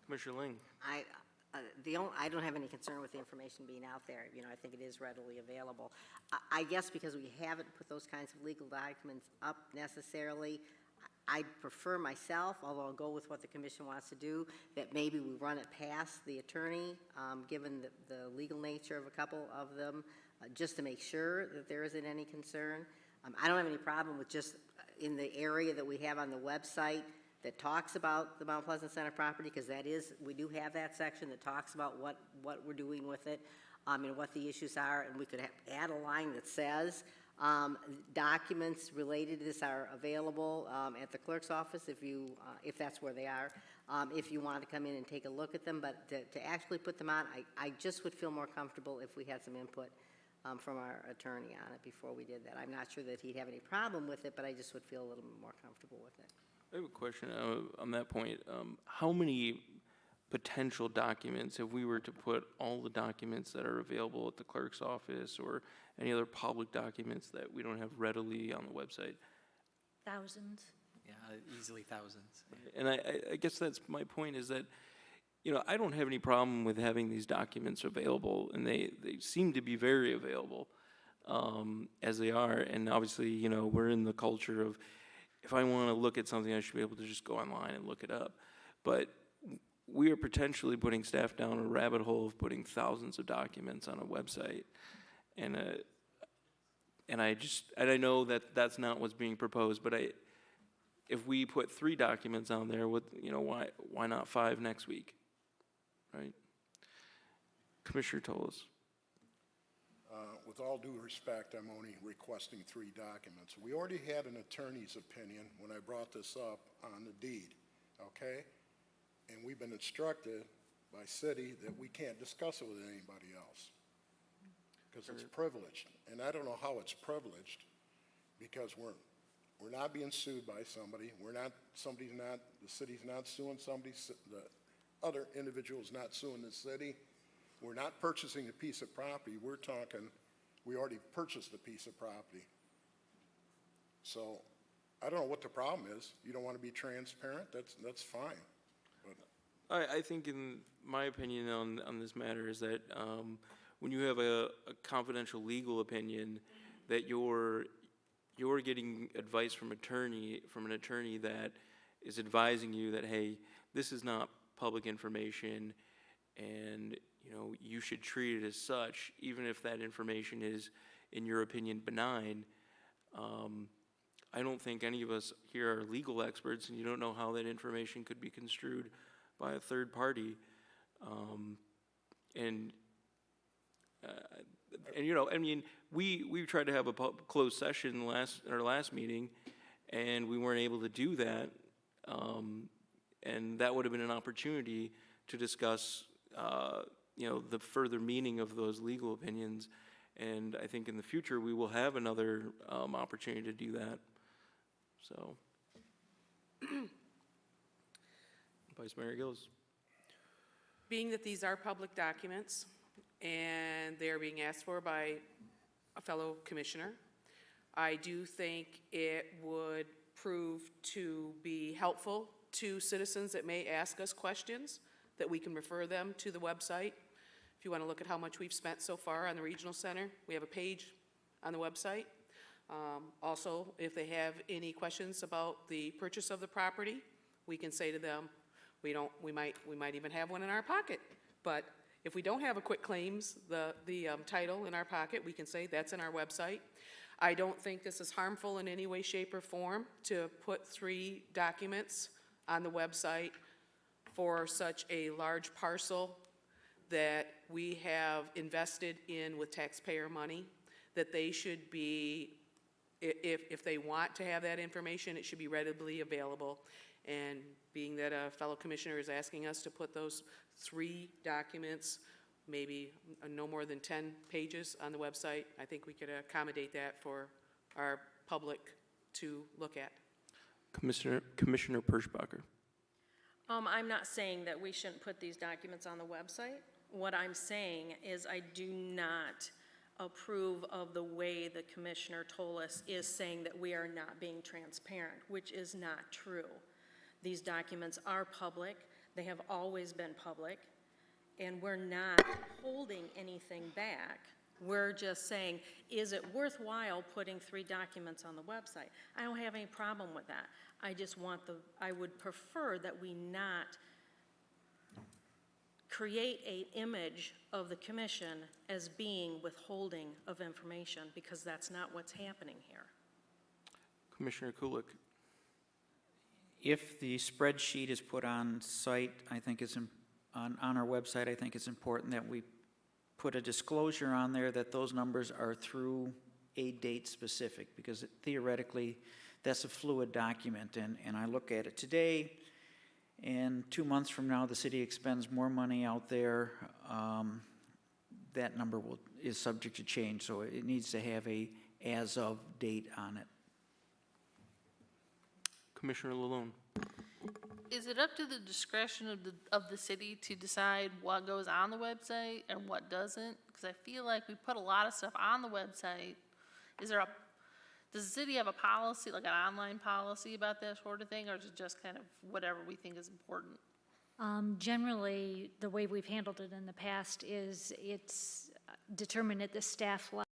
Commissioner Ling. I don't have any concern with the information being out there. I think it is readily available. I guess because we haven't put those kinds of legal documents up necessarily, I'd prefer myself, although I'll go with what the commission wants to do, that maybe we run it past the attorney, given the legal nature of a couple of them, just to make sure that there isn't any concern. I don't have any problem with just in the area that we have on the website that talks about the Mount Pleasant Center property, because we do have that section that talks about what we're doing with it, and what the issues are, and we could add a line that says, documents related to this are available at the clerk's office if that's where they are, if you want to come in and take a look at them. But to actually put them on, I just would feel more comfortable if we had some input from our attorney on it before we did that. I'm not sure that he'd have any problem with it, but I just would feel a little bit more comfortable with it. I have a question on that point. How many potential documents, if we were to put all the documents that are available at the clerk's office or any other public documents that we don't have readily on the website? Thousands. Yeah, easily thousands. And I guess that's my point, is that, I don't have any problem with having these documents available, and they seem to be very available as they are. And obviously, we're in the culture of, if I want to look at something, I should be able to just go online and look it up. But we are potentially putting staff down a rabbit hole of putting thousands of documents on a website. And I know that that's not what's being proposed, but if we put 3 documents on there, why not 5 next week, right? Commissioner Toles. With all due respect, I'm only requesting 3 documents. We already had an attorney's opinion when I brought this up on the deed, okay? And we've been instructed by city that we can't discuss it with anybody else. Because it's privileged. And I don't know how it's privileged, because we're not being sued by somebody. The city's not suing somebody, the other individual's not suing the city. We're not purchasing a piece of property. We're talking, we already purchased a piece of property. So I don't know what the problem is. You don't want to be transparent? That's fine. But I think, in my opinion on this matter, is that when you have a confidential legal opinion, that you're getting advice from an attorney that is advising you that, hey, this is not public information, and you should treat it as such, even if that information is, in your opinion, benign. I don't think any of us here are legal experts, and you don't know how that information could be construed by a third party. We tried to have a closed session in our last meeting, and we weren't able to do that. And that would have been an opportunity to discuss, the further meaning of those legal opinions. And I think in the future, we will have another opportunity to do that. So, Vice Mayor Gillis. Being that these are public documents and they're being asked for by a fellow commissioner, I do think it would prove to be helpful to citizens that may ask us questions, that we can refer them to the website. If you want to look at how much we've spent so far on the Regional Center, we have a page on the website. Also, if they have any questions about the purchase of the property, we can say to them, we might even have one in our pocket. But if we don't have a quick claims, the title in our pocket, we can say that's in our website. I don't think this is harmful in any way, shape, or form to put 3 documents on the website for such a large parcel that we have invested in with taxpayer money, that they should be, if they want to have that information, it should be readily available. And being that a fellow commissioner is asking us to put those 3 documents, maybe no more than 10 pages on the website, I think we could accommodate that for our public to look at. Commissioner Perschbacher. I'm not saying that we shouldn't put these documents on the website. What I'm saying is I do not approve of the way the commissioner told us is saying that we are not being transparent, which is not true. These documents are public. They have always been public, and we're not holding anything back. We're just saying, is it worthwhile putting 3 documents on the website? I don't have any problem with that. I would prefer that we not create an image of the commission as being withholding of information, because that's not what's happening here. Commissioner Kulik. If the spreadsheet is put on site, I think it's on our website, I think it's important that we put a disclosure on there that those numbers are through a date specific, because theoretically that's a fluid document, and I look at it today, and 2 months from now the city expends more money out there, that number is subject to change, so it needs to have a as of date on it. Commissioner Lalone. Is it up to the discretion of the city to decide what goes on the website and what doesn't? Because I feel like we put a lot of stuff on the website. Does the city have a policy, like an online policy about that sort of thing, or is it just kind of whatever we think is important? Generally, the way we've handled it in the past is it's determined at the staff level